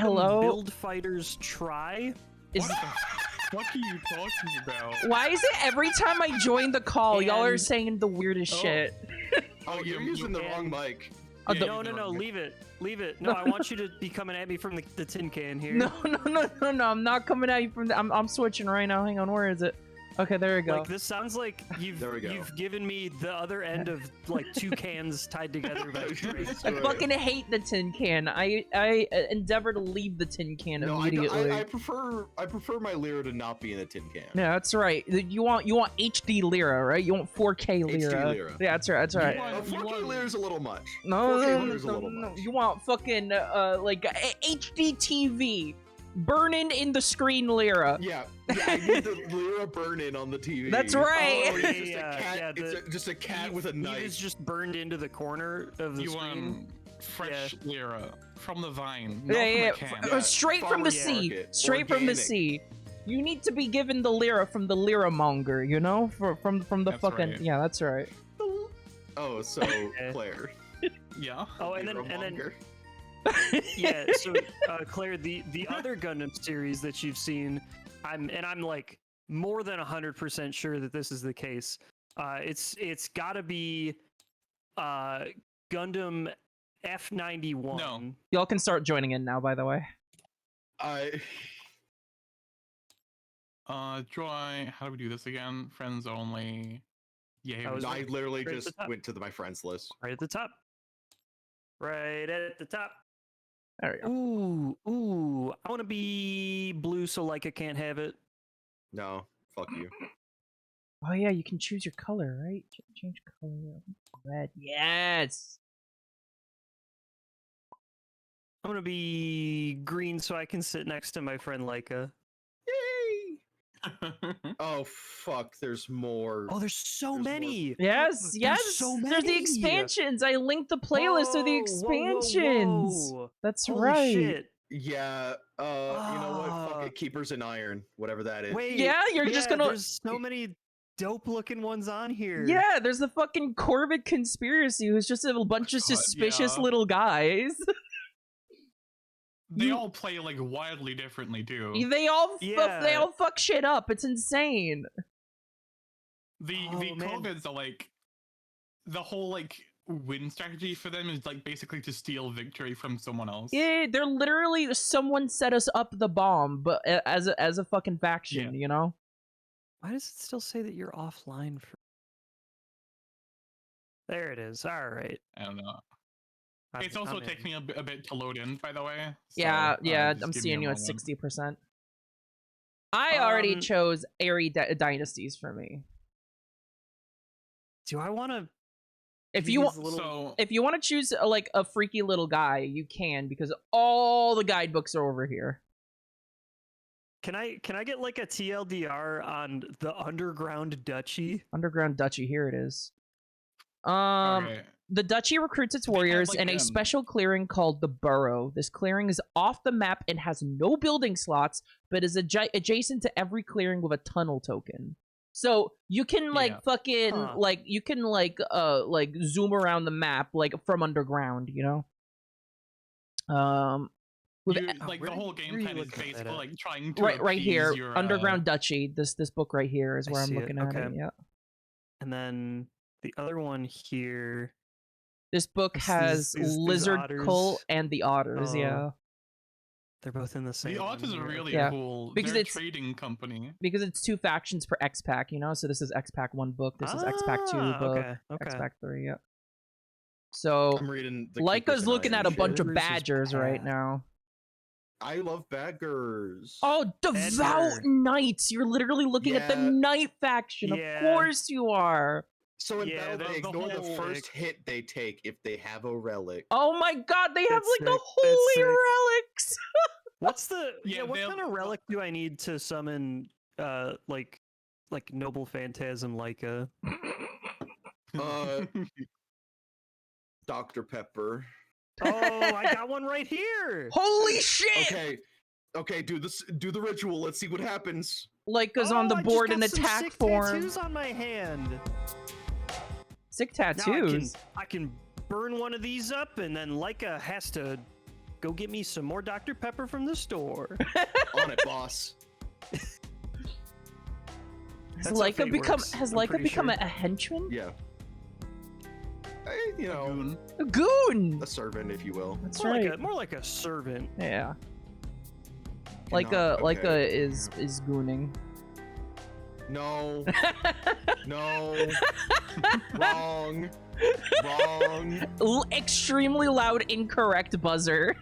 Hello? Build Fighters Try. Is... What the fuck are you talking about? Why is it every time I join the call, y'all are And- saying the weirdest shit? Oh, you're using the wrong mic. Oh, Yeah, No, leave it. Leave it. No, I want you to be coming at me from the tin can here. No, I'm not coming at you from the... I'm switching right now. Hang on, where is it? Okay, there we go. Like, this sounds like you've given me the other end of, like, 2 cans tied together by strings. I fucking hate the tin can. I endeavor to leave the tin can immediately. I prefer my Lyra to not be in a tin can. Yeah, that's right. You want HD Lyra, right? You want 4K Lyra. HD Lyra. Yeah, that's right. That's right. Oh, 4K Lyra's a little much. No, 4K Lyra's a little much. You want fucking like HD TV. Burning in the screen Lyra. Yeah, I need the Lyra burn-in on the TV. That's right. Oh, It's yeah, just a cat with a Eve knife. is just burned into the corner of the You screen. fresh Lyra from the vine, not Yeah, from a can. Yeah, straight from the farmer's sea. market, Straight from the organic. sea. You need to be given the Lyra from the Lyra monger, you know? From the That's fucking right. yeah, that's right. Oh, so Claire. Yeah. Oh, and then Lyra-monger. yeah. So Claire, the other Gundam series that you've seen, I'm like more than 100% sure that this is the case. It's got to be Gundam F91. No. Y'all can start joining in now, by the way. Joy, how do we do this again? Friends only. Yeah, here I we was go. I literally right at just the top. went to my friends list. Right at the top. Right at the top. There we go. Ooh. I want to be blue so Leica can't have it. No, fuck you. Oh yeah, you can choose your color, right? Change color. Red. Yes. I'm going to be green so I can sit next to my friend Leica. Yay! Oh fuck, there's more. Oh, there's so There's more. Yes, Yes, yes. so There's the many. expansions. I linked the playlist of the expansions. Whoa. That's Holy right. shit. Yeah, you know what? Fuck Ah. it, Keepers in Iron, whatever that is. Wait. Yeah, you're just gonna. There's so many dope looking ones on here. Yeah, there's the fucking Corvid conspiracy, who's just a bunch of God, suspicious yeah. little guys. They all play like wildly differently too. They all Yeah. fuck shit up. It's insane. The Oh, man. COVIDs are like the whole like win strategy for them is like basically to steal victory from someone else. Yeah, they're literally someone set us up the bomb, but as a fucking faction, you know. Why does it still say that you're offline for? There it is. All right. I don't know. I'm- It's also I'm taking in. me a bit to load in, by the way. So, Yeah, just I'm give me seeing a you at moment. 60%. I already Um, chose Airy Dynasties for me. Do I want to? If you want, So if you want to choose like a freaky little guy, you can because all the guidebooks are over here. Can I get like a TLDR on the Underground Duchy? Underground Duchy, here it is. okay. The Duchy recruits its They have, warriors like, in a special clearing called the Burrow. This clearing is off the map and has no building slots, but is adjacent to every clearing with a tunnel token. So you can like Yeah. fucking Huh. like you can like zoom around the map like from underground, you know. With You, Oh, like where the whole are you game is looking at that basically at? like trying to right here, appease your, Underground Duchy. This book right here is I where I'm see it, looking at it. okay. Yeah. And then the other one here. This book This has these Lizard otters. Cult and the Otters, Oh, yeah. They're both in the same. The one odds is here. really Yeah, cool. because They're a it's- trading company. Because it's 2 factions per X Pack, you know? So this is X Pack 1 book, this is X Pack 2 Ah, book, okay, X okay. Pack 3, yeah. So, I'm reading. The Leica's Keepers in looking Iron at a shit. bunch of Yours is badgers right bad. now. I love baggers. Oh, Devout Badger. Knights! You're literally looking at the Yeah. Knight faction. Yeah. Of course you are. So in Yeah, battle, they the ignore the whole- first hit they take if they have a relic. Oh my god, they have That's like the sick, that's holy sick. relics! What's the Yeah, what they'll- kind of relic do I need to summon like Noble Phantasm Leica? Uh, Dr. Pepper. Oh, I got one right here. Holy shit! Okay, do this. Do the ritual. Let's see what happens. Leica's on the I just board got in some attack sick form. Tattoos on my hand. Sick Now tattoos. I can burn one of these up, and then Leica has to go get me some more Dr. Pepper from the store. On it, boss. Has That's how Lyra fate become works, has I'm Lyra pretty become sure. a henchman? Yeah. You know, Goon. A goon. a servant, if you will. That's More right. like more like a servant. Yeah. Cannot- Lyra okay. is gooning. No. No. Wrong. Wrong. Extremely loud, incorrect buzzer.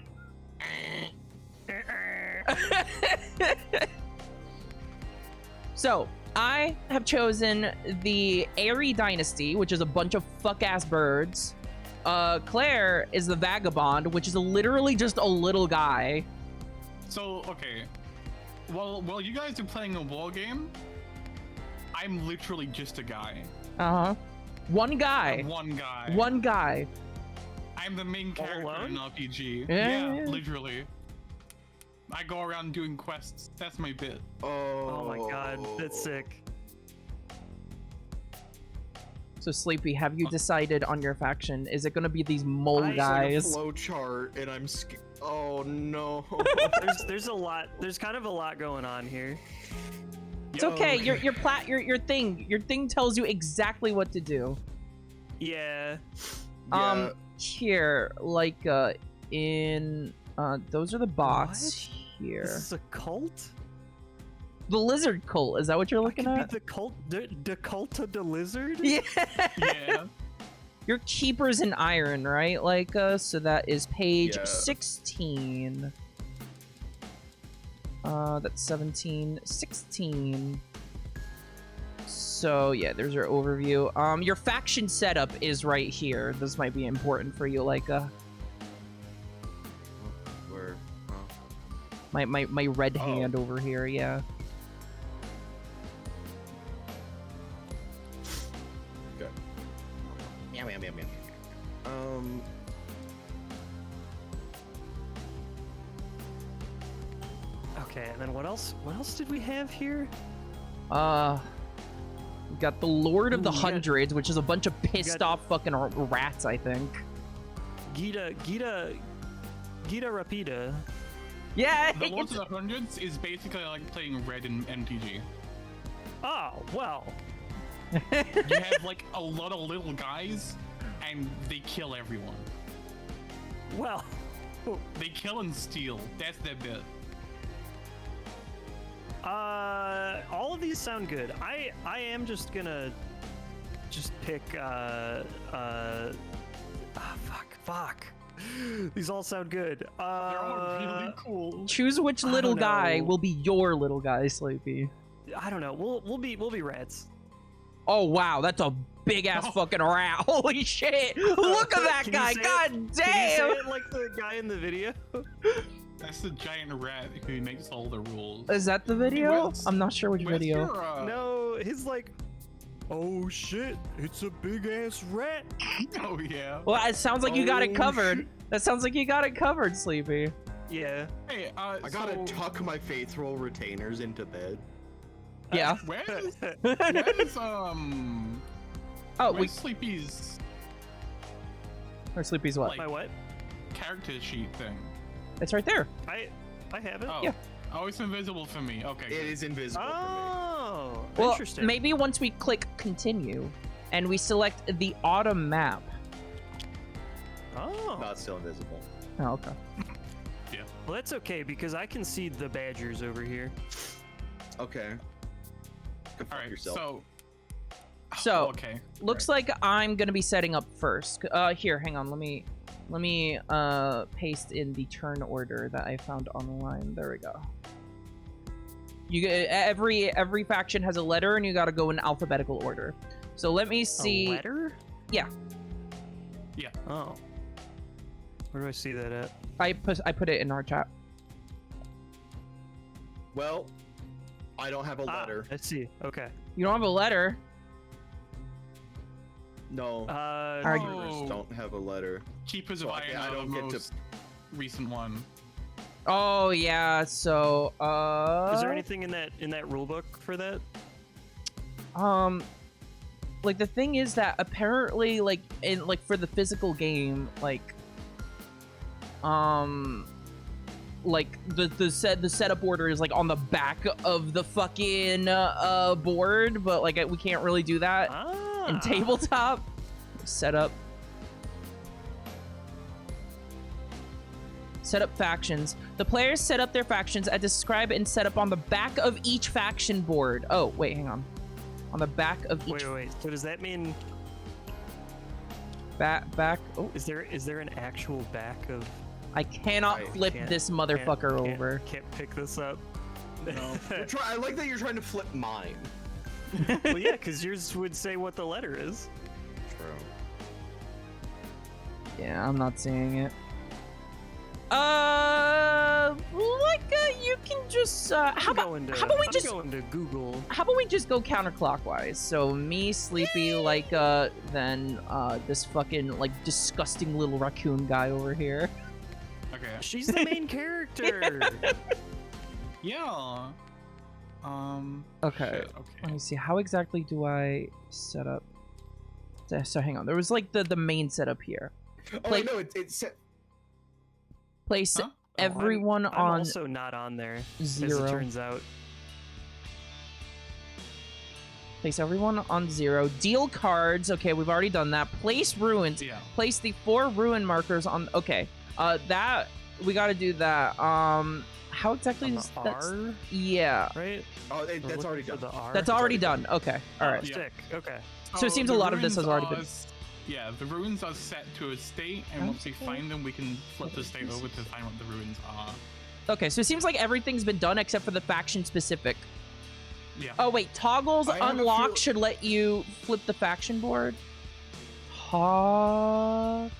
So, I have chosen the Airy Dynasty, which is a bunch of fuck-ass birds. Claire is the Vagabond, which is literally just a little guy. So, okay. While you guys are playing a war game, I'm literally just a guy. Uh-huh. One guy. I'm one guy. One guy. I'm the main All character in alone? RPG. Yeah. Literally. I go around doing quests. That's my bit. Oh my god, that's sick. So, Sleepy, have you decided on your faction? Is it gonna be these mole I- guys? Flow chart, and I'm oh no. There's a lot. There's kind of a lot going on here. It's okay. Your thing tells you exactly what to do. Yeah. Yeah. Here, like, in those are the bots here. This is a cult? The lizard cult. Is that what you're looking Could at? be the cult of the lizard? Yeah. Yeah. Your keepers in iron, right? Like, so that is page Yeah. 16. That's 17, 16. So yeah, there's your overview. Your faction setup is right here. This might be important for you, like, Where? my red Oh. hand over here. Yeah. Good. Meow, meow, meow, meow. Okay, and then what else? What else did we have here? We got the Lord of the Ooh, yeah. Hundreds, which is a bunch of pissed got- off fucking rats, I think. Gita Rapida. Yeah. The Lords of the Hundreds is basically like playing Red in MTG. Oh, well. You have like a lot of little guys, and they kill everyone. Well. They kill and steal. That's their bit. All of these sound good. I am just gonna pick fuck. These all sound good. They're all really cool. Choose which I little don't guy know. will be your little guy, Sleepy. I don't know. We'll be rats. Oh wow, that's a big ass Oh. fucking rat. Holy shit! Look at that Can you guy. say it? God Can you say damn. it like the guy in the video? That's the giant rat who makes all the rules. Is that the video? Where's- I'm not sure which Where's video. your, No, he's like, oh shit, it's a big ass rat. Oh yeah. Well, it sounds like you got it Oh, covered. shit. That sounds like you got it covered, Sleepy. Yeah. Hey, I gotta so tuck my faithful retainers into bed. Yeah. where's Oh, where's we Sleepy's or Sleepy's what? Like- My what? character sheet thing? It's right there. I have it. Oh, Yeah. Oh, it's invisible for me. Okay. It is invisible Oh, Well, interesting. maybe once we click continue and we select the autumn map. Oh, for me. No, it's still invisible. Oh, okay. well, that's okay because I can see the badgers over here. Okay. Go fuck All right. yourself. So, okay. Looks like I'm gonna be setting up first. Here, hang on. Let me paste in the turn order that I found online. There we go. You every faction has a letter, and you got to go in alphabetical order. So let me A see. letter? Yeah. Yeah. Oh. Where do I see that at? I put it in our chat. Well, I don't have a letter. Let's see. Okay. You don't have a letter. No. Are you- Keepers don't have a letter. Keepers So of I Iron are don't the get to- most recent one. Oh yeah. So Is there anything in that rule book for that? like the thing is that apparently like in like for the physical game, like like the setup order is like on the back of the fucking board, but like we can't really do that in tabletop. Setup factions. The players set up their factions as described and set up on the back of each faction board. Oh wait, hang on. On the back of each. Wait. So does that mean back? Oh, is there an actual back of? I cannot flip this motherfucker over. Can't pick this up. No. I like that you're trying to flip mine. Well, yeah, because yours would say what the letter is. True. Yeah, I'm not seeing it. You can just how about we just going to Google? How about we just go counterclockwise? So me, Sleepy, Lyca, then this fucking like disgusting little raccoon guy over here. Okay. She's the main character. Yeah. Okay. Shit, Let okay. me see. How exactly do I set up? So hang on. There was like the main setup here. Oh wait, no, it's set. Place Huh? everyone I'm on also not on there, 0. as it turns out. Place everyone on 0. Deal cards. Okay, we've already done that. Place ruins. Yeah. Place the 4 ruin markers on. Okay. That we got to do that. How exactly is that? R, Yeah. right? Oh, that's already done. The R. That's already done. Okay. All right. Yeah. Stick. Okay. So it seems a the lot of this has ruins already been. Yeah, the ruins are set to a state, and once we find them, we can flip the state over to find what the ruins are. Okay, so it seems like everything's been done except for the faction specific. Yeah. Oh wait, toggles I have a unlock feel- should let you flip the faction board. Toggles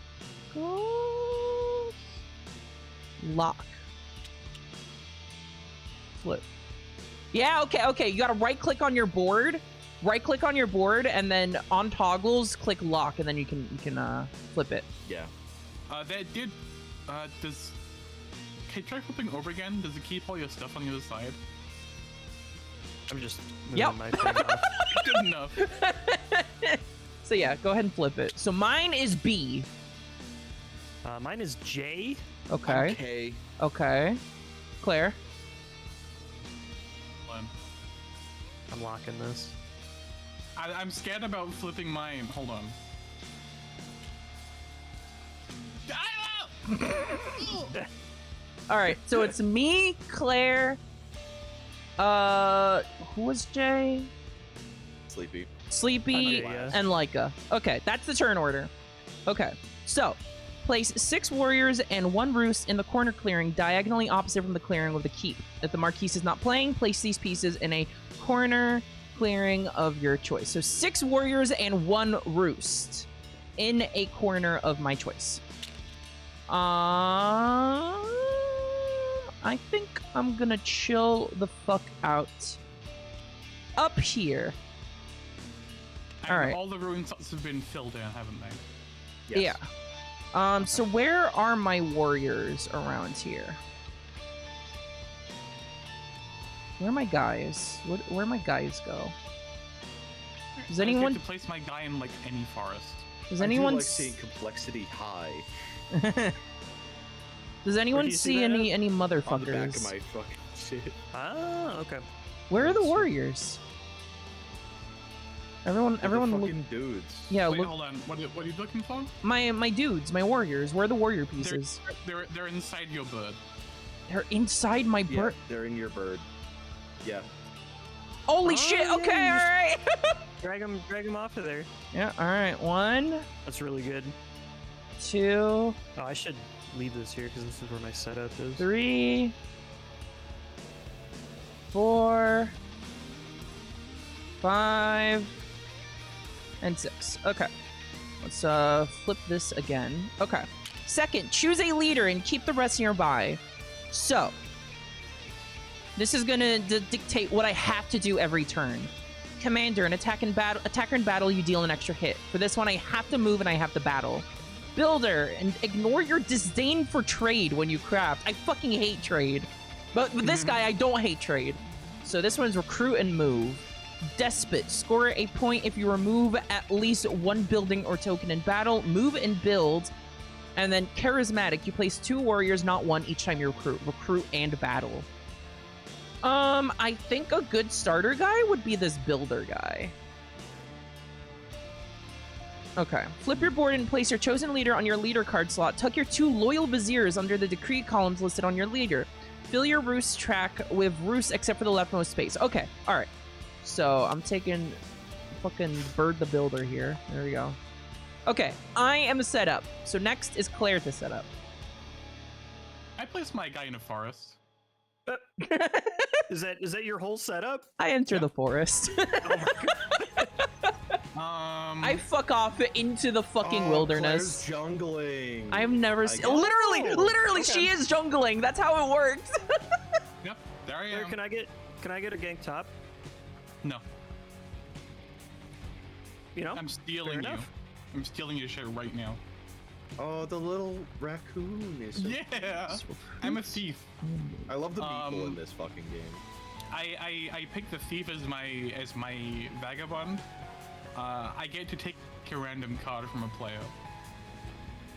lock. Flip. Yeah, okay. You gotta right click on your board. Right click on your board and then on toggles click lock and then you can flip it. Yeah. That did. Does. Okay, try flipping over again. Does it keep all your stuff on the other side? I'm just moving Yep. my thing off. Good enough. So yeah, go ahead and flip it. So mine is B. Mine is J. Okay. Okay. Claire. I'm locking this. I'm scared about flipping mine. Hold on. All right, so it's me, Claire. Who was Jay? Sleepy. Sleepy Yeah. and Lyca. Okay, that's the turn order. Okay, so place 6 warriors and 1 roost in the corner clearing diagonally opposite from the clearing of the keep. If the marquise is not playing, place these pieces in a corner clearing of your choice. So 6 warriors and 1 roost in a corner of my choice. I think I'm gonna chill the fuck out up here. And All right. all the ruin slots have been filled in, haven't they? Yes. Yeah. So where are my warriors around here? Where are my guys? Where my guys go? Does I anyone? get to place my guy in like any forest. Does I do anyone? like seeing complexity high Does anyone do you see see that any on the back of motherfuckers? my fucking shit. Ah, okay. Where are the warriors? Everyone, They're everyone, look. fucking dudes. Yeah, Wait, look. hold on. What are you looking for? My dudes, my warriors. Where are the warrior pieces? They're inside your bird. They're inside my Yeah, bird. they're in your bird. Yeah. Holy Oh, shit! yeah, Okay, you all just- right. Drag him off of there. Yeah, all right. 1, That's really good. 2, Oh, I should leave this here because this is where my setup is. 3, 4, 5, and 6. Okay. Let's flip this again. Okay. Second, choose a leader and keep the rest nearby. So, this is gonna dictate what I have to do every turn. Commander, an attacker in battle, you deal an extra hit. For this one, I have to move and I have to battle. Builder, and ignore your disdain for trade when you craft. I fucking hate trade. But with this guy, I don't hate trade. So this one's recruit and move. Despot, score a point if you remove at least 1 building or token in battle. Move and build And then charismatic, you place 2 warriors, not 1, each time you recruit and battle. I think a good starter guy would be this builder guy. Okay. Flip your board and place your chosen leader on your leader card slot. Tuck your 2 loyal viziers under the decree columns listed on your leader. Fill your roost track with roosts except for the leftmost space. Okay, alright. So, I'm taking fucking Bird the Builder here. There we go. Okay, I am set up. So next is Claire to set up. I placed my guy in a forest. Is that your whole setup? I enter Yeah. the forest. I fuck off into the fucking wilderness. Claire's jungling. I've never guess. literally, Okay. she is jungling. That's how it works. Yep, there I Here, am. can I get a gank top? No, You know? I'm stealing you. enough. I'm stealing your shit right now. Oh, the little raccoon is. So... Yeah, I'm a thief. I love the people in Um, this fucking game. I picked the thief as my vagabond. I get to take a random card from a player.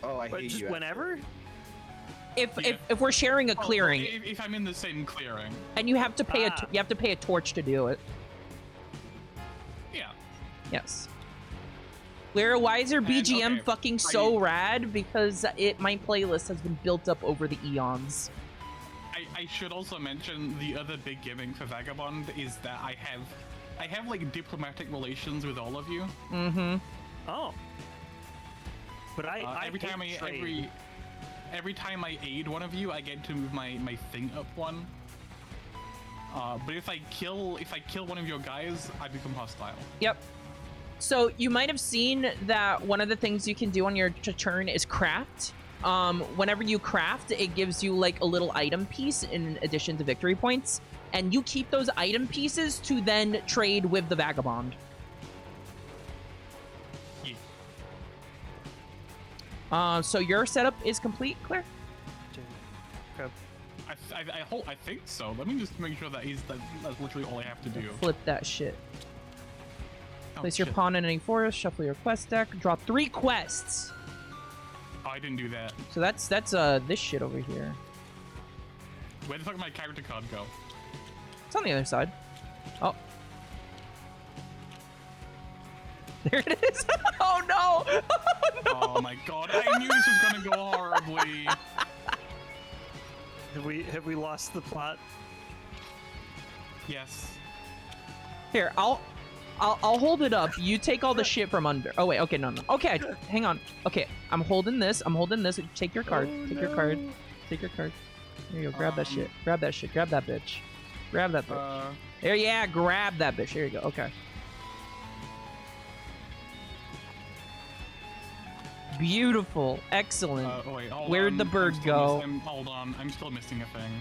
Oh, I But hate just you. whenever? If we're sharing a clearing, If I'm in the same clearing. and you have to pay Ah. you have to pay a torch to do it. Yeah. Yes. Lyra, why is your BGM okay, fucking so rad? Because my playlist has been built up over the eons. I should also mention the other big gimmick for Vagabond is that I have like diplomatic relations with all of you. Mm-hmm. Oh. But I Every time every time I aid one of you, I get to move my thing up 1. But if I kill one of your guys, I become hostile. Yep. So you might have seen that one of the things you can do on your turn is craft. Whenever you craft, it gives you like a little item piece in addition to victory points, and you keep those item pieces to then trade with the vagabond. Yeah. So your setup is complete, Claire? I think so. Let me just make sure that's literally all I have to do. Flip that shit. Oh, Place your shit. pawn in any forest, shuffle your quest deck, draw 3 quests. Oh, I didn't do that. So that's this shit over here. Where the fuck did my character card go? It's on the other side. Oh. There it is. Oh no! Oh my god, I knew this was gonna go horribly. Have we lost the plot? Yes. Here, I'll hold it up. You take all the shit from under. Oh wait, okay, no. Okay, hang on. Okay, I'm holding this. Take your card. Take your card. Take your card. There you go. Grab that shit. Grab that shit. Grab that bitch. Grab that bitch. There, yeah, grab that bitch. There you go. Okay. Beautiful. Excellent. Oh wait, hold Where'd on. the bird I'm still go? Hold on, I'm still missing a thing.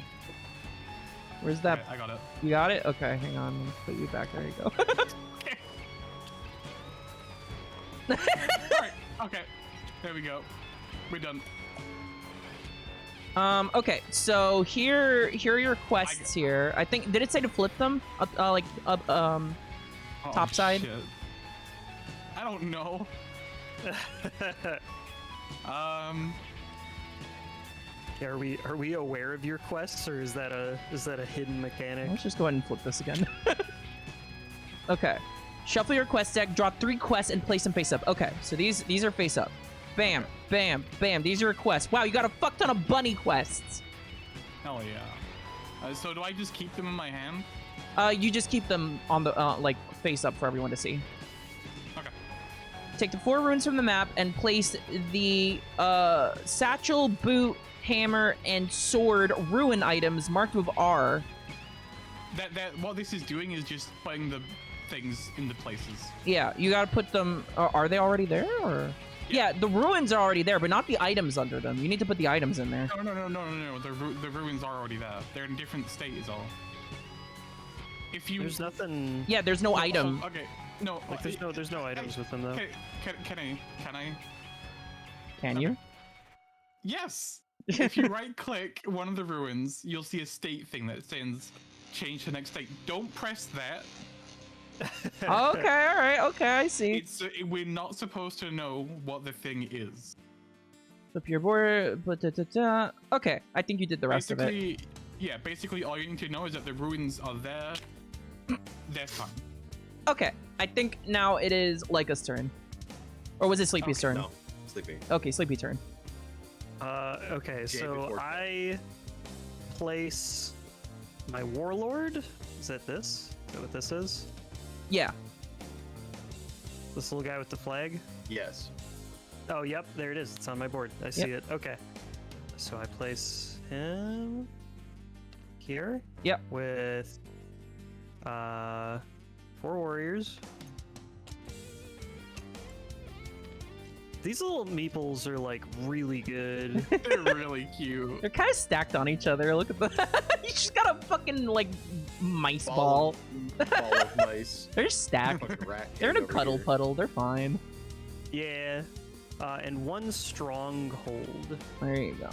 Where's that? Okay, I got it. You got it? Okay, hang on. Let me put you back. There you go. Alright, okay. There we go. We're done. Okay, so here are your quests here. I think, did it say to flip them? Oh, Top side? shit. I don't know. Are we aware of your quests, or is that a hidden mechanic? Let's just go ahead and flip this again. Okay. Shuffle your quest deck, draw 3 quests, and place them face up. Okay, so these are face up. Bam, bam, bam. These are your quests. Wow, you got a fuck ton of bunny quests. Hell yeah. So do I just keep them in my hand? You just keep them on the like face up for everyone to see. Okay. Take the 4 runes from the map and place the satchel, boot, hammer, and sword ruin items marked with R. That what this is doing is just putting the things in the places. Yeah, you gotta put them. Are they already there? Or yeah, the ruins are already there, but not the items under them. You need to put the items in there. No. The ruins are already there. They're in different state is all. If you There's nothing. Yeah, there's no item. Okay. No. Like there's no items with them though. Can I? Can you? Yes. If you right click one of the ruins, you'll see a state thing that says change to next state. Don't press that. Okay, all right, okay, I see. We're not supposed to know what the thing is. Flip your board. Okay, I think you did the rest of it. Basically, yeah, basically all you need to know is that the ruins are there. That's fine. Okay, I think now it is Leica's turn. Or was it Sleepy's turn? No, Sleepy. Okay, Sleepy turn. Okay, Jay so before I place my warlord. Is that this? Is that what this is? Yeah. This little guy with the flag? Yes. Oh, yep, there it is. It's on my board. I see it. Okay. So I place him here. Yep. With 4 warriors. These little meeples are like really good. They're really cute. They're kind of stacked on each other. Look at that. You just got a fucking, like, mice ball. Ball of mice. They're stacked. Fucking rat They're in a king over cuddle here. puddle. They're fine. Yeah. And 1 stronghold. There you go.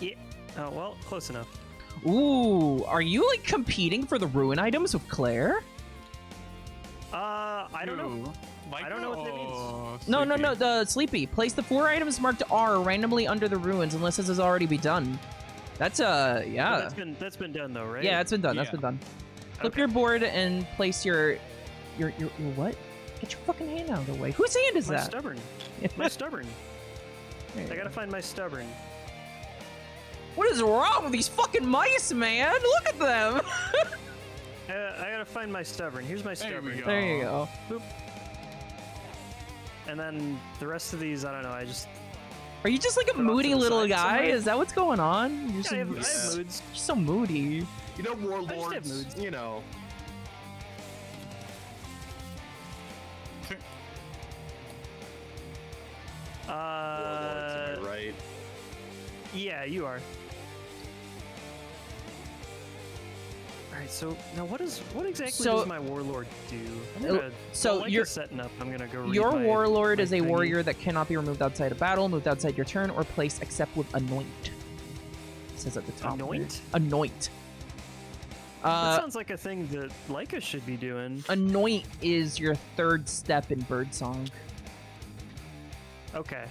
Yeah. Oh, well, close enough. Ooh, are you, like, competing for the ruin items with Claire? I don't know. Ooh, Like, I don't know what that means. No, no, Sleepy. no, the Sleepy. Place the 4 items marked R randomly under the ruins unless this has already been done. That's, Oh, yeah. that's been done though, right? Yeah, it's been done. That's Yeah. been done. Flip Okay. your board and place your what? Get your fucking hand out of the way. Whose hand is My that? stubborn. My stubborn. There you I gotta go. find my stubborn. What is wrong with these fucking mice, man? Look at them. I gotta find my stubborn. Here's my There we stubborn. go. There you go. And then the rest of these, I don't know. I just Are you just like a Put off to moody the little side guy? somewhere? Is that what's going on? You're, I have you're moods. so moody. You know, have warlords. moods. You know. Warlords, am I right? Yeah, you are. Alright, so now what exactly So- does my warlord do? I'm Uh, gonna, so while you're- Leica's setting up, I'm gonna go read Your my- warlord my is a thingy. warrior that cannot be removed outside of battle, moved outside your turn, or placed except with anoint. It says at the top. there. Anoint? Anoint. That sounds like a thing that Leica should be doing. Anoint is your 3rd step in Birdsong. Okay.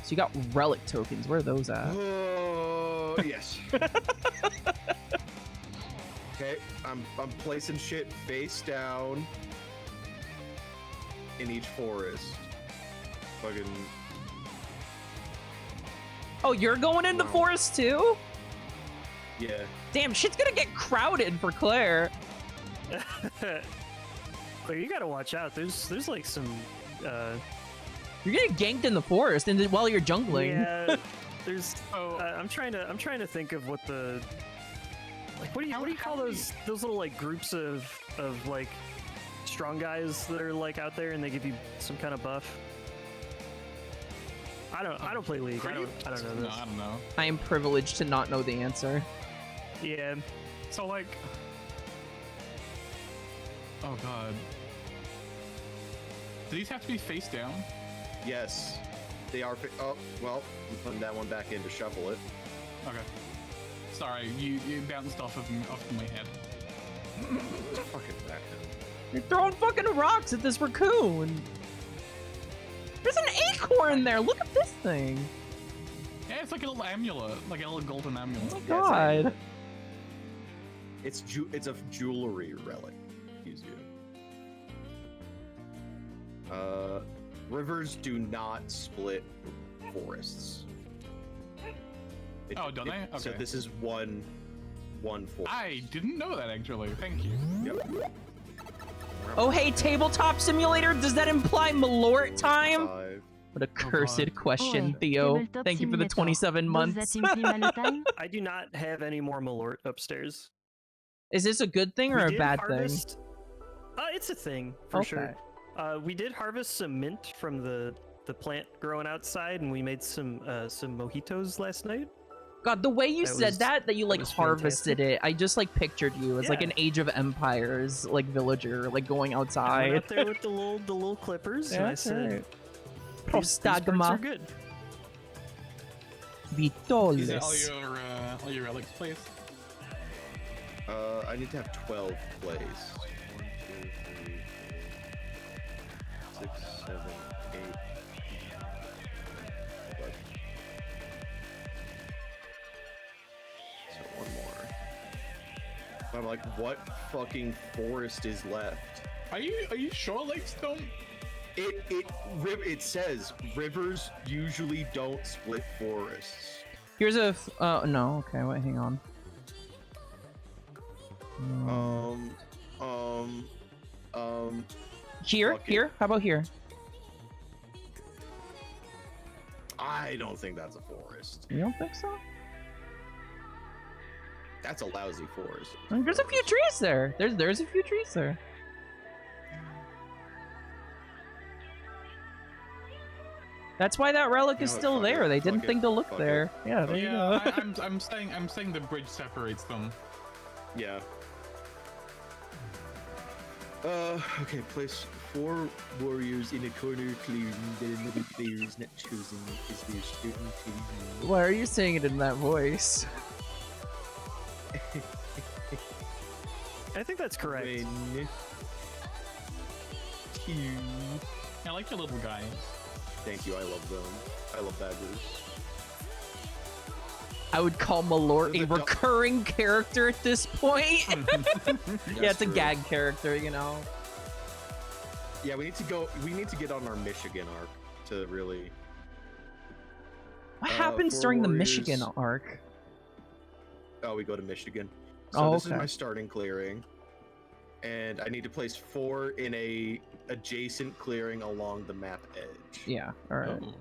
So you got relic tokens. Where are those at? Oh yes. Okay, I'm placing shit face down in each forest. Fucking Oh, you're going in the Wow. forest too? yeah. Damn, shit's gonna get crowded for Claire. But you gotta watch out. There's like some You're getting ganked in the forest and while you're jungling. yeah. There's Oh. I'm trying to think of what the like what do you call those little like groups of like strong guys that are like out there and they give you some kind of buff. I don't play League. I don't know No, this. I don't know. I am privileged to not know the answer. Yeah. So like, oh god, do these have to be face down? Yes. They are. Oh well, I'm putting that one back in to shuffle it. Okay. Sorry, you bounced off of my head. Fucking back in. You're throwing fucking rocks at this raccoon. There's an acorn there. Look at this thing. Yeah, it's like a little amulet, like a little golden amulet. Oh my Yeah, it's god. It's a jewelry relic. Excuse you. Rivers do not split forests. Oh, don't they? So Okay. this is one forest. I didn't know that actually. Thank you. Yep. Oh hey, tabletop simulator. Does that imply Malort time? 5. What a cursed question, Ouais, Theo. Tabletop Thank you for the Simulator. 27 Does months. that imply Malotime? I do not have any more Malort upstairs. Is this a good thing or We a did bad harvest... it's a thing for Okay. sure. We did harvest some mint from the plant growing outside, and we made some mojitos last night. thing? God, the way you That said was- that you like was harvested it, I just like pictured you as like Yeah. an Age of Empires like villager, like going I went outside. out there with the little clippers, and I That's said, right. "These birds are Prostagma good." Is that vitolis. all your relics, please? I need to have 12 plays. 1, 2, 3, 4, 6, 7, 8. So one more. I'm like, what fucking forest is left? Are you sure lakes don't? It says rivers usually don't split forests. Here's a. No. Okay. Wait. Hang on. Here. fuck it. Here. How about here? I don't think that's a forest. You don't think so? That's a lousy forest. There's a few trees there. There's a few trees there. That's why that relic is No, still fuck it, there. They fuck didn't it, think to look fuck there. Yeah, there you Yeah, go. I'm saying the bridge separates them. Yeah. Okay, place 4 warriors in a corner clearing that another player is not chosen as their starting team. Why are you saying it in that voice? I think that's correct. 1, 2. I like your little guy. Thank you, I love them. I love badgers. I would call Malort a There's a dog- recurring character at this point. Yeah, it's a true. gag character, you know. Yeah, we need to get on our Michigan arc to really... What Uh, happens for during the warriors- Michigan arc? Oh, we go to Michigan. So Oh, this is okay. my starting clearing. And I need to place 4 in a adjacent clearing along the map edge. Yeah, alright. Oh.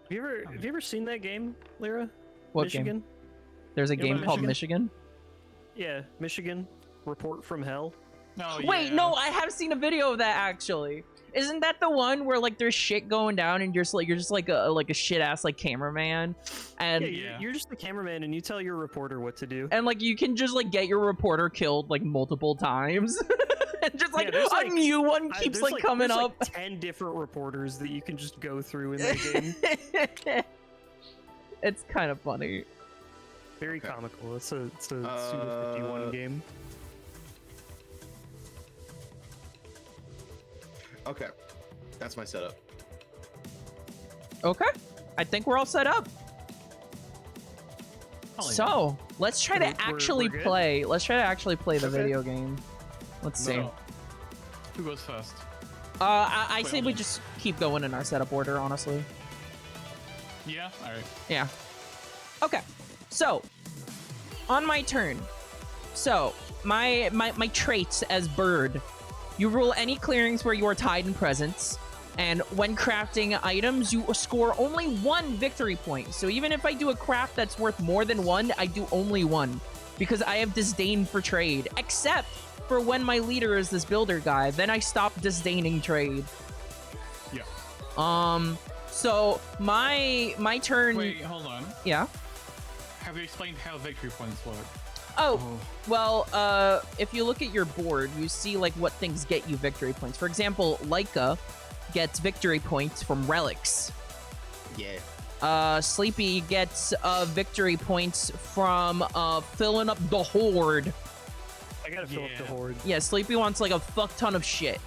Have you ever seen that game, Lyra? What Michigan? game? There's a You know game about called Michigan? Yeah, Michigan. Report from Hell. Oh, Wait, yeah. no, I have seen a video of that actually. Isn't that the one where like there's shit going down and you're just like a shit ass like cameraman, and Yeah, Yeah. you're just the cameraman and you tell your reporter what to do. and like you can just like get your reporter killed like multiple times, and just like there's, a like, new one keeps There's like coming there's, up. Like 10 different reporters that you can just go through in that game. It's kind of funny. Very Okay. comical. It's a Suda 51 game. Okay, that's my setup. Okay, I think we're all set up. Hell yeah. So let's try We're- to we're actually good? play. Let's try to actually play the Okay. video game. Let's see. So, who goes first? I Wait, say hold we on. just keep going in our setup order, honestly. Yeah. All right. Yeah. Okay. So, on my turn. So, my traits as bird. You rule any clearings where you are tied in presence. And when crafting items, you score only 1 victory point. So even if I do a craft that's worth more than 1, I do only 1. Because I have disdain for trade. Except for when my leader is this builder guy. Then I stop disdaining trade. Yeah. So my turn... Wait, hold on. Yeah? Have you explained how victory points work? Oh, well, if you look at your board, you see, like, what things get you victory points. For example, Lyra gets victory points from relics. Yeah. Sleepy gets victory points from filling up the horde. I gotta fill up the Yeah. horde. Yeah, Sleepy wants, like, a fuck ton of shit.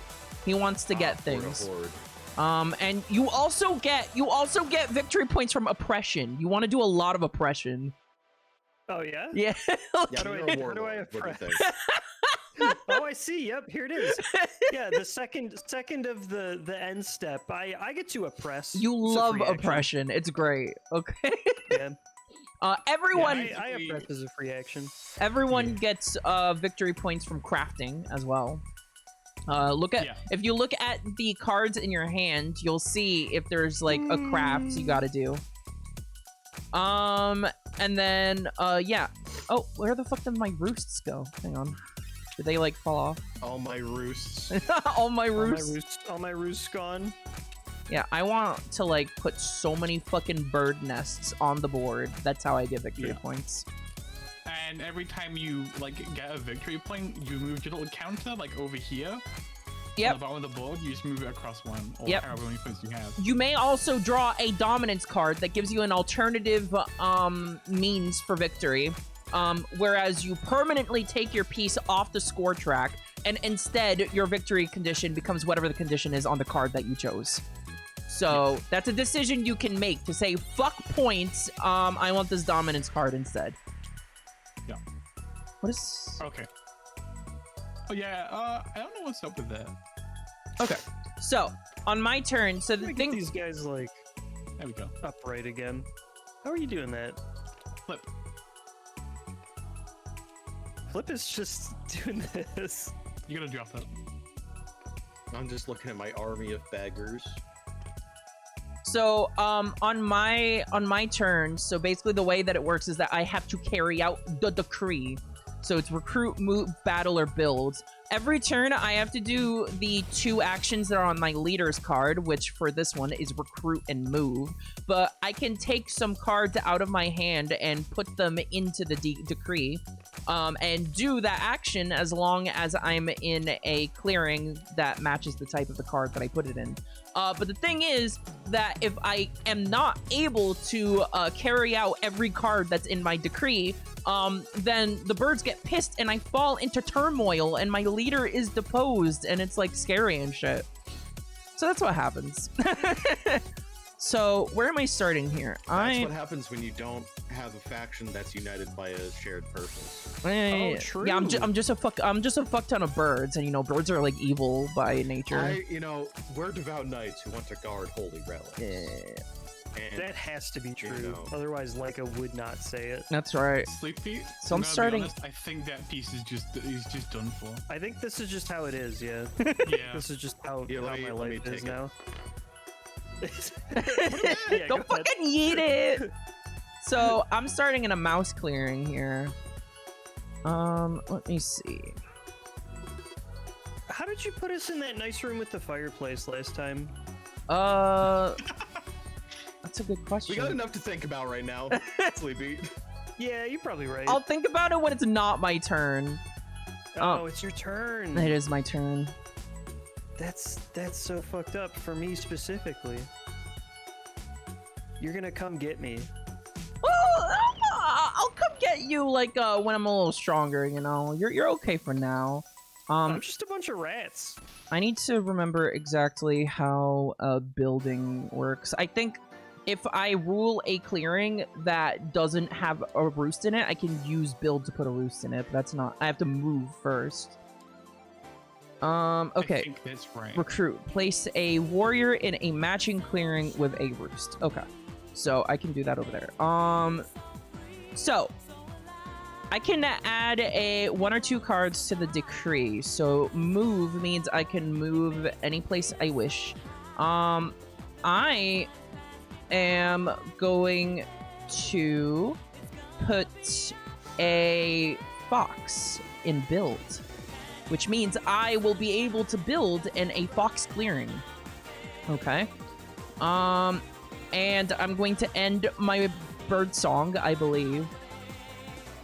He wants to get Horde, things. horde. And you also get victory points from oppression. You want to do a lot of oppression. Oh yeah? Yeah. Yeah, How do you're I- a how do I warlord. What do you oppress? think? Oh, I see. Yep, here it is. Yeah, the second of the end step. I get to oppress. You It's a love free action. oppression. It's great. Okay. Yeah. Everyone Yeah, I oppress as a free action. Everyone gets victory points from crafting as well. Yeah. If you look at the cards in your hand, you'll see if there's like a craft you gotta do. And then yeah. Oh, where the fuck did my roosts go? Hang on. Did they like fall off? All my roosts. All my roosts. All my roosts gone. Yeah, I want to like put so many fucking bird nests on the board. That's how I get victory Yeah. points. And every time you like get a victory point, you move your little counter like over here. Yep. On the bottom of the board, you just move it across one, or Yep. however many points you have. You may also draw a dominance card that gives you an alternative means for victory. whereas you permanently take your piece off the score track, and instead your victory condition becomes whatever the condition is on the card that you chose. So that's a decision you can make to say, fuck points, I want this dominance card instead. Yeah. What is... Okay. Oh yeah, I don't know what's up with that. Okay, so on my turn, so the Get thing... these guys like There we go. upright again. How are you doing that? Flip. Flip is just doing this. You gotta drop that. I'm just looking at my army of beggars. So, on my turn, so basically the way that it works is that I have to carry out the decree. So it's recruit, move, battle, or build. Every turn, I have to do the 2 actions that are on my leader's card, which for this one is recruit and move. But I can take some cards out of my hand and put them into the decree, and do that action as long as I'm in a clearing that matches the type of the card that I put it in. But the thing is that if I am not able to carry out every card that's in my decree, then the birds get pissed and I fall into turmoil and my leader is deposed and it's like scary and shit. So that's what happens. So where am I starting here? That's what happens when you don't have a faction that's united by a shared purpose. Oh, true. Yeah, I'm just a fuck ton of birds, and you know, birds are like evil by nature. We're devout knights who want to guard holy relics. And, That has to be true. you know. Otherwise, Leica would not say it. That's right. Sleep Pete. So I'm gonna be starting- honest, I think that piece is just done for. I think this is just how it is, yeah. Yeah. This is just how, Yeah, how let me my life is take it. now. Don't fucking yeet it. So I'm starting in a mouse clearing here. Let me see. How did you put us in that nice room with the fireplace last time? That's a good question. we got enough to think about right now, Sleepy. Yeah, you're probably right. I'll think about it when it's not my turn. Oh, it's your turn. It is my turn. That's so fucked up for me specifically. You're gonna come get me. Well, I'll come get you like when I'm a little stronger. You know, you're okay for now. I'm just a bunch of rats. I need to remember exactly how building works. I think if I rule a clearing that doesn't have a roost in it, I can use build to put a roost in it, but that's not... I have to move first. I Okay. think that's right. Recruit. Place a warrior in a matching clearing with a roost. Okay. So I can do that over there. So I can add 1 or 2 cards to the decree. So move means I can move any place I wish. I am going to put a fox in build, which means I will be able to build in a fox clearing. Okay. And I'm going to end my bird song, I believe.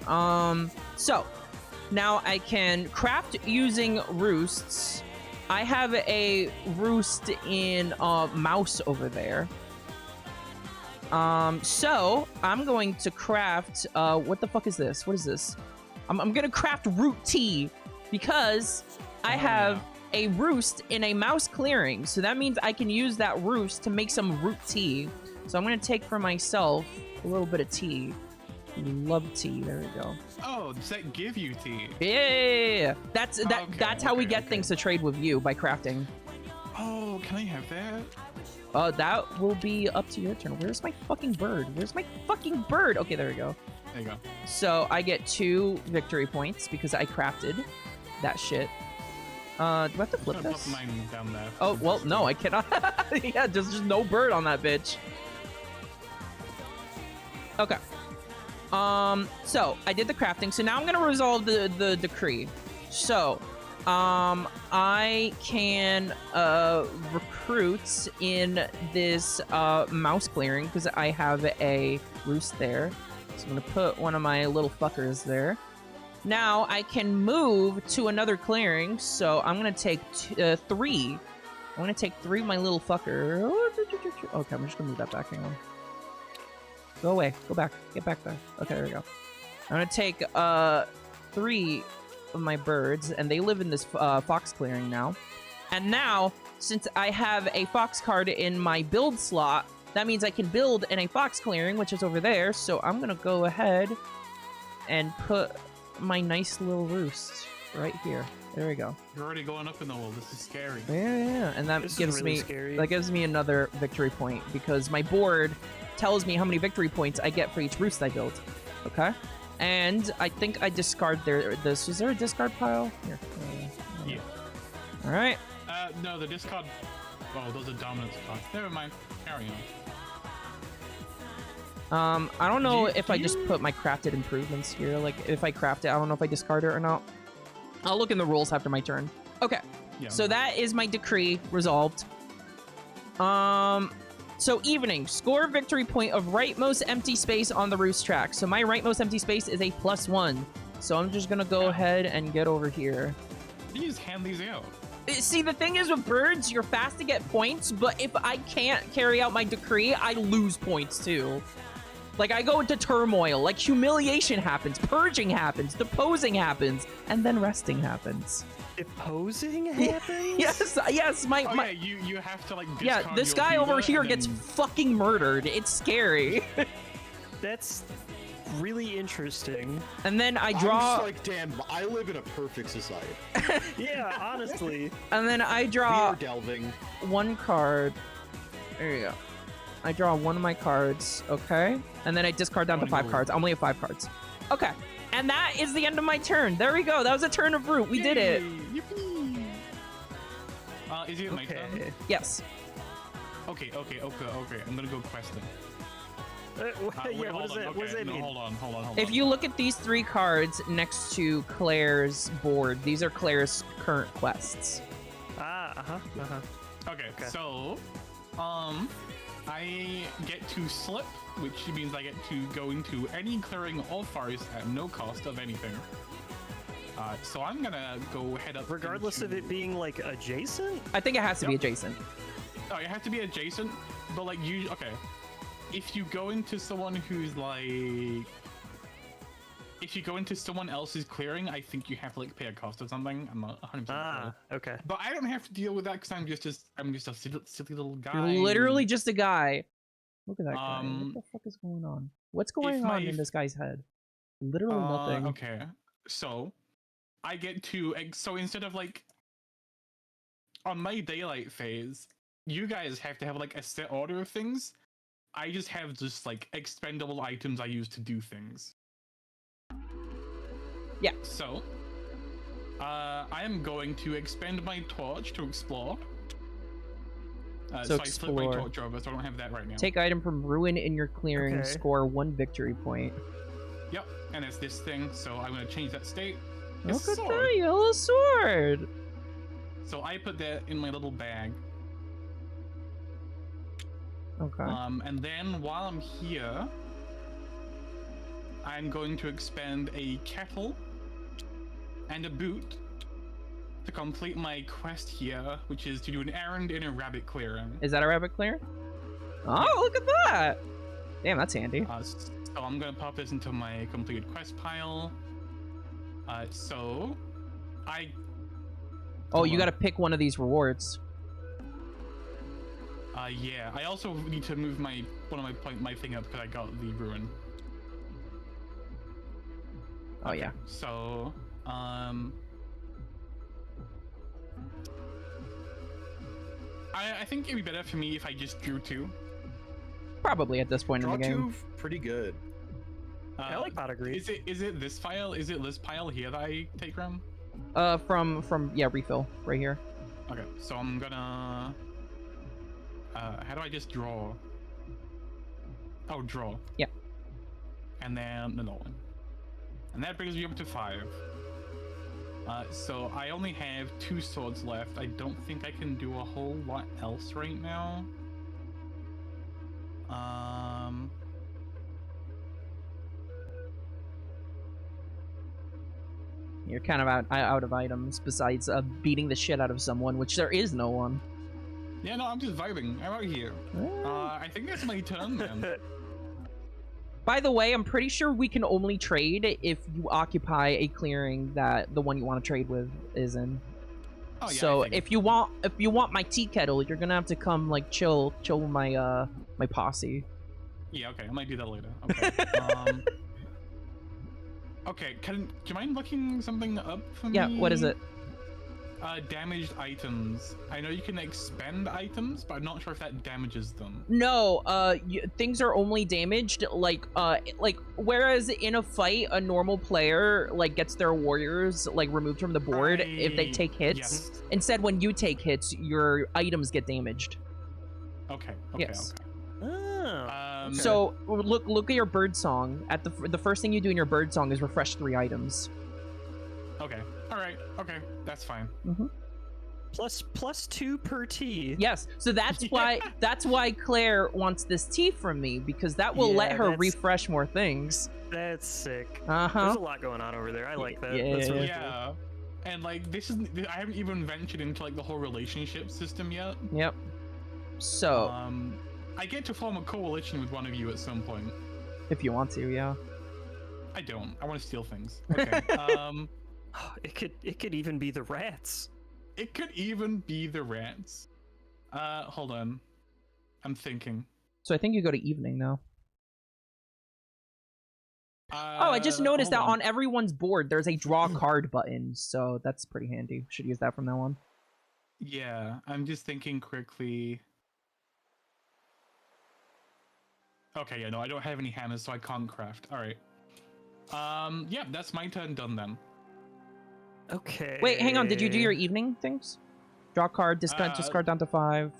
So now I can craft using roosts. I have a roost in mouse over there. So I'm going to craft what the fuck is this? What is this? I'm gonna craft root tea because I have a roost in a mouse clearing. So that means I can use that roost to make some root tea. So I'm gonna take for myself a little bit of tea. Love tea. There we go. Oh, does that give you tea? Yeah, that's Okay, that's how we okay, get okay. things to trade with you, by crafting. Oh, can I have that? That will be up to your turn. Where's my fucking bird? Where's my fucking bird? Okay, there we go. There you go. So I get 2 victory points because I crafted that shit. Do I have to flip I'm gonna this? put mine down there. Oh, well, no, I cannot. Yeah, there's just no bird on that bitch. Okay. So I did the crafting. So now I'm gonna resolve the decree. So, I can recruit in this mouse clearing because I have a roost there. So I'm gonna put one of my little fuckers there. Now I can move to another clearing. So I'm gonna take 3. I'm gonna take 3 of my little fucker. Okay, I'm just gonna move that back. Hang on. Go away. Go back. Get back there. Okay, there we go. I'm gonna take 3 of my birds, and they live in this fox clearing now. And now, since I have a fox card in my build slot, that means I can build in a fox clearing, which is over there. So I'm gonna go ahead and put my nice little roost right here. There we go. You're already going up in the wall. This is scary. Yeah, and that This is gives really me scary. that gives me another victory point because my board tells me how many victory points I get for each roost I build. Okay, and I think I discard this. Is there a discard pile here? Yeah. All right. No, the discard. Oh, those are dominance cards. Never mind. Carry on. I don't know if I do just you- put my crafted improvements here. Like, if I craft it, I don't know if I discard it or not. I'll look in the rules after my turn. Okay, Yeah. so that is my decree resolved. So evening, score victory point of rightmost empty space on the roost track. So my rightmost empty space is a +1. So I'm just gonna go Yeah. ahead and get over here. You just hand these out. See, the thing is with birds, you're fast to get points, but if I can't carry out my decree, I lose points too. Like, I go into turmoil, like humiliation happens, purging happens, deposing happens, and then resting happens. Deposing happens? Yes, my Oh, yeah, you have to, like, yeah, discard this your guy over Viva here and gets then- fucking murdered. It's scary. That's really interesting. And then I I'm draw, just like, damn, I live in a perfect society. Yeah, honestly. and then I We draw are delving. one card. There you go. I draw one of my cards, okay? And then I discard down to 5 cards. I only have 5 cards. Okay. And that is the end of my turn. There we go. That was a turn of root. We did it. Yay, yippee. Is it my turn? Okay. Yes. Okay. I'm gonna go questing. Yeah, Wait, what hold does on, that, what does okay, that no, mean? Hold on. If you look at these 3 cards next to Claire's board, these are Claire's current quests. Okay, Okay. so, I get to slip, which means I get to go into any clearing or forest at no cost of anything. So I'm gonna go head up. Regardless of into- it being like adjacent? I think it has to be Yep. adjacent. Oh, you have to be adjacent, but like you. Okay, if you go into someone who's like, if you go into someone else's clearing, I think you have to like pay a cost or something. I'm not 100% sure. Okay. But I don't have to deal with that because I'm just a silly little guy. You're literally just a guy. Look at that guy. What Um, the fuck is going on? What's going my- on in this guy's head? Literally nothing. Okay, so I get to so instead of like on my daylight phase, you guys have to have like a set order of things. I just have just like expendable items I use to do things. Yeah. So, I am going to expend my torch to explore. So I split my explore. torch over, so I don't have that right now. Take item from ruin in your clearing. Okay. Score 1 victory point. Yep, and it's this thing, so I'm gonna change that state. Look It's at sword. that yellow sword. So I put that in my little bag. Okay. And then while I'm here, I'm going to expend a kettle and a boot to complete my quest here, which is to do an errand in a rabbit clearing. Is that a rabbit clear? Oh, look at that! Damn, that's handy. So I'm gonna pop this into my completed quest pile. So I. Oh, hold you on. gotta pick one of these rewards. Yeah. I also need to move my my thing up because I got the ruin. Oh, yeah. So, I think it'd be better for me if I just drew 2. Probably at this point Draw in the game. 2, pretty good. I like pot agree. Is it this file? Is it this pile here that I take from? From yeah, refill right here. Okay, so I'm gonna. How do I just draw? Oh, draw. Yeah. And then the one. And that brings me up to 5. So I only have 2 swords left. I don't think I can do a whole lot else right now. You're kind of out of items besides beating the shit out of someone, which there is no one. Yeah, no, I'm just vibing. I'm out here. I think that's my turn, man. By the way, I'm pretty sure we can only trade if you occupy a clearing that the one you want to trade with is in. Oh, yeah, I So figured. if you want my tea kettle, you're gonna have to come like chill with my my posse. Yeah, okay, I might do that later. Okay. Okay, do you mind looking something up for me? Yeah, what is it? Damaged items. I know you can expend items, but I'm not sure if that damages them. No, things are only damaged like whereas in a fight a normal player like gets their warriors like removed from the board if they take hits. Yes. Instead, when you take hits, your items get damaged. Okay. Yes. Oh. Okay. So look at your bird song. At the first thing you do in your bird song is refresh 3 items. Okay. All right. Okay. That's fine. Plus 2 per tea. Yes. So that's why Claire wants this tea from me, because that will let Yeah, her that's- refresh more things. That's sick. Uh-huh. There's a lot going on over there. I like that. Yeah. That's really Yeah. And like I haven't even ventured into like the whole relationship system yet. Yep. So I get to form a coalition with one of you at some point. if you want to, yeah. I don't. I want to steal things. Okay. cool. It could even be the rats. It could even be the rats. Hold on. I'm thinking. So I think you go to evening now. Oh, I just noticed that hold on everyone's board there's a draw card button, so that's pretty handy. Should use that from now on. Yeah, I'm just thinking quickly. Okay, yeah, no, I don't have any hammers, so I can't craft. All right. Yeah, that's my turn done then. Okay. Wait, hang on. Did you do your evening things? Draw card, discard down to 5.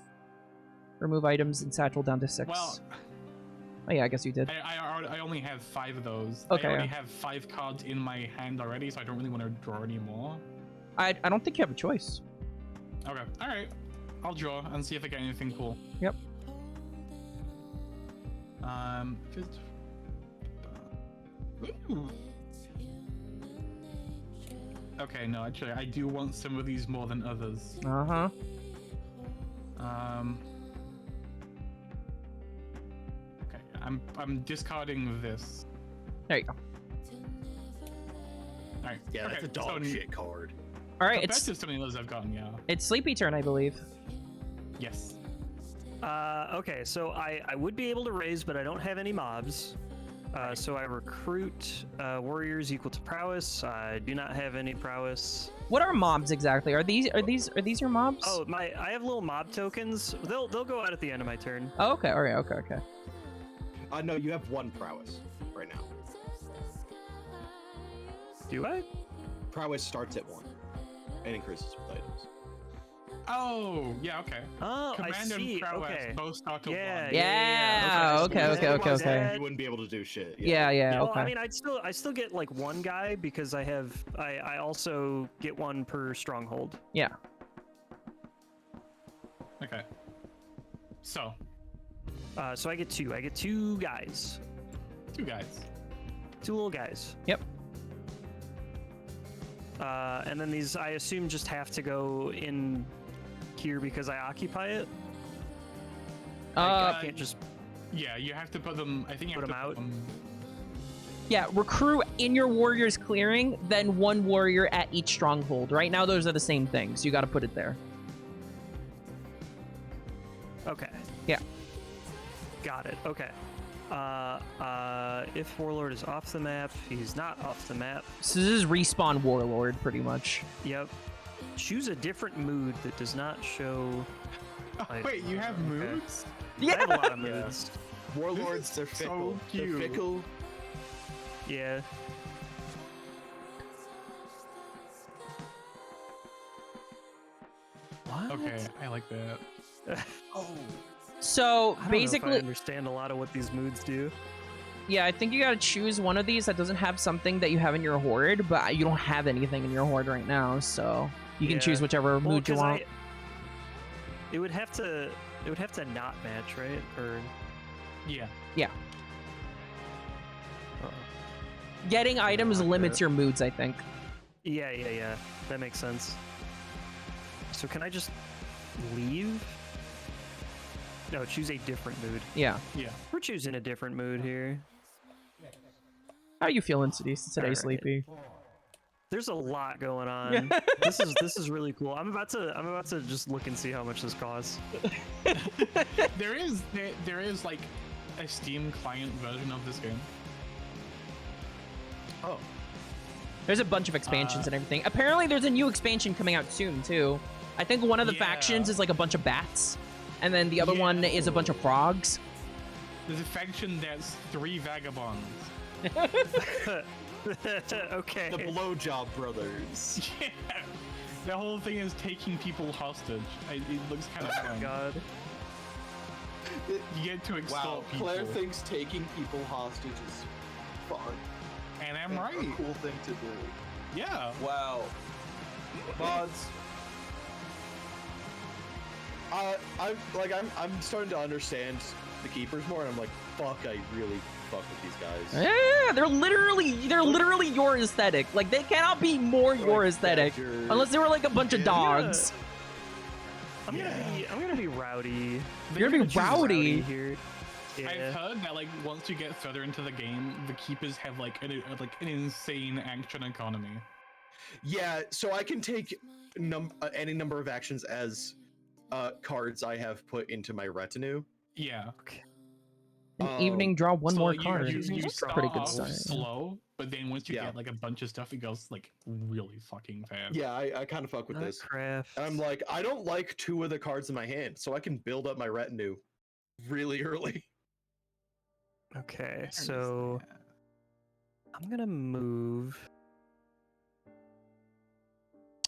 Remove items and satchel down to 6. Well, Oh yeah, I guess you did. I only have 5 of those. Okay, I already yeah. have 5 cards in my hand already, so I don't really want to draw any more. I don't think you have a choice. Okay, all right. I'll draw and see if I get anything cool. Yep. Just... Ooh. Okay, no, actually, I do want some of these more than others. Uh-huh. Okay, I'm discarding this. There you go. All right. Yeah, okay, that's a dog shit card. All right, Compared it's to some of those I've gotten, yeah. it's sleepy turn, I believe. Yes. Okay, so I would be able to raise, but I don't have any mobs. So I recruit warriors equal to prowess. I do not have any prowess. What are mobs exactly? Are these your mobs? Oh, I have little mob tokens. They'll go out at the end of my turn. Oh, okay. All right. Okay. No, you have 1 prowess right now. Do I? Prowess starts at 1 and increases with items. Oh, yeah, okay. Oh, Command I see. and prowess Okay. both start to Yeah, 1. Yeah. Okay. Otherwise, okay. You wouldn't be able to do shit. Yeah. Well, Okay. I mean, I still get like 1 guy because I also get 1 per stronghold. Yeah. Okay. So, So I get 2. I get 2 guys. 2 guys. 2 little guys. Yep. And then these, I assume, just have to go in here because I occupy it. I can't just. Yeah, you have to put them. I think you Put have to them put out? them. Yeah. Recruit in your warrior's clearing, then 1 warrior at each stronghold. Right now, those are the same things. You got to put it there. Okay. Yeah. Got it. Okay. If Warlord is off the map, he's not off the map. So this is respawn warlord, pretty much. Yep. Choose a different mood that does not show. Oh, Like, wait, you have okay. moods? I have a lot of Yeah. moods. Warlords, they're so fickle. They're cute. fickle. Yeah. What? Okay, I like that. Oh. So I don't know if I basically, understand a lot of what these moods do. yeah, I think you got to choose one of these that doesn't have something that you have in your horde, but you don't have anything in your horde right now, so you can Yeah. choose whichever Well, mood you 'cause want. It would have to. It would have to not match, right? Or. Yeah. Getting items like limits that. your moods, I think. Yeah. That makes sense. So can I just leave? No, choose a different mood. Yeah. Yeah. We're choosing a different mood here. How you feeling today, Alright. Sleepy? There's a lot going on. this is really cool. I'm about to just look and see how much this costs. There is like a Steam client version of this game. Oh, There's a bunch of expansions and everything. Apparently, there's a new expansion coming out soon too. I think one of the factions is like a bunch of bats, and then the other one is a bunch of frogs. There's a faction that's 3 vagabonds. Okay. The Blowjob Brothers. Yeah. The whole thing is taking people hostage. It looks kind of fun. God. You get to extort Wow, people. Claire thinks taking people hostage is fun. And I'm and right. A cool thing to do. Yeah. Wow. Mods. I'm starting to understand the keepers more, and I'm like, fuck, I really fuck with these guys. Yeah, they're literally your aesthetic. Like they cannot be more They're your like aesthetic badger- unless they were like a bunch of Yeah. dogs. I'm gonna be rowdy. You're gonna be choose rowdy. here. Yeah. I've heard that like once you get further into the game, the keepers have like an insane action economy. Yeah, so I can take any number of actions as cards I have put into my retinue. Yeah. An evening, draw one So more you- card. You, That's That's start pretty good off start. yeah. slow, but then once you Yeah. get like a bunch of stuff, it goes like really fucking fast. Yeah, I kind of fuck with this. Craft. I'm like, I don't like 2 of the cards in my hand, so I can build up my retinue really early. Okay, so I'm gonna move.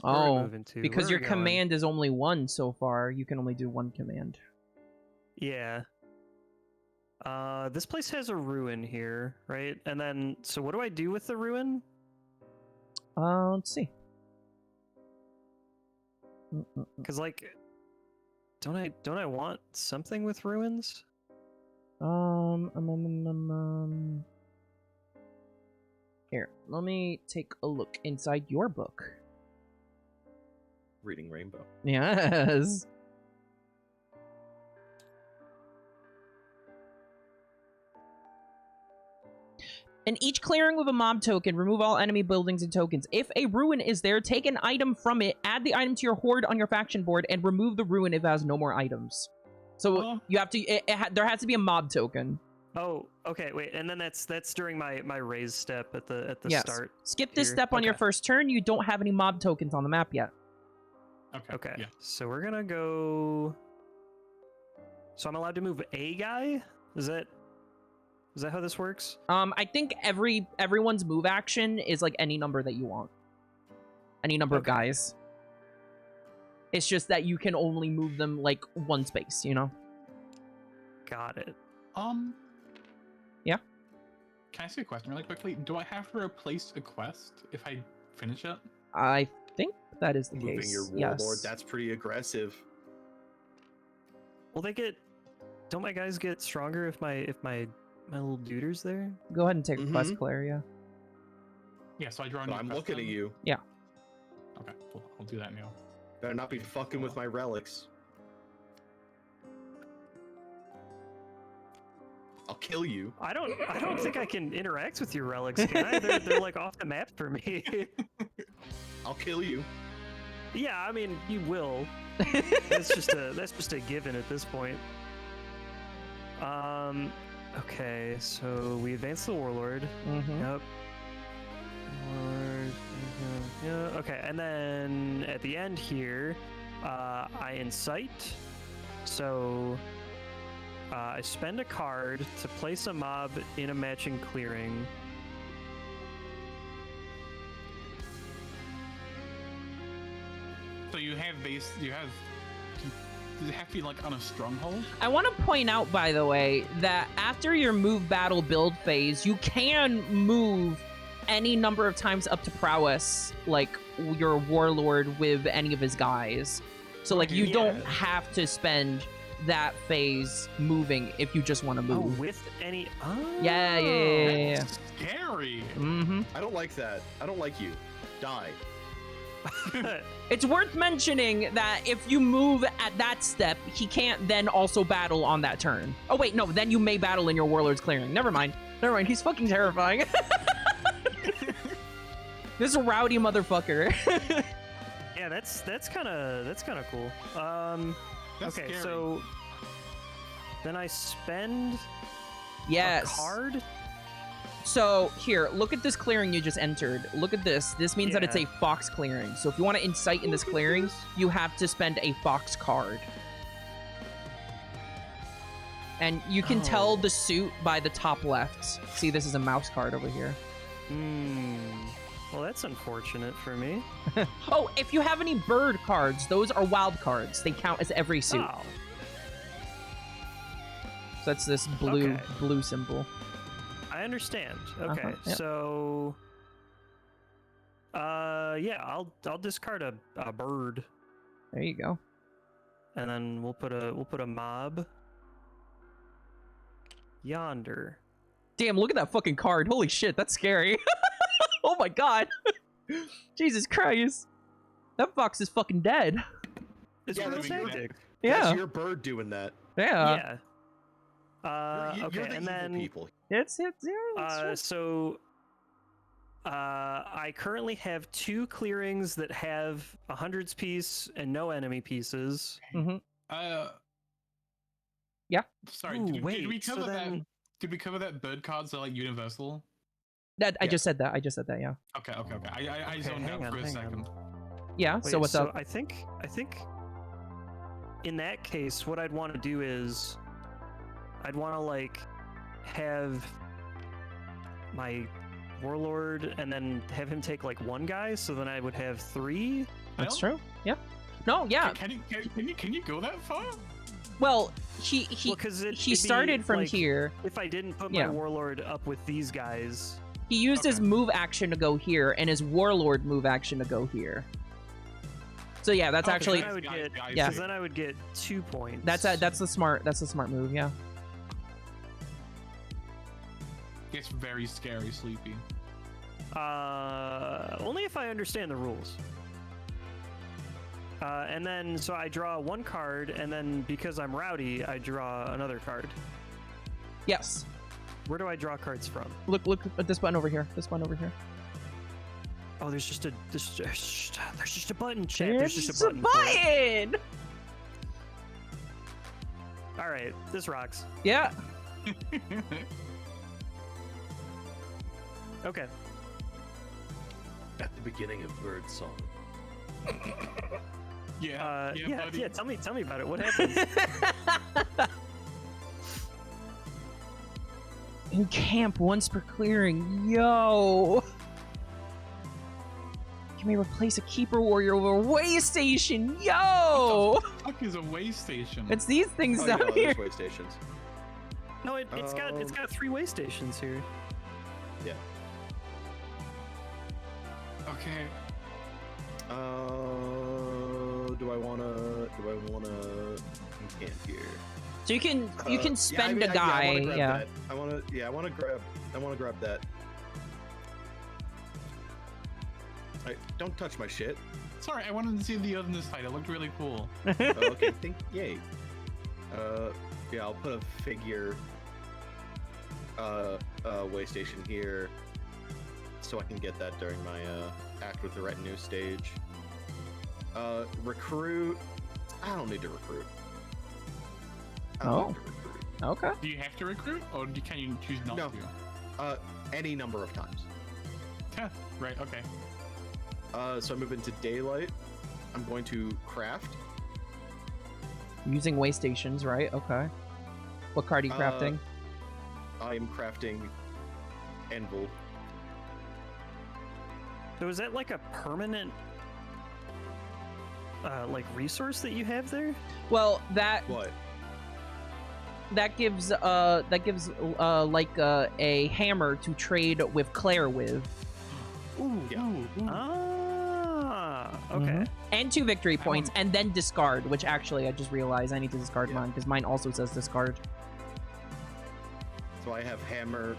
Where are we Oh, moving to? because Where are your we going? command is only one so far. You can only do one command. Yeah. This place has a ruin here, right? And then, so what do I do with the ruin? Let's see. Because like, don't I want something with ruins? Here, let me take a look inside your book. Reading Rainbow. Yes. In each clearing with a mob token, remove all enemy buildings and tokens. If a ruin is there, take an item from it, add the item to your hoard on your faction board, and remove the ruin if it has no more items. So Oh. you have to. There has to be a mob token. Oh, okay, wait, and then that's during my raise step at the Yes. start. Skip this Here. step on your Okay. first turn. You don't have any mob tokens on the map yet. Okay. Okay, Yeah. so we're gonna go. So I'm allowed to move a guy? Is that how this works? I think everyone's move action is like any number that you want. Any number of Okay. guys. It's just that you can only move them like one space, you know? Got it. Yeah? Can I ask you a question really quickly? Do I have to replace a quest if I finish it? I think that is the Moving case. your warlord, Yes. that's pretty aggressive. Will they get? Don't my guys get stronger if my little duder's there? Go ahead and take a quest, Mhm. Claire, yeah. Yeah, so I draw a But new I'm quest looking at then? you. Okay, cool. I'll do that now. Better not be fucking with my relics. I'll kill you. I don't think I can interact with your relics, can I? They're like off the map for me. I'll kill you. Yeah, I mean you will. That's just a given at this point. Okay, so we advance the warlord. Mm-hmm. Yep. Warlord. Yeah. Okay, and then at the end here, I incite. So I spend a card to place a mob in a matching clearing. So you have does it have to be like on a stronghold? I want to point out, by the way, that after your move battle build phase, you can move any number of times up to prowess, like your warlord with any of his guys. So like you don't Yeah. have to spend that phase moving if you just want to Oh, move. with any. Oh. Yeah. That's scary. Mm-hmm. I don't like that. I don't like you. Die. It's worth mentioning that if you move at that step, he can't then also battle on that turn. Oh wait, no, then you may battle in your warlord's clearing. Never mind. He's fucking terrifying. This is a rowdy motherfucker. Yeah, that's kind of cool. That's Okay, scary. so then I spend Yes. a card. So here, look at this clearing you just entered. Look at this. This means that it's Yeah. a fox clearing. So if you want to incite in this clearing, you have to spend a fox card. And you can tell the suit by the top left. See, this is a mouse card over here. Well, that's unfortunate for me. Oh, if you have any bird cards, those are wild cards. They count as every suit. Oh, So that's this blue symbol. I understand. Okay, Yep. so yeah, I'll discard a bird, There you go. and then we'll put a mob yonder. Damn, look at that fucking card. Holy shit, that's scary. Oh my god. Jesus Christ. That fox is fucking dead. It's Yeah, real that's your- tactic. Yeah. That's your bird doing that. Yeah. Yeah. You're Okay, the and evil then people. It's true. so I currently have 2 clearings that have a hundreds piece and no enemy pieces. Yeah. Sorry, Ooh, did we wait, so cover that? then- Did we cover that bird cards are like universal? I just said that. Yeah. Okay. I Okay, zoned hang out on, for a hang second. Yeah, so Wait, what's up? I think in that case, what I'd want to do is I'd want to like have my warlord and then have him take like 1 guy, so then I would have 3. That's Well, true. Yeah. No, yeah. Can you go that far? Well, he Well, 'cause he it'd be, started from like, here. If I didn't put Yeah. my warlord up with these guys, He used his Okay. move action to go here, and his warlord move action to go here. So yeah, that's Okay, actually I would get Yeah. because then I would get 2 points. that's the smart move. Yeah. It's very scary, Sleepy. Only if I understand the rules. And then, so I draw 1 card, and then because I'm rowdy, I draw another card. Yes. Where do I draw cards from? Look at this button over here. This button over here. Oh, there's just a button, chat. There's just a It's a button. for it. button! All right, this rocks. Yeah. Okay. At the beginning of Bird Song. yeah, buddy. yeah. Tell me about it. What happens? In camp once per clearing. Yo. Can we replace a keeper warrior with a way station? Yo. Fuck is a way station. It's these things Oh, yeah, down here. there's way stations. No, it's got 3 way stations here. Yeah. Okay. Do I wanna camp here? So you can spend a I guy. wanna grab Yeah. that. I wanna grab that. Don't touch my shit. Sorry, I wanted to see the other side. It looked really cool. Oh, okay, yay. Yeah, I'll put a figure way station here so I can get that during my act with the retinue stage. Recruit. I don't need to recruit. I don't need to recruit. Okay. Do you have to recruit, or can you choose not No. to? Any number of times. Yeah, right. Okay. So I move into daylight. I'm going to craft. Using way stations, right? Okay. What card are you crafting? I am crafting Anvil. So is that like a permanent, like resource that you have there? Well, that What? gives like a hammer to trade with Claire with, Ooh, Yeah. ooh. Ah, okay. Mhm. and 2 victory points, and then discard. Which actually, I just realized I need to discard Yeah. mine because mine also says discard. So I have hammer.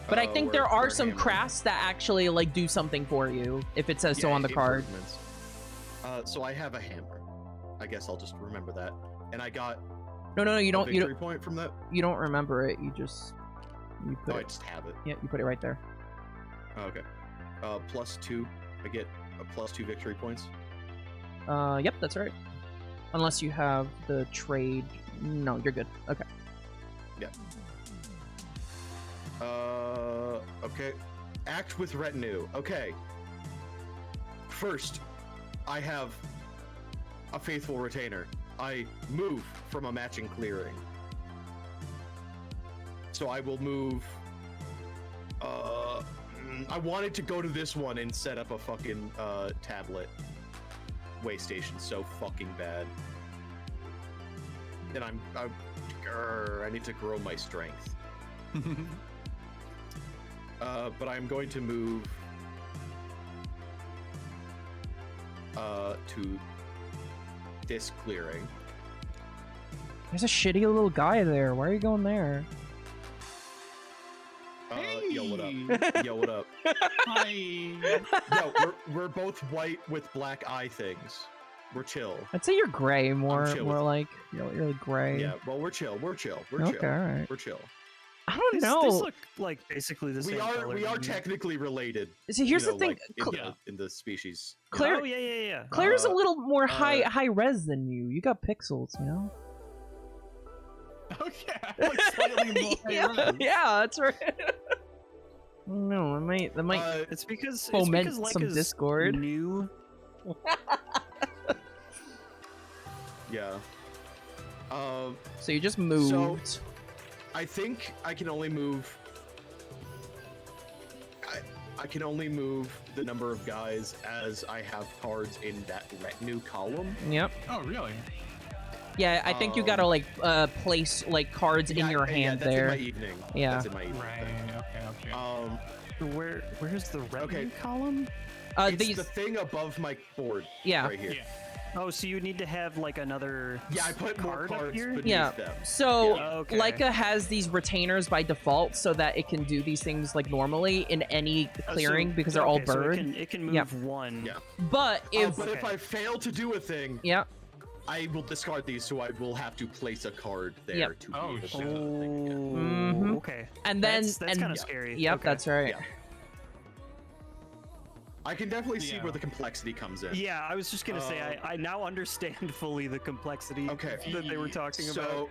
But I think there are where some hammer- crafts that actually like do something for you if it says so Yeah, on the card. improvements. So I have a hammer. I guess I'll just remember that. And I got No, you a don't. victory point from that. You don't remember it. You You put Oh, I it. just have it. Yeah, you put it right there. Oh, okay. +2. I get a +2 victory points. Yep, that's right. Unless you have the trade. No, you're good. Okay. Okay. Act with retinue. Okay. First, I have a faithful retainer. I move from a matching clearing. So I will move. I wanted to go to this one and set up a fucking tablet way station so fucking bad. And I need to grow my strength. But I'm going to move to this clearing. There's a shitty little guy there. Why are you going there? Yo, what up? Yo, what up? Hi. Yo, we're both white with black eye things. We're chill. I'd say you're gray more. chill More with- like you're like gray. Yeah, well, we're chill. We're chill. We're Okay, chill. all right. We're chill. I don't These know. look like basically the same We color are to me. technically related. See, here's you know, the thing. like, in, Cl- the species. Claire, Oh yeah. Claire's a Uh, little more high uh, high res than you. You got pixels, you know. Oh yeah, like slightly more. yeah, yeah, that's right. No, that might It's because foment it's because some Leica's discord. new. Yeah. So you just moved. I think I can only move. I can only move the number of guys as I have cards in that retinue column. Yep. Oh really? Yeah, I think you gotta like place like cards in your hand that's there. in my evening. Yeah. That's in my evening. Right. Okay. Where's the retinue Okay. column? It's These. the thing above my board. Yeah. Right here. Yeah. Oh, so you need to have like another. Yeah, I put more card up cards here? beneath Yeah. them. So Yeah. Okay. Leica has these retainers by default, so that it can do these things like normally in any clearing because they're all okay, so bird. it can move Yep. one. Yeah. But if But if Okay. I fail to do a thing, yeah, I will discard these, so I will have to place a card there Yep. to Oh, be able shit. to do the thing. Yeah. Oh, Mhm. okay. and then That's and kind of scary. yep, Okay. that's right. Yeah. I can definitely see Yeah. where the complexity comes in. Yeah, I was just gonna say I now understand fully the complexity Okay. that they were talking about. So,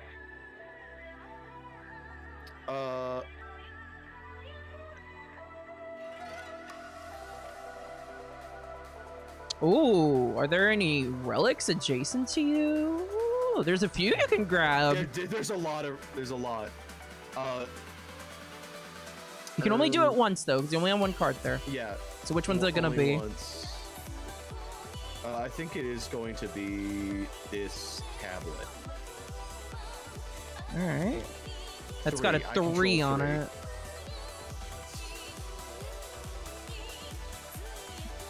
Ooh, are there any relics adjacent to you? Ooh, there's a few you can grab. there's a lot. You can only do it once though, because you only have one card there. Yeah. So which one's it gonna only be? once. I think it is going to be this tablet. All right. That's got a Three. I control 3 on three. it.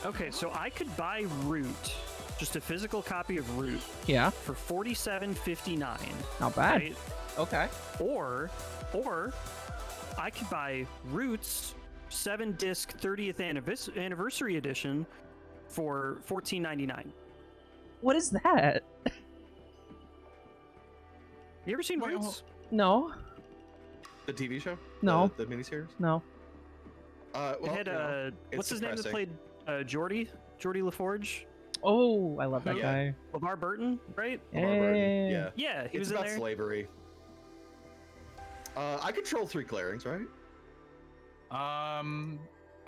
Okay, so I could buy Root, just a physical copy of Root, Yeah, for $47.59. not bad. Right? Okay. Or I could buy Roots 7-disc 30th anniversary edition for $14.99. What is that? You ever seen Wait, Roots? No, The TV show? No. The miniseries? no. Well, It had you know, what's his name that depressing. played Geordie LaForge, Oh, I love that Yeah. guy. LeVar Burton, right? Lamar Burton, Hey. Yeah. Yeah, he It's was in about there. slavery. I control 3 clearings, right? I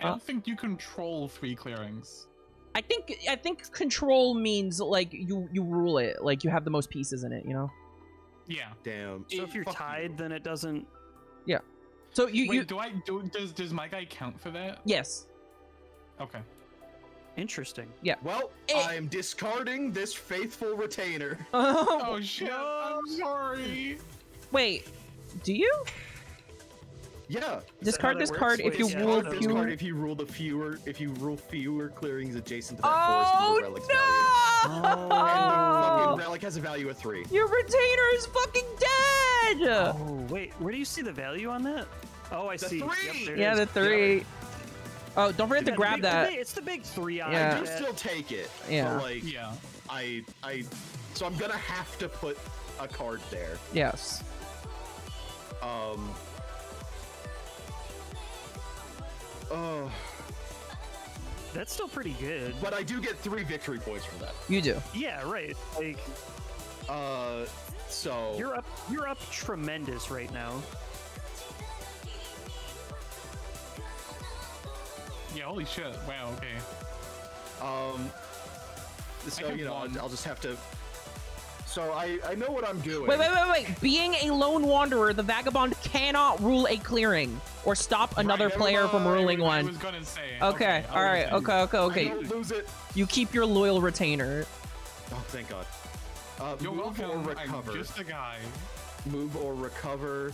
don't think you control 3 clearings. I think control means like you rule it, like you have the most pieces in it, you know. Yeah. Damn. So if you're Fuck you. tied, then it doesn't. So you Wait, does my guy count for that? yes. Okay. Interesting. Well, Eh. I'm discarding this faithful retainer. Oh shit! I'm sorry. Wait, do you Yeah. discard that this works? card if Wait, you yeah, rule that's Discard fewer? if you rule fewer clearings adjacent to that forest with Oh the relic's value. And the fucking no! relic has a value of 3. Your retainer is fucking dead. Oh wait, where do you see the value on that? Oh, I The see. Yep, 3! there it Yeah, is. the 3. Oh, don't forget to Yeah, grab that. It's the big 3 on Yeah. I do that. still take it. Yeah. But like, Yeah. so I'm gonna have to put a card there. Yes. Oh, That's still pretty good. but I do get 3 victory points for that. You do. Yeah, right. Like So you're up tremendous right now. Yeah, holy shit. Wow, okay. So have you know, one. I'll just have to. So I know what I'm doing. Wait. Being a lone wanderer, the vagabond cannot rule a clearing or stop another Right, player from ruling I one. was gonna say. Okay, all right, okay. I don't lose it. You keep your loyal retainer. Oh, thank God. You're Move or welcome. recover. I'm just a guy. Move or recover.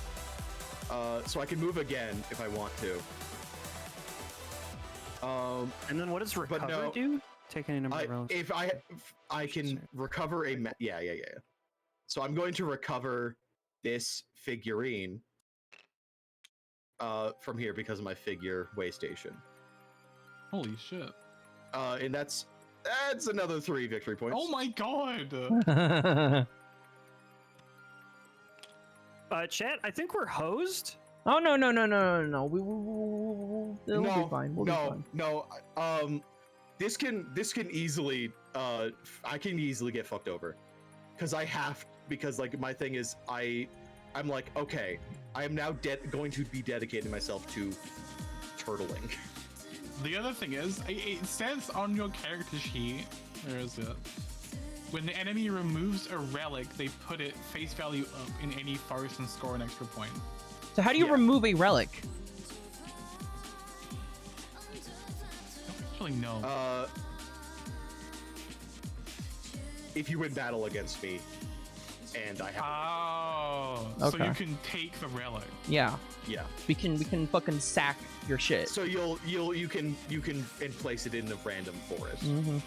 So I can move again if I want to. And then what does recover no, do? Take any number of rounds. If I can recover a yeah. So I'm going to recover this figurine from here because of my figure way station. Holy shit. And that's another 3 victory points. Oh my god. Chat, I think we're hosed. Oh no! It'll be fine. We'll be fine. No. This can easily I can easily get fucked over because like my thing is I'm like, okay, I am now going to be dedicating myself to turtling. The other thing is, it says on your character sheet, where is it? When the enemy removes a relic, they put it face value up in any forest and score an extra point. So how do you Yeah. remove a relic? Actually, no. If you win battle against me, and I have Oh, so Okay. you can take the relic. Yeah, yeah. we can fucking sack your shit. So you can and place it in a random forest, Mm-hmm.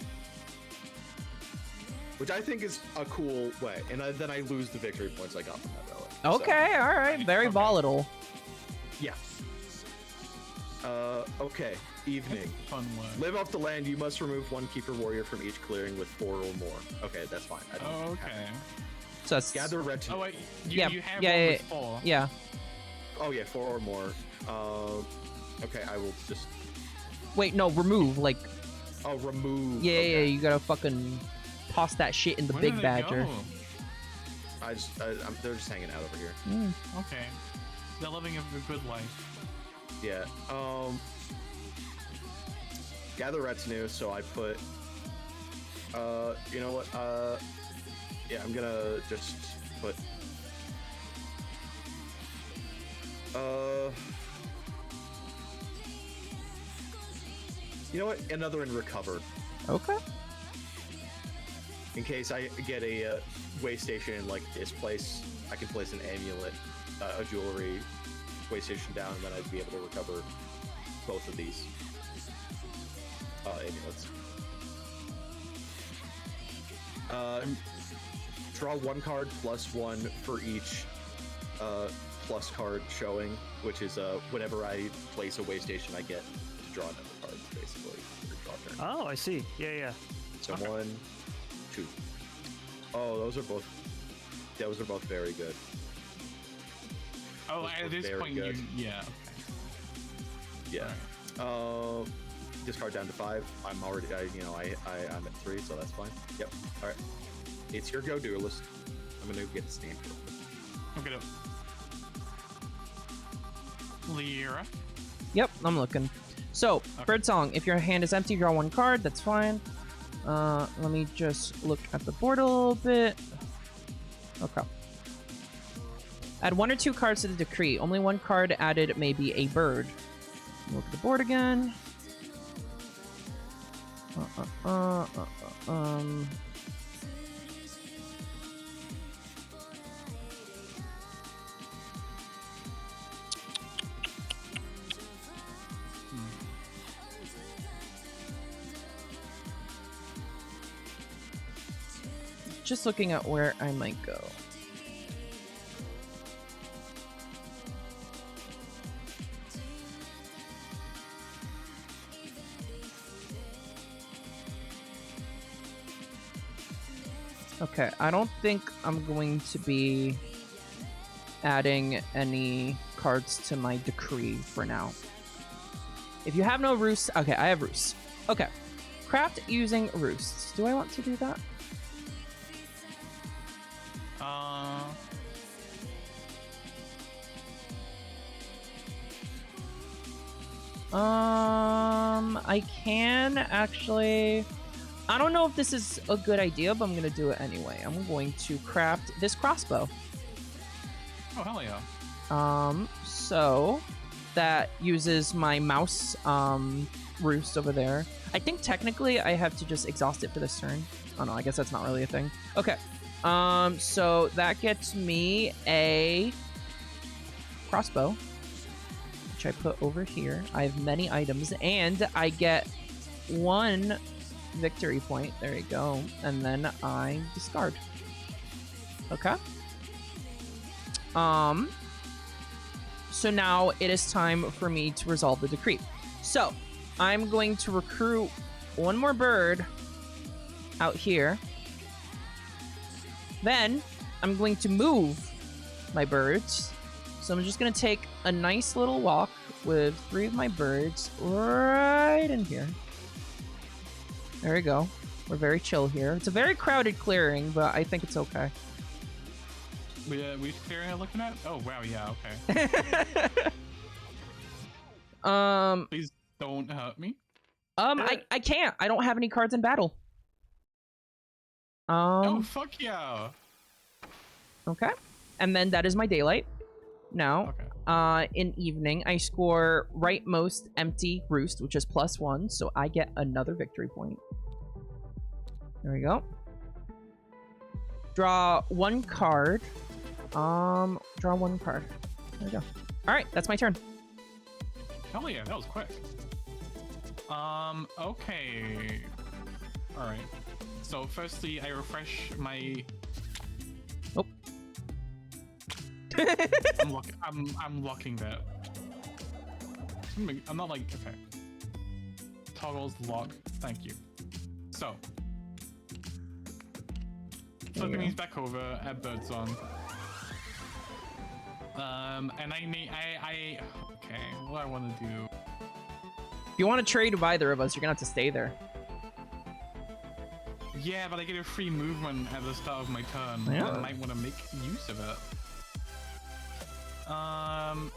which I think is a cool way. And then I lose the victory points I got from that relic. Okay, all right. Very Okay. volatile. So, yeah. Okay. Evening. Fun one. Live off the land. You must remove 1 keeper warrior from each clearing with 4 or more. Okay, that's fine. I don't Oh, okay. So that's Gather retinue. Oh wait, Yeah, you have yeah, one yeah, with 4. yeah. Oh yeah, 4 or more. Okay, I will just. Wait, no, remove. Like, Oh, remove. yeah, okay. you gotta fucking toss that shit in the Where big did they badger. go? They're just hanging out over here. Mm. Okay. They're living a good life. Yeah. Gather retinue. So I put. You know what? Yeah, I'm gonna just put. You know what? Another in recover. Okay. In case I get a way station in like this place, I can place an amulet, a jewelry way station down, and then I'd be able to recover both of these amulets. Draw 1 card plus 1 for each plus card showing, which is whenever I place a way station, I get to draw another card, basically. For draw turn. Oh, I see. Yeah. So 1, 2. Oh, those are both very good. Oh, Those at were this very point, good. yeah. Yeah. Alright. Discard down to 5. I'm already, I'm at 3, so that's fine. Yep. All right. It's your go, duelist. I'm gonna get a stamp. Okay. Lyra. Yep, I'm looking. So, Okay. Birdsong, if your hand is empty, draw 1 card. That's fine. Let me just look at the board a little bit. Okay. Add 1 or 2 cards to the decree. Only 1 card added may be a bird. Look at the board again. Just looking at where I might go. Okay, I don't think I'm going to be adding any cards to my decree for now. If you have no roosts, okay, I have roosts. Okay, craft using roosts. Do I want to do that? I can actually. I don't know if this is a good idea, but I'm gonna do it anyway. I'm going to craft this crossbow. Oh hell yeah! So that uses my mouse roost over there. I think technically I have to just exhaust it for this turn. Oh no, I guess that's not really a thing. Okay. So that gets me a crossbow, which I put over here. I have many items, and I get 1 victory point. There you go. And then I discard. Okay. So now it is time for me to resolve the decree. So I'm going to recruit 1 more bird out here. Then I'm going to move my birds. So I'm just going to take a nice little walk with 3 of my birds right in here. There we go. We're very chill here. It's a very crowded clearing, but I think it's okay. We clearing it looking at? Oh wow, yeah, okay. Please don't hurt me. I can't. I don't have any cards in battle. Oh fuck yeah. Okay. And then that is my daylight. Now, Okay. in evening, I score rightmost empty roost, which is +1, so I get another victory point. There we go. Draw 1 card. Draw 1 card. There we go. All right, that's my turn. Hell yeah, that was quick. Okay. All right. So firstly, I refresh my. Oh. I'm locking that. I'm not like okay. Toggles lock. Thank you. So. Flip the means back over. Add birds on. And I okay. What I want to do. If you want to trade with either of us, you're gonna have to stay there. Yeah, but I get a free movement at the start of my turn. Yeah. I might want to make use of it. Hold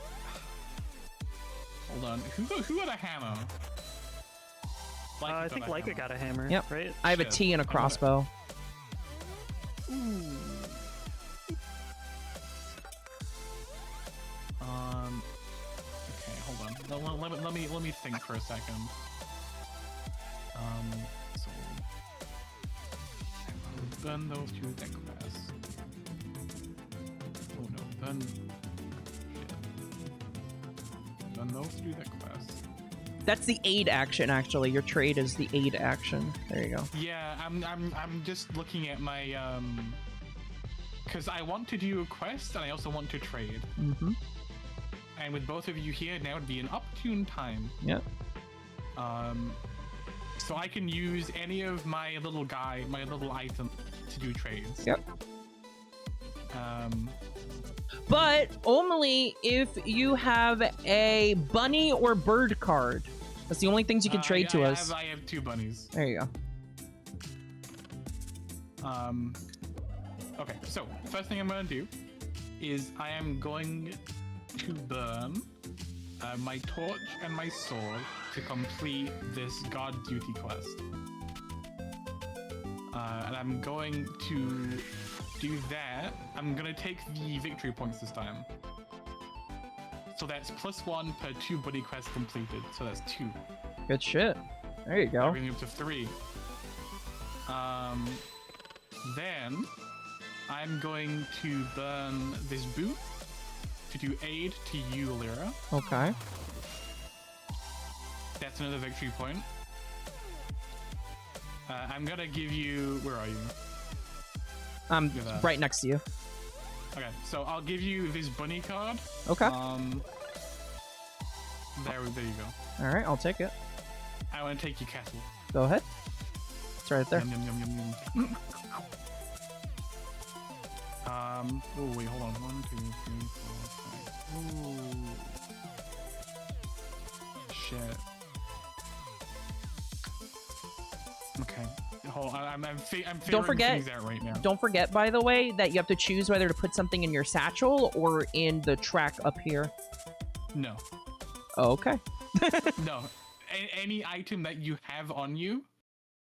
on. Who got a hammer? I think Lyra got a hammer. Yep. Right. I have a Shit. T and a crossbow. Ooh. Okay, hold on. Let me think for a second. So burn those 2 deck quests. Oh no, burn. Shit. Burn those 2 deck quests. That's the aid action, actually. Your trade is the aid action. There you go. Yeah, I'm just looking at my because I want to do a quest and I also want to trade. Mm-hmm. And with both of you here, now would be an opportune time. Yep. So I can use any of my little item to do trades. Yep. Um, But only if you have a bunny or bird card. That's the only things you can trade to us. I have 2 bunnies. There you go. Okay, so first thing I'm gonna do is I am going to burn my torch and my sword to complete this guard duty quest. And I'm going to do that. I'm gonna take the victory points this time. So that's +1 per 2 buddy quests completed. So that's 2. Good shit. There you go. Bringing up to 3. Then I'm going to burn this boot to do aid to you, Lyra. Okay. That's another victory point. I'm gonna give you. Where are you? I'm Give that. right next to you. Okay, so I'll give you this bunny card. Okay. There you go. All right, I'll take it. I want to take your castle. Go ahead. It's right there. Yum, yum, yum, yum, yum. Oh wait, hold on. 1, 2, 3, 4, 5. Ooh. Shit. Okay. Hold on. I'm figuring Don't forget. things out right now. Don't forget, by the way, that you have to choose whether to put something in your satchel or in the track up here. No. Oh, okay. No. Any item that you have on you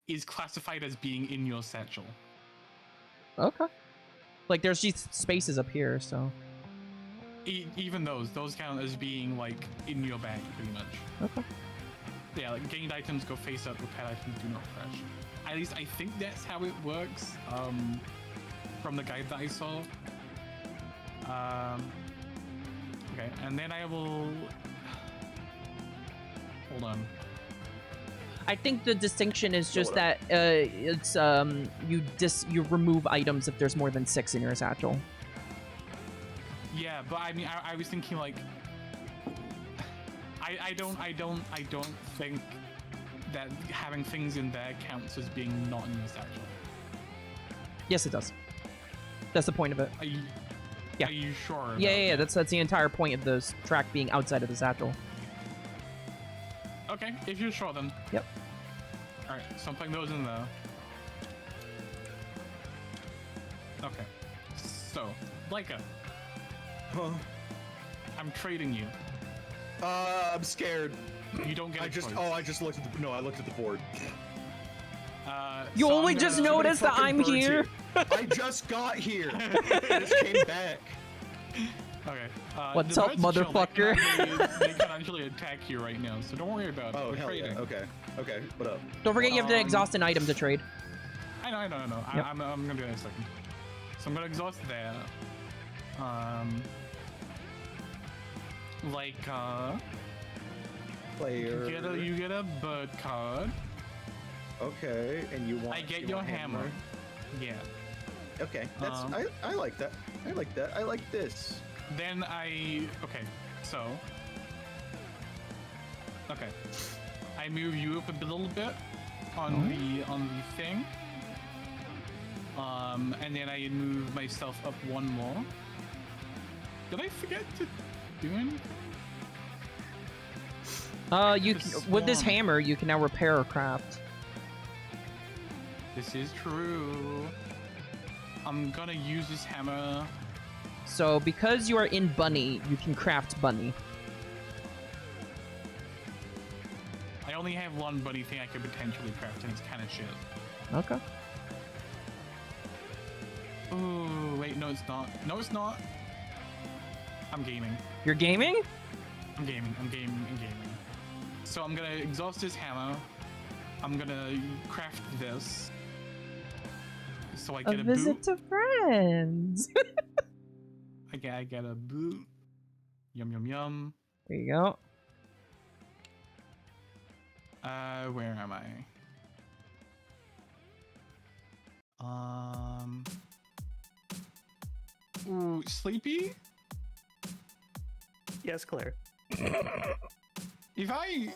is classified as being in your satchel. Okay. Like, there's these spaces up here, so... Even those count as being, like, in your bag, pretty much. Okay. Yeah, like, gained items go face up, repaired items do not crash. At least I think that's how it works, from the guide that I saw. Okay, and then I will... Hold on. I think the distinction is just that it's you remove items if there's more than 6 in your satchel. Yeah, but I mean, I was thinking like, I don't think that having things in there counts as being not in your satchel. Yes, it does. That's the point of it. Yeah. Are you sure? about Yeah. that? That's the entire point of this track being outside of the satchel. Okay, if you're sure, then. Yep. All right, so I'm putting those in there. Okay. So, Lyca, Huh? I'm trading you. I'm scared. You don't get. I a just choice. I just looked at the I looked at the board. You so only I'm just gonna- noticed that Fucking I'm birds here. I just got here. I just came back. Okay. What's the up, birds are chill. motherfucker? They can actually attack you right now, so don't worry about it. Oh We're hell trading. yeah. Okay. Okay. What up? Don't forget you have to Um, exhaust an item to trade. I know. Yep. I'm gonna do that in a second. So I'm gonna exhaust there. Player. You get a bird card. Okay, and you want? I get you your want hammer. Yeah. Okay, that's I like that. I like that. I like this. Then okay. So. Okay. I move you up a little bit on the thing. And then I move myself up one more. Did I forget to do anything? You The with this swarm. hammer, you can now repair or craft. This is true. I'm gonna use this hammer. So because you are in Bunny, you can craft Bunny. I only have one bunny thing I could potentially craft, and it's kind of shit. Okay. Ooh, wait, no, it's not. No, it's not. I'm gaming. You're gaming? I'm gaming. So I'm gonna exhaust this hammer. I'm gonna craft this. So I get a boot. to friends. I get a boot. Yum yum yum. There you go. Where am I? Ooh, sleepy? Yes, Claire. If I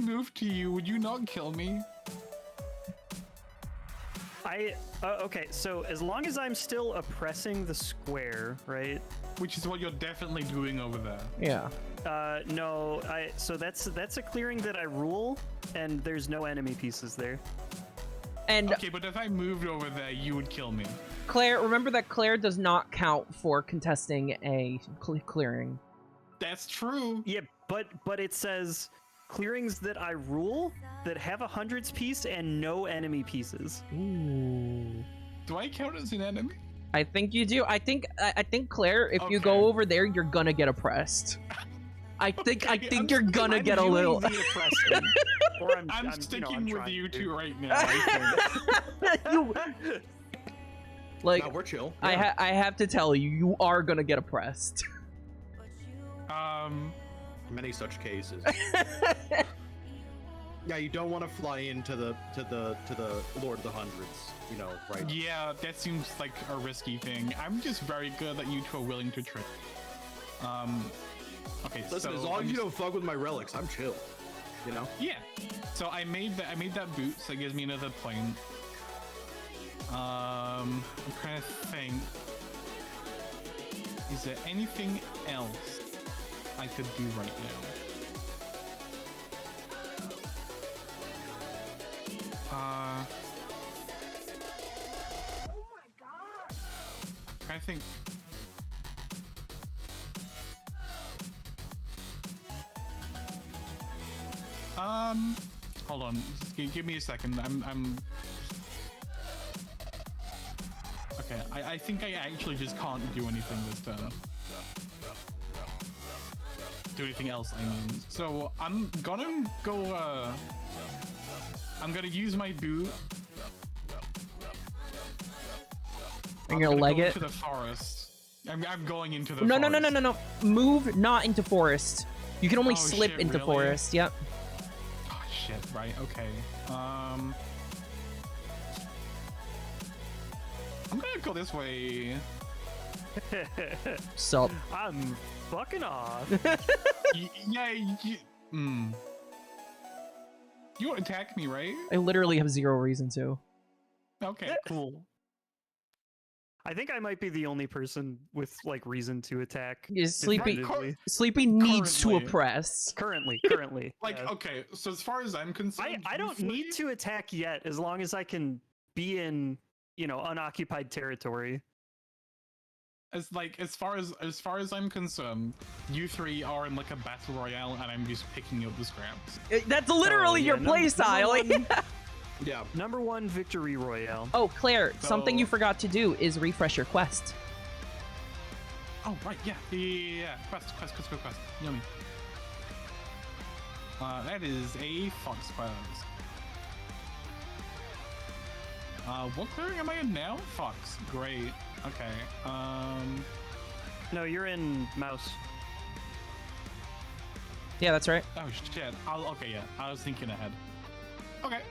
move to you, would you not kill me? Okay, so as long as I'm still oppressing the square, right? Which is what you're definitely doing over there. Yeah. No, so that's a clearing that I rule, and there's no enemy pieces there. And Okay, but if I moved over there, you would kill me. Claire, remember that Claire does not count for contesting a clearing. That's true. Yeah, but it says clearings that I rule that have a hundreds piece and no enemy pieces. Ooh. Do I count as an enemy? I think you do. I think Claire, if you Okay. go over there, you're gonna get oppressed. I think Okay, I'm you're gonna I'm get a doing little. the oppression. Or I'm sticking with trying you to. two right now. I think. You- like No, we're chill. I have to tell you, you are gonna get oppressed. Many such cases. Yeah, you don't want to fly into the Lord of the Hundreds, you know, right? Yeah, that seems like a risky thing. I'm just very good that you two are willing to trade. Okay, Listen, so as long I'm as you just- don't fuck with my relics, I'm chill. You know? Yeah. So I made that boot, so it gives me another point. I'm trying to think. Is there anything else I could do right now? I think. Hold on. Just give me a second. I'm. Okay, I think I actually just can't do anything this turn. Do anything else, I mean. So I'm gonna go. I'm gonna use my boot. You're gonna leg go it? to the forest. I'm going into the No, forest. no, no, no, no, no. Move not into forest. You can only Oh, slip shit, into really? forest. Yep. Oh shit! Right. Okay. I'm gonna go this way. Sup. I'm fucking off. Yeah. You won't attack me, right? I literally have zero reason to. Okay. Cool. I think I might be the only person with like reason to attack. Is Sleepy? definitively. Sleepy needs to Currently. oppress. Currently. Like, yeah. okay. So as far as I'm concerned, I don't you need three- to attack yet, as long as I can be in, unoccupied territory. As far as I'm concerned, you three are in like a battle royale, and I'm just picking up the scraps. That's literally yeah, your number playstyle. Yeah. Number 1 victory royale. Oh, Claire, something you So- forgot to do is refresh your quest. Oh right, yeah. Quest. Yummy. That is a fox quest. What clearing am I in now? Fox. Great. Okay. No, you're in mouse. Yeah, that's right. Oh shit. Okay, yeah. I was thinking ahead. Okay.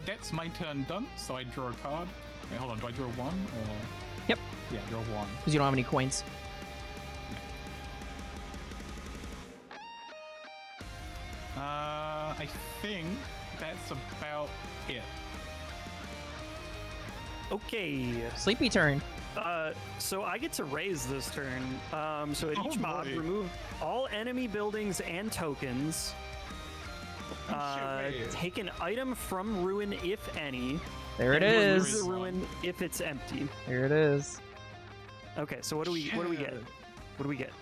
That's my turn done. So I draw a card. Wait, hold on. Do I draw one or? Yep. Yeah, draw one. Because you don't have any coins. I think that's about it. Okay. Sleepy turn. So I get to raise this turn. So at Oh, each mob, boy. remove all enemy buildings and tokens. wait. Take an item from ruin, if any. There it and remove is. the ruin if it's empty. There it is. Okay, so what do we get? Shit. What do we get?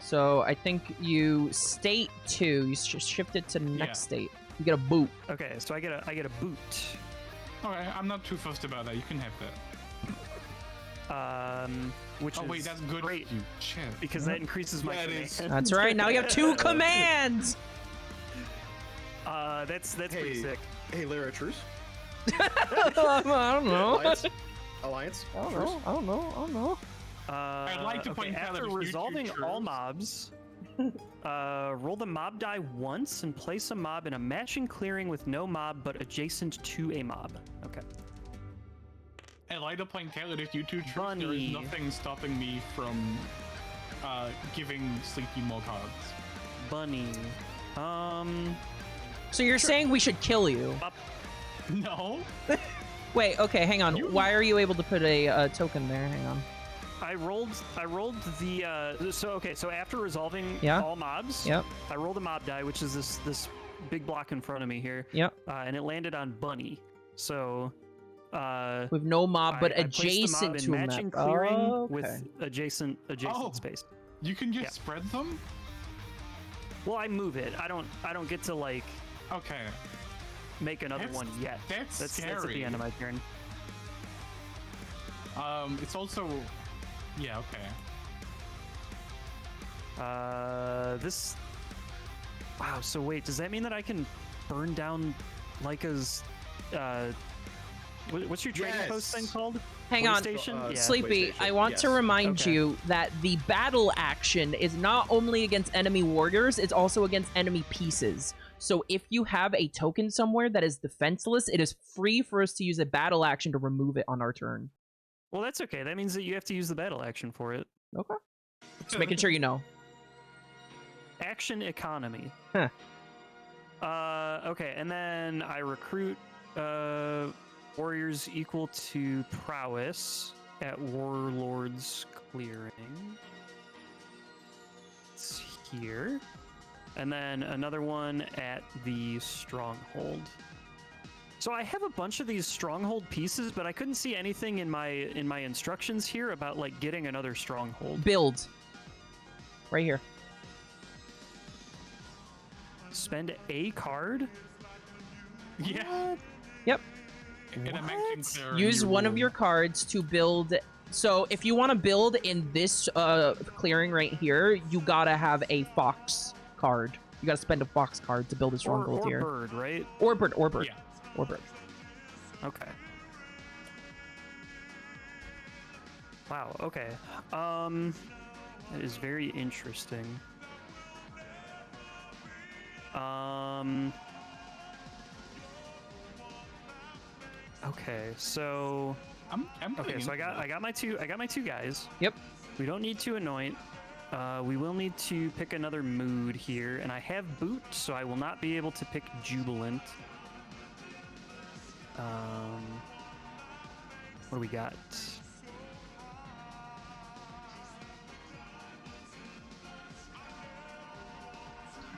So I think you state 2. You shift it to next state. You get a boot. Okay, so I get a boot. Okay, I'm not too fussed about that. You can have that. Which Oh is wait, that's good. great You shit. because that increases my Yeah, it command. is. That's right. Now you have 2 commands. That's pretty Hey. sick. Hey, Lyra, truce? I don't know. Alliance? Alliance? I don't Truce? know. I don't know. I don't know. I'd like to okay, point out that after if you two resolving all choose- mobs, roll the mob die once and place a mob in a matching clearing with no mob but adjacent to a mob. Okay. I'd like to point out that if you two choose, there Bunny. is nothing stopping me from giving Sleepy more cards. Bunny. So you're saying we should kill you? No. Wait. Okay. Hang on. You- Why are you able to put a token there? Hang on. I rolled the so after resolving Yeah. all mobs, Yep. I rolled a mob die, which is this big block in front of me here. Yep. And it landed on Bunny. So With no mob, but I placed the mob adjacent in to a map. matching clearing Oh, okay. with adjacent Oh. space. You can just Yeah. spread them. Well, I move it. I don't get to like Okay. make another That's- one yet. That's That's at scary. the end of my turn. It's also. Yeah. Okay. This. Wow. So wait, does that mean that I can burn down Leica's? What's your trading post thing Yes. called? Hang on. PlayStation? Yeah. Sleepy, PlayStation, I want to yes. remind Okay. you that the battle action is not only against enemy warriors, it's also against enemy pieces. So if you have a token somewhere that is defenseless, it is free for us to use a battle action to remove it on our turn. Well, that's okay. That means that you have to use the battle action for it. Okay. Just making sure you know. Action economy. Huh. Okay, and then I recruit warriors equal to prowess at Warlord's Clearing. It's here. And then another one at the Stronghold. So I have a bunch of these stronghold pieces, but I couldn't see anything in my instructions here about like getting another stronghold. Build. Right here. Spend a card? Yeah. What? Yep. And it mentions there in Use one of rule. your cards to build. So if you want to build in this clearing right here, you gotta have a fox card. You gotta spend a fox card to build a stronghold or here. bird, right? Or bird. Or bird. Yeah. Or bird. Okay. Wow, okay. That is very interesting. Okay, so I'm okay, putting so in- I got my two guys. Yep. We don't need to anoint. We will need to pick another mood here, and I have boot, so I will not be able to pick jubilant. What do we got?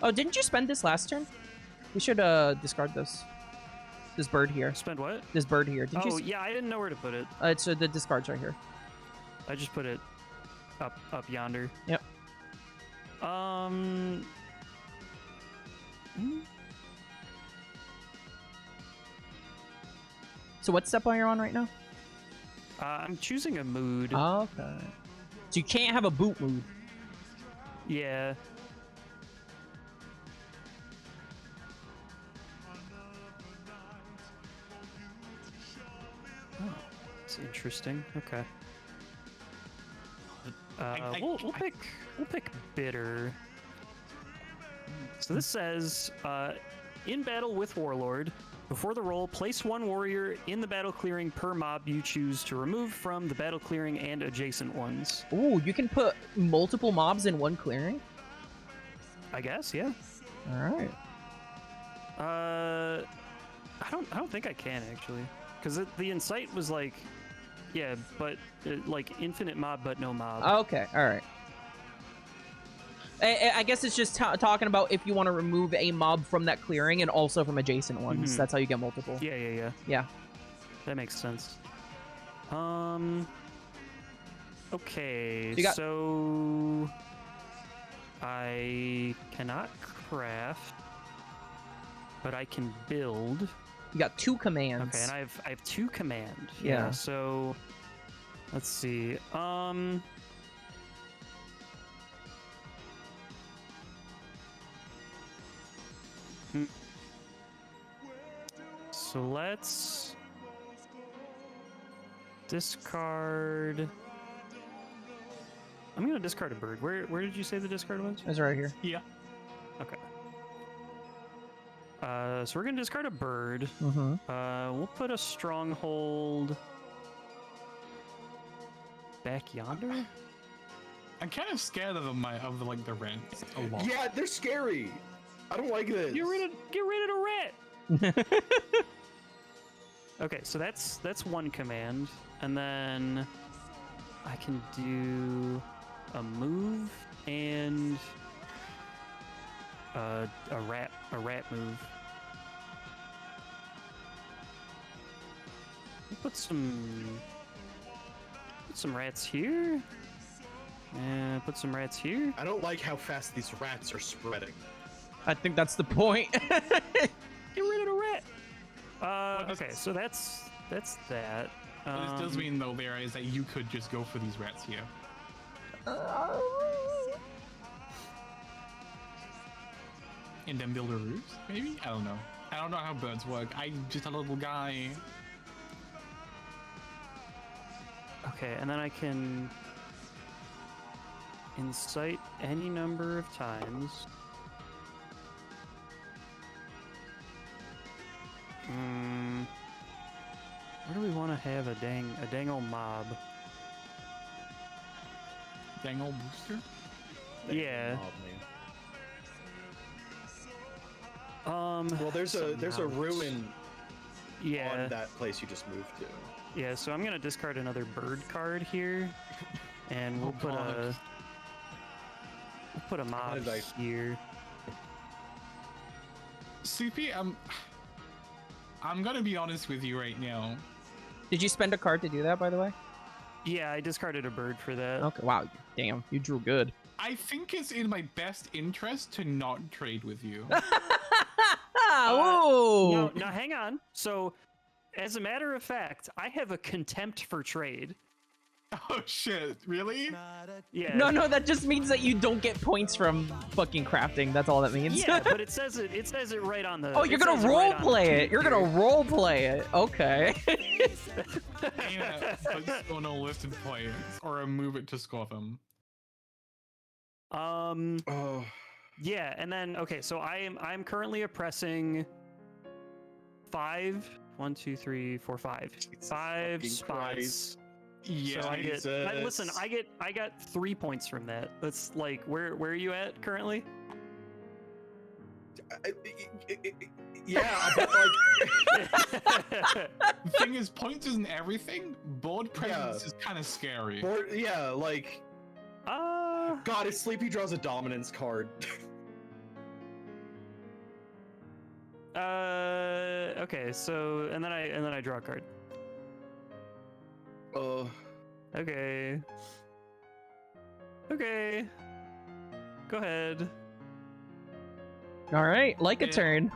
Oh, didn't you spend this last turn? We should discard this. This bird here. Spend what? This bird here. Did Oh, you? yeah, I didn't know where to put it. It's the discards right here. I just put it up yonder. Yep. Hmm? So what step are you on right now? I'm choosing a mood. Okay. So you can't have a boot mood. Yeah. Oh, it's interesting. Okay. We'll pick bitter. So this says, in battle with Warlord, before the roll, place one warrior in the battle clearing per mob you choose to remove from the battle clearing and adjacent ones. Ooh, you can put multiple mobs in one clearing? I guess, yeah. Alright. I don't think I can actually, because the insight was like, yeah, but like infinite mob but no mob. Okay, alright. I guess it's just talking about if you want to remove a mob from that clearing and also from adjacent ones. Mhm. That's how you get multiple. Yeah. Yeah. That makes sense. Okay, You got- so I cannot craft, but I can build. You got 2 commands. Okay, and I have 2 command. Yeah. So let's see. So let's discard. I'm gonna discard a bird. Where did you say the discard was? It's right here. Yeah. Okay. So we're gonna discard a bird. Mm-hmm. We'll put a stronghold back yonder. I'm kind of scared of the rents a lot. Yeah, they're scary. I don't like this. Get rid of the rat. Okay, so that's one command, and then I can do a move and a rat move. We'll put some rats here, and put some rats here. I don't like how fast these rats are spreading. I think that's the point. Get rid of the rat. Okay, so that's that. What this does mean, though, Lyra, is that you could just go for these rats here. And then build a roof, maybe? I don't know. I don't know how birds work. I'm just a little guy. Okay, and then I can incite any number of times. Where do we want to have a dang old mob? Dang old booster. Yeah. Well, there's a ruin Yeah. on that place you just moved to. Yeah, so I'm gonna discard another bird card here, and we'll put God. a mob did I- here. CP, I'm gonna be honest with you right now. Did you spend a card to do that, by the way? Yeah, I discarded a bird for that. Okay. Wow. Damn. You drew good. I think it's in my best interest to not trade with you. Oh. No, hang on. So, as a matter of fact, I have a contempt for trade. Oh shit! Really? Yeah. No, that just means that you don't get points from fucking crafting. That's all that means. Yeah, but it says it. It says it right on the. Oh, you're gonna role play it. You're gonna role play it. Okay. Yeah, but still no listed players, or move it to score them. Oh, Yeah, and then okay, so I'm currently oppressing 5. 1, 2, 3, 4, 5. Jesus 5 fucking spots. Christ. Yeah. So listen, Jesus. I got 3 points from that. That's like where are you at currently? Yeah, but like, The thing is, points isn't everything. Board presence is kind of scary. or, yeah, like, God, if Sleepy draws a dominance card. Okay, so and then I draw a card. Okay. Okay. Go ahead. All right. Like a Yeah. turn.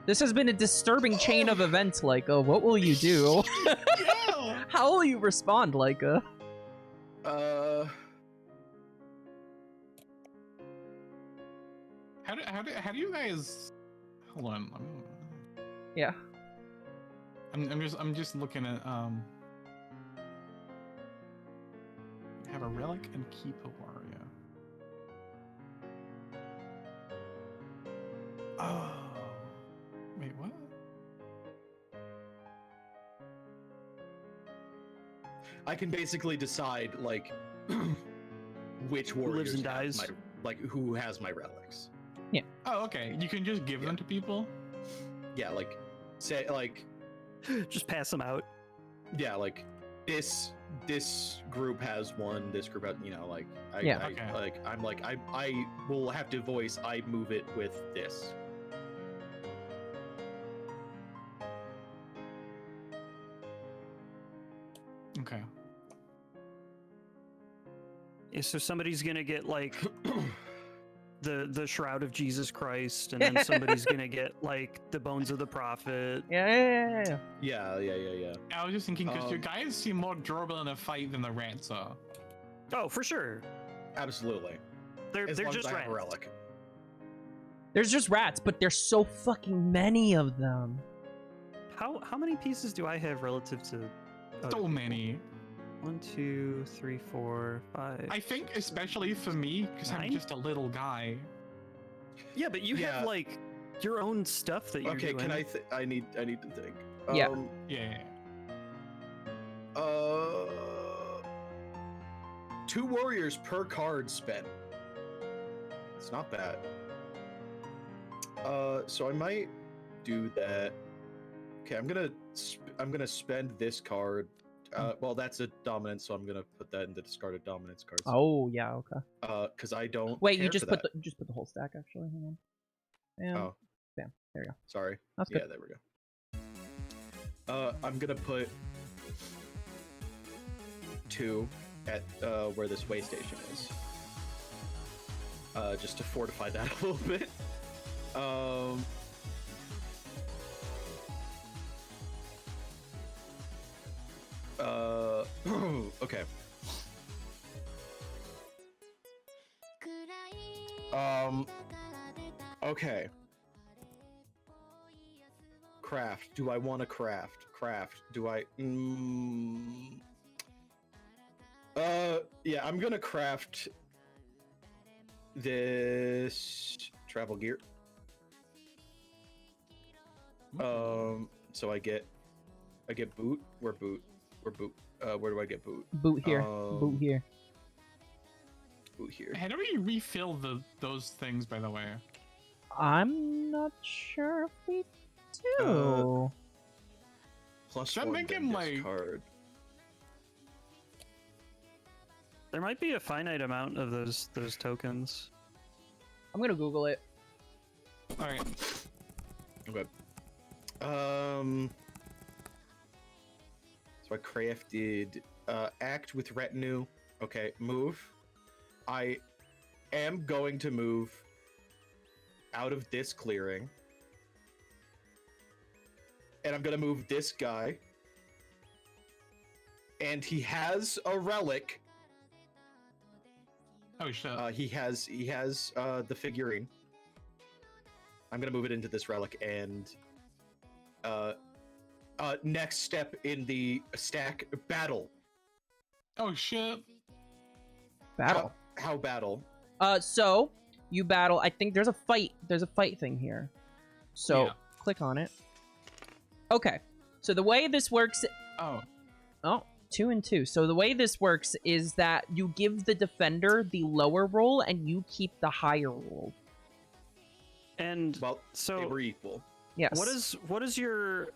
This has been a disturbing chain of events, Leica. What will you do? Yeah. How will you respond, Leica? How do you guys? Hold on. Yeah. I'm just looking at have a relic and keep a warrior. Oh. Wait, what? I can basically decide, like, which Who lives warriors and have dies. my, like, who has my relics. Oh, okay. You can just give them to people. Yeah, like, say, like, Just pass them out. yeah, like, this group has one, this group has, you know, like, Yeah. Okay. I will have to voice, I move it with this. Okay. Yeah, so somebody's gonna get like the shroud of Jesus Christ, and then somebody's gonna get like the bones of the prophet. Yeah. Yeah. I was just thinking because your Um, guys seem more durable in a fight than the rats are. Oh, for sure. Absolutely. They're As they're long just as I have a rats. relic. There's just rats, but there's so fucking many of them. How many pieces do I have relative to? other So people? many. 1, 2, 3, 4, 5. I think especially for me because I'm 9? just a little guy. Yeah, but you Yeah. have like your own stuff that you're Okay, doing. can I? I need to think. Yeah. Yeah. 2 warriors per card spent. It's not bad. So I might do that. Okay, I'm gonna spend this card. Well, that's a dominance, so I'm gonna put that in the discarded dominance cards. Oh yeah. Okay. Because I don't. Wait, care you just for put that. the whole stack actually. Hang on. Bam. Oh. Bam. There you go. Sorry. That's Yeah, good. there we go. I'm gonna put 2 at where this way station is. Just to fortify that a little bit. Okay. Okay. Craft. Do I want to craft? Craft. Do I? Yeah, I'm gonna craft this travel gear. So I get boot. Where boot? Where boot? Where do I get boot? Boot here. Boot here. Boot here. How do we refill those things, by the way? I'm not sure if we do. Plus Should I 1 make then him, like- discard. There might be a finite amount of those tokens. I'm gonna Google it. All right. Okay. So I crafted act with retinue. Okay, move. I am going to move out of this clearing. And I'm gonna move this guy. And he has a relic. Oh shit. He has the figurine. I'm gonna move it into this relic and next step in the stack battle. Oh shit. Battle. How battle? So you battle. I think there's a fight. There's a fight thing here. So Yeah. click on it. Okay. So the way this works. Oh. Oh, 2 and 2. So the way this works is that you give the defender the lower roll and you keep the higher roll. And Well, they so were equal. Yes. what is your?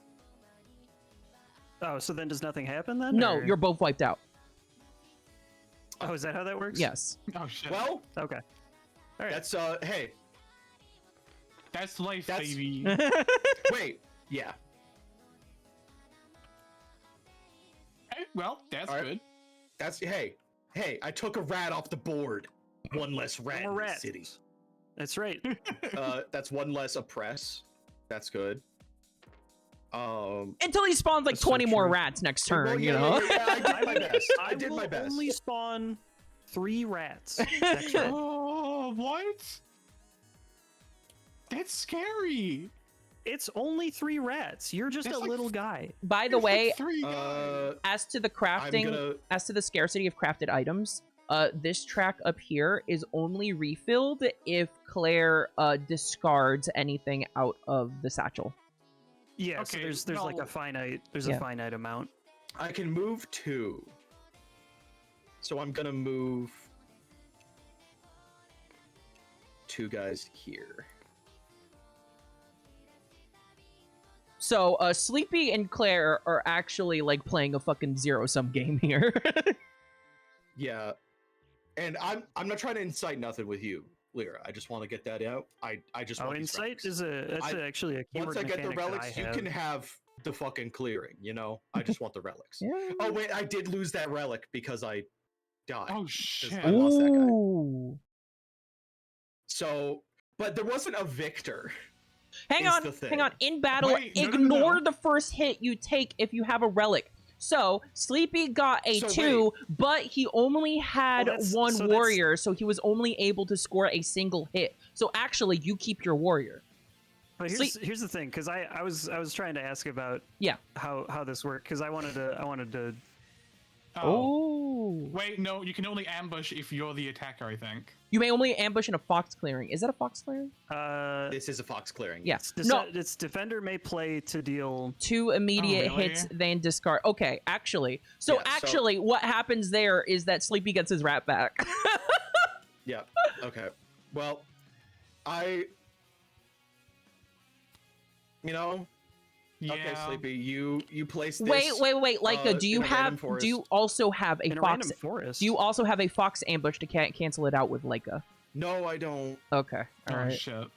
Oh, so then does nothing happen then? No, or- you're both wiped out. Oh, is that how that works? Yes. Oh shit. Well, Okay. All right. that's hey, that's life, that's- baby. wait, yeah. Okay, well, that's All right. good. That's hey, I took a rat off the board. One less rat More in the rats. city. That's right. That's one less oppress. That's good. Until he spawns like That's so 20 more true. rats next turn, well, you yeah, know? yeah, I did my best. I I did will my best. only spawn 3 rats next round. Oh, what? That's scary. It's only 3 rats. You're just That's a like little guy. By the There's like way, 3 guys. as to the I'm crafting, gonna. as to the scarcity of crafted items, this track up here is only refilled if Claire discards anything out of the satchel. Yeah. So Okay, there's like no. a finite Yeah. a finite amount. I can move 2. So I'm gonna move 2 guys here. So, Sleepy and Claire are actually like playing a fucking zero-sum game here. Yeah, and I'm not trying to incite nothing with you, Lyra. I just want to get that out. I just Oh, want these insight relics. is actually a keyword Once I get the mechanic that relics, I you have. can have the fucking clearing. You know, I just want the relics. Yeah. Oh wait, I did lose that relic because I died. Oh shit. I lost that guy. Ooh. So, but there wasn't a victor. Hang is on, the thing. hang on. In battle, Wait, no, no, no, ignore no. the first hit you take if you have a relic. So, Sleepy got a So 2, but he only had Well, that's- one so that's- warrior, so he was only able to score a single hit. So actually, you keep your warrior. But here's the thing, because I was trying to ask about Yeah. how this worked, because I wanted to Oh. Wait, no, you can only ambush if you're the attacker, I think. You may only ambush in a fox clearing. Is that a fox clearing? This is a fox clearing. Yeah. It's No, its defender may play to deal. 2 immediate really? hits, then discard. Okay, actually. So Yeah, so- actually, what happens there is that Sleepy gets his rat back. Yeah. Okay. Well, you know. Yeah. Okay, Sleepy. You place this. Wait. Leica, do you in a random have? forest. Do you also have a In a fox? random forest. Do you also have a fox ambush to cancel it out with Leica? No, I don't. Okay. All Oh right. shit.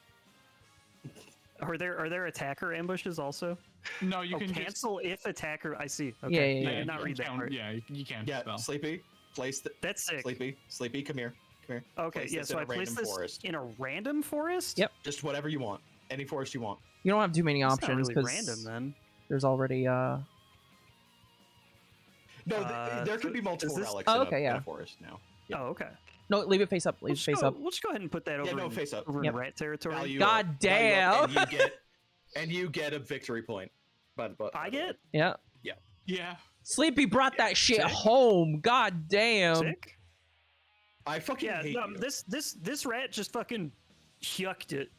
Are there attacker ambushes also? No, you can just. cancel if attacker. I see. Yeah, Okay. yeah, I yeah. did not read that part. Yeah, you can't Yeah, spell. Sleepy. Place the. That's sick. Sleepy. Come here. Okay, Place yeah. this So in I a placed random this forest. in a random forest. Yep. Just whatever you want. Any forest you want. You don't have too many It's not options really because random then. there's already No, there so could be multiple is this- relics Oh, in, okay, in yeah. a forest now. Yeah. Oh, okay. no. Leave it face up. Leave it face up. We'll just go ahead and put that over. Yeah, no, in, face up. Over Yep. in rat territory. Value God up, value up, damn. and you get a victory point. But I get Yeah. Yeah. Sleepy brought that shit Sick. home. God damn. sick. I fucking Yeah. hate No, you. this rat just fucking yucked it.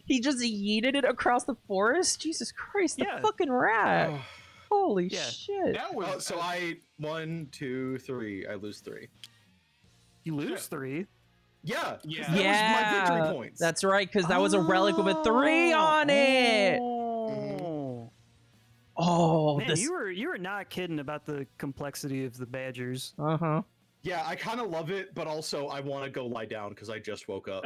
He just yeeted it across the forest. Jesus Christ, the Yeah. fucking rat. Oh, Holy Yeah. shit. That was. oh, so I 1, 2, 3. I lose 3. You lose Shit. 3. Yeah. 'cause Yeah. That was my victory points. That's right, because that was a relic with a 3 on it. Oh. Oh, Man, this. you were not kidding about the complexity of the badgers. Uh huh. Yeah, I kind of love it, but also I want to go lie down because I just woke up.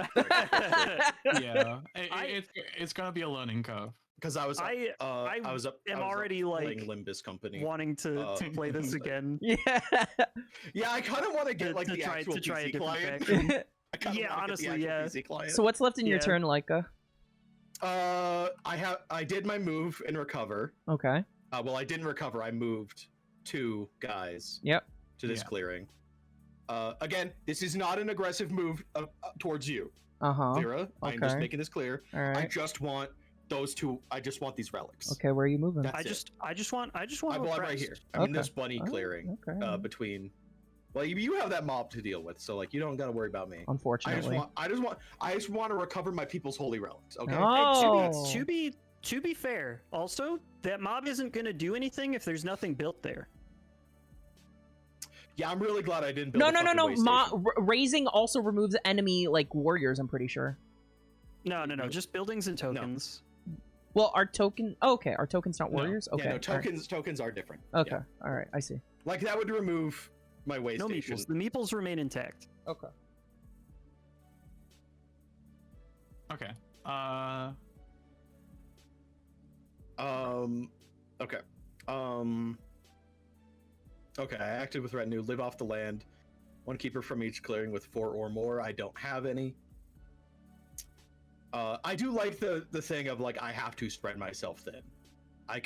Yeah, it's gonna be a learning curve. Because I was up, I I was up. am I was up already, playing like, Limbus Company. wanting to play this again. Yeah. Yeah, I kind of want to get like to the try- actual to try a PC different client. faction. I kinda Yeah, wanna get the honestly, actual yeah. PC client. So what's left in your Yeah. turn, Leica? I did my move and recover. Okay. Well, I didn't recover. I moved 2 guys Yep. to this Yeah. clearing. Again, this is not an aggressive move towards you, Uh-huh. Lyra. I'm just okay. making this clear. All I right. just want those 2. I just want these relics. Okay, where are you moving? That's I it. just want I'm to right oppress. here. I'm in Okay. this bunny Oh, clearing okay. between. Well, you have that mob to deal with, so like you don't got to worry about me. Unfortunately. I just want to recover my people's holy relics. Okay. Oh. To be fair, also that mob isn't going to do anything if there's nothing built there. Yeah, I'm really glad I didn't build. No, a no, no, fucking no. way station. Raising also removes enemy like warriors. I'm pretty sure. No, just buildings and tokens. Well, our token. Oh, okay, our token's not No. warriors. Okay. Yeah, no, all right. tokens are different. Okay. Yeah. All right. I see. Like that would remove my way No station. meeples. The meeples remain intact. Okay. Okay. Okay. Okay, I acted with retinue. Live off the land. 1 keeper from each clearing with 4 or more. I don't have any. I do like the thing of like I have to spread myself thin. I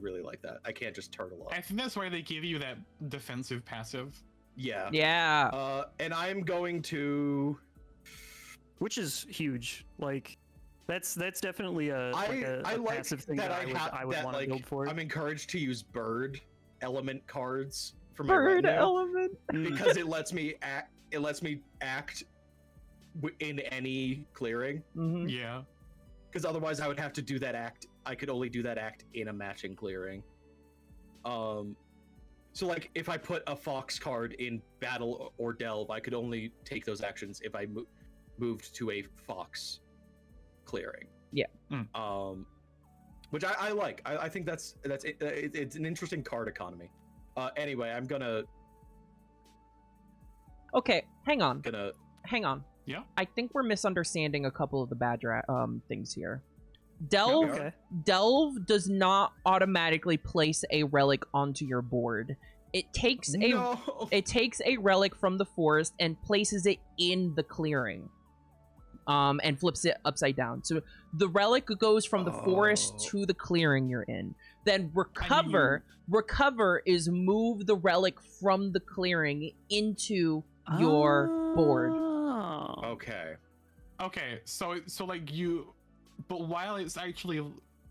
really like that. I can't just turtle up. I think that's why they give you that defensive passive. Yeah. Yeah. And I'm going to. Which is huge. Like, that's definitely a I like passive thing that that I would want to build for. I'm encouraged to use bird element cards for my Bird retinue element. because it lets me act. It lets me act in any clearing. Mm-hmm. Yeah. Because otherwise, I would have to do that act. I could only do that act in a matching clearing. So like if I put a fox card in battle or delve, I could only take those actions if I moved to a fox clearing. Yeah. Which I like. I think that's it's an interesting card economy. Anyway, I'm gonna Okay. Hang on. gonna Hang on. Yeah? I think we're misunderstanding a couple of the bad things here. Delve Yeah. Okay. Delve does not automatically place a relic onto your board. It takes no. it takes a relic from the forest and places it in the clearing. And flips it upside down. So the relic goes from the forest Oh. to the clearing you're in. Then recover is move the relic from the clearing into your board. Oh. Okay. So like you, but while it's actually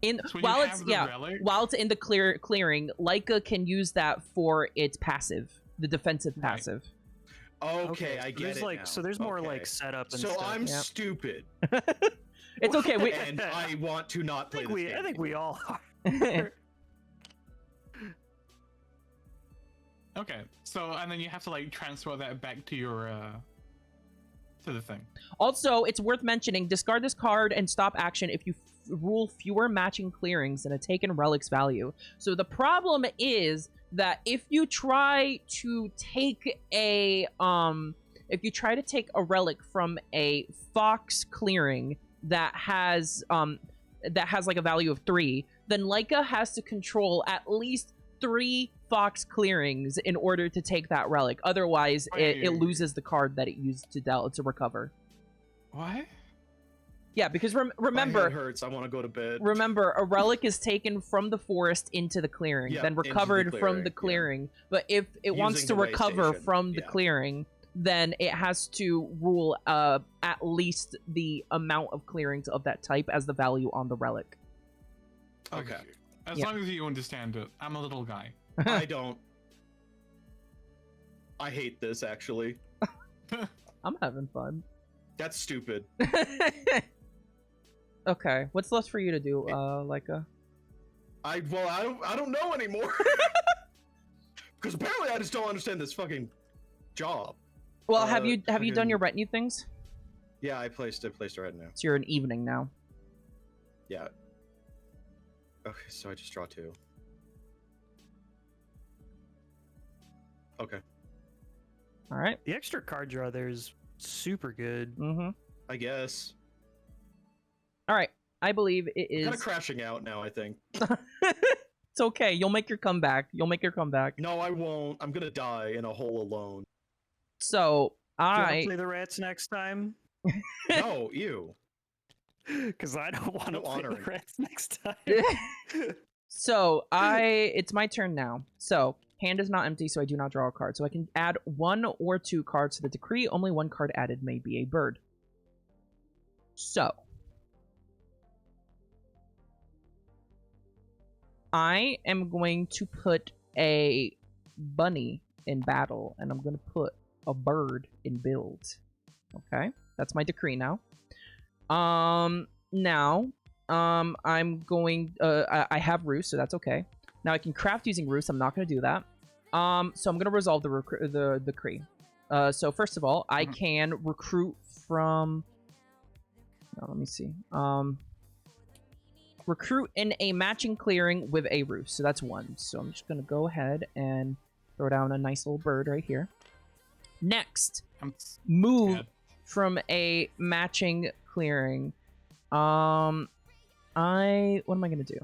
In so when while you it's have the relic, while it's in the clearing, Leica can use that for its passive, the defensive Right. passive. Okay, so I get there's it like now. so there's more Okay. like setup and So stuff. I'm Yep. stupid, It's okay. We and I want to not play this game. I think we all are. okay. So and then you have to like transfer that back to your to the thing. Also, it's worth mentioning, discard this card and stop action if you rule fewer matching clearings than a taken relic's value. So the problem is that if you try to take a relic from a fox clearing that has like a value of 3, then Leica has to control at least 3 fox clearings in order to take that relic. Otherwise, it Wait. loses the card that it used to recover. What? Yeah, because My head remember, hurts. I want to go to bed. a relic is taken from the forest into the clearing, Yeah, then into the recovered from clearing, the yeah. clearing. But if it wants Using to the way recover station, from the yeah. clearing, then it has to rule at least the amount of clearings of that type as the value on the relic. Okay. As Yeah. long as you understand it, I'm a little guy. I don't. I hate this actually. I'm having fun. That's stupid. Okay, what's left for you to do, Leica? I don't know anymore. Because apparently I just don't understand this fucking job. Well, have you done fucking- your retinue things? Yeah, I placed it right now. So you're an evening now. Yeah. Okay, so I just draw 2. Okay. All right. The extra card draw there is super good. Mm-hmm. I guess. All right. I believe it I'm is. kind of crashing out now, I think. It's okay. You'll make your comeback. You'll make your comeback. No, I won't. I'm gonna die in a hole alone. So Do you want I. to play the rats next time? No, ew. Because I don't want to No play the honoring. rats next time. So it's my turn now. So hand is not empty, so I do not draw a card. So I can add 1 or 2 cards to the decree. Only 1 card added may be a bird. So I am going to put a bunny in battle, and I'm going to put a bird in build. Okay, that's my decree now. Now, I'm going. I have roost, so that's okay. Now I can craft using roost. I'm not going to do that. So I'm going to resolve the decree. So first of all, I can recruit from. Let me see. Recruit in a matching clearing with a roost. So that's 1. So I'm just going to go ahead and throw down a nice little bird right here. Next, move scared. from a matching clearing. What am I gonna do?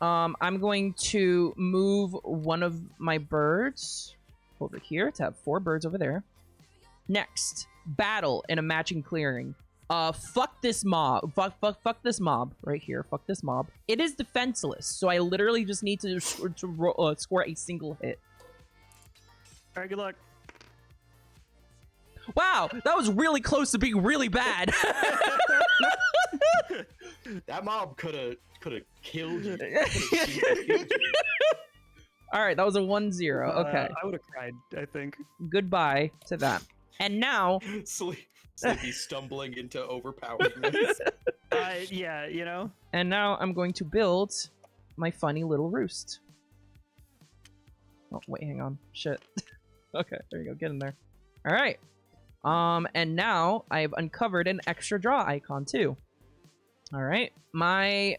I'm going to move one of my birds over here to have 4 birds over there. Next, battle in a matching clearing. Fuck this mob. Fuck this mob right here. Fuck this mob. It is defenseless, so I literally just need to score a single hit. All right, good luck. Wow, that was really close to being really bad. That mob could have killed you. All right, that was a 1-0. Okay, I would have cried, I think. goodbye to that. And now, Sleepy stumbling into overpowerness. Yeah, you know. and now I'm going to build my funny little roost. Oh wait, hang on. Shit. Okay, there you go. Get in there. All right. And now I've uncovered an extra draw icon too. All right, my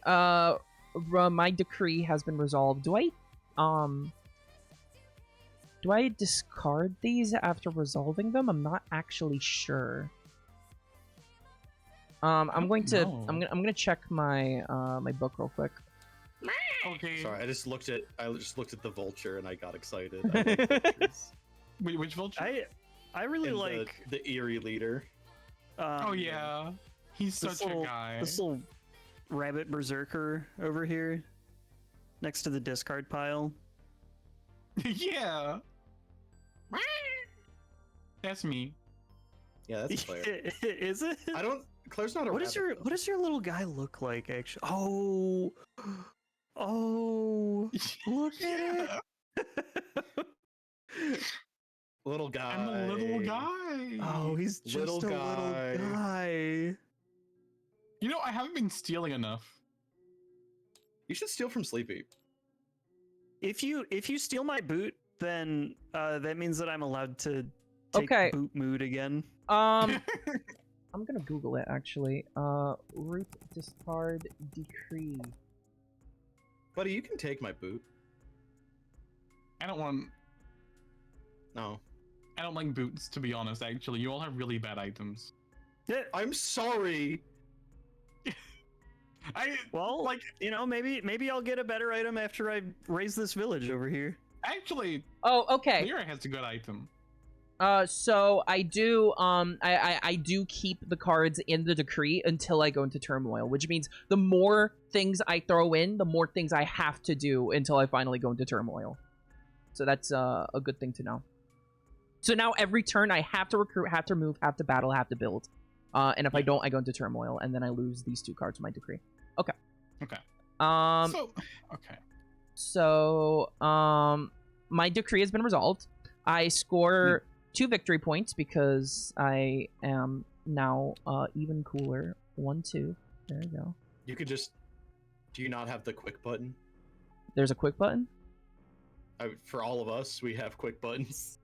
my decree has been resolved. Do I discard these after resolving them? I'm not actually sure. I'm going to I'm gonna check my my book real quick. Okay. Sorry, I just looked at the vulture and I got excited. I like vultures. Wait, which vulture? I really And like the eerie leader. Oh yeah, he's this such little, a guy. This little rabbit berserker over here, next to the discard pile. Yeah. That's me. Yeah, that's Claire. Is it? I don't. Claire's not a What rabbit. does your little guy look like? Actually, oh, look at it. Little guy. I'm a little guy. Oh, he's just Little a guy. little guy. You know, I haven't been stealing enough. You should steal from Sleepy. If you steal my boot, then that means that I'm allowed to take Okay. boot mood again. I'm gonna Google it actually. Root discard decree. Buddy, you can take my boot. I don't want. No. I don't like boots, to be honest. Actually, you all have really bad items. Yeah. I'm sorry. Well, like you know, maybe I'll get a better item after I raise this village over here. actually. Oh, okay. Lyra has a good item. So I do I do keep the cards in the decree until I go into turmoil, which means the more things I throw in, the more things I have to do until I finally go into turmoil. So that's a good thing to know. So now every turn I have to recruit, have to move, have to battle, have to build. And if I don't, I go into turmoil, and then I lose these 2 cards from my decree. Okay. Okay. Okay. So my decree has been resolved. I score 2 victory points because I am now even cooler. 1, 2. There you go. You could just. Do you not have the quick button? There's a quick button. For all of us, we have quick buttons.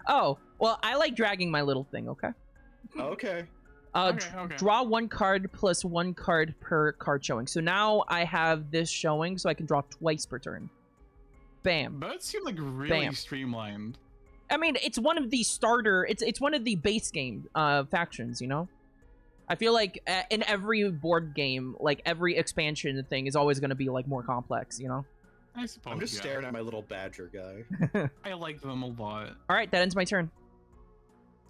Oh, well, I like dragging my little thing. Okay. Okay. Okay. Draw 1 card plus 1 card per card showing. So now I have this showing, so I can draw twice per turn. Bam. Birds seem like really Bam. streamlined. I mean, it's one of the starter. It's one of the base game factions. You know, I feel like in every board game, like every expansion thing is always going to be like more complex. You know. I suppose. I'm just yeah. staring at my little badger guy. I like them a lot. All right, that ends my turn.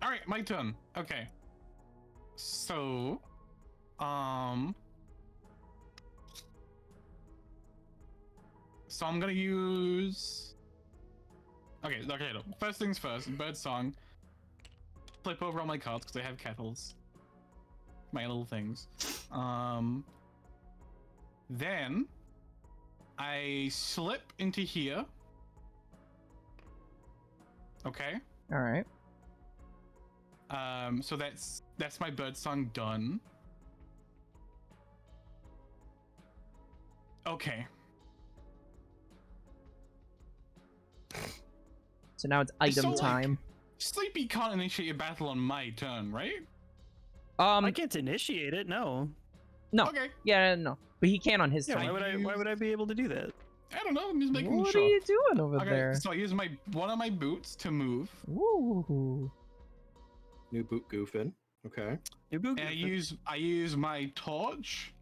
All right, my turn. Okay. So, so I'm gonna use. Okay. No. First things first. Bird song. Flip over all my cards because I have kettles. My little things. Then I slip into here. Okay. All right. So that's my bird song done. Okay. So now it's item So, like, time. Sleepy can't initiate a battle on my turn, right? I can't initiate it. No. No. Okay. Yeah, no. But he can on his Yeah. turn. Why would I be able to do that? I don't know. I'm just making What sure. are you doing over Okay. there? So I use one of my boots to move, Ooh. New boot goofing. Okay. You boot. and I use my torch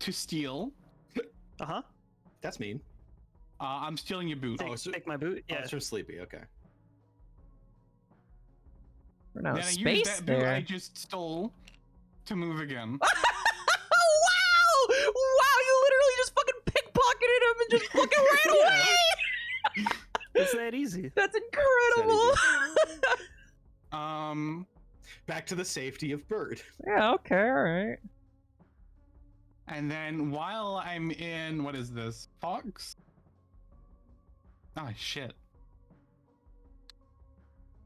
to steal. Uh huh. That's mean. I'm stealing your boot. Oh, so- Take my boot. Yeah, Yeah. it's from Sleepy. Okay. We're now Then I use space that boot I there. just stole to move again. Oh, wow! Wow, you literally just fucking pickpocketed him and just fucking ran away! It's that easy. That's incredible! Back to the safety of Bird. Yeah, okay, alright. And then while I'm in, what is this? Fox? Oh, shit.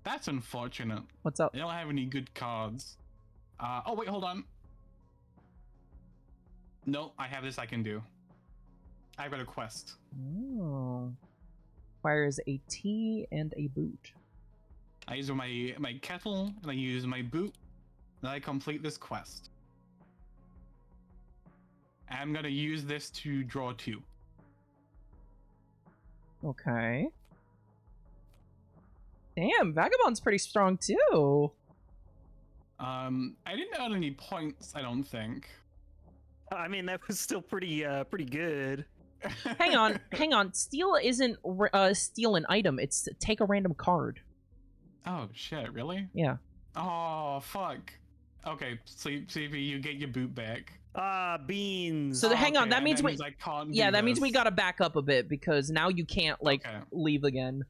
That's unfortunate. What's up? I don't have any good cards. Oh, wait, hold on. No, I have this I can do. I've got a quest. Oh. Requires a tea and a boot. I use my kettle, and I use my boot, and I complete this quest. I'm gonna use this to draw 2. Okay. Damn, Vagabond's pretty strong too. I didn't earn any points, I don't think. I mean, that was still pretty good. Hang on. Steal isn't steal an item. It's take a random card. Oh shit, really? Yeah. Oh fuck. Okay, Sleepy, you get your boot back. Beans. So hang on, Okay, that and means we I can't yeah, do that means we this. gotta back up a bit because now you can't like Okay. leave again.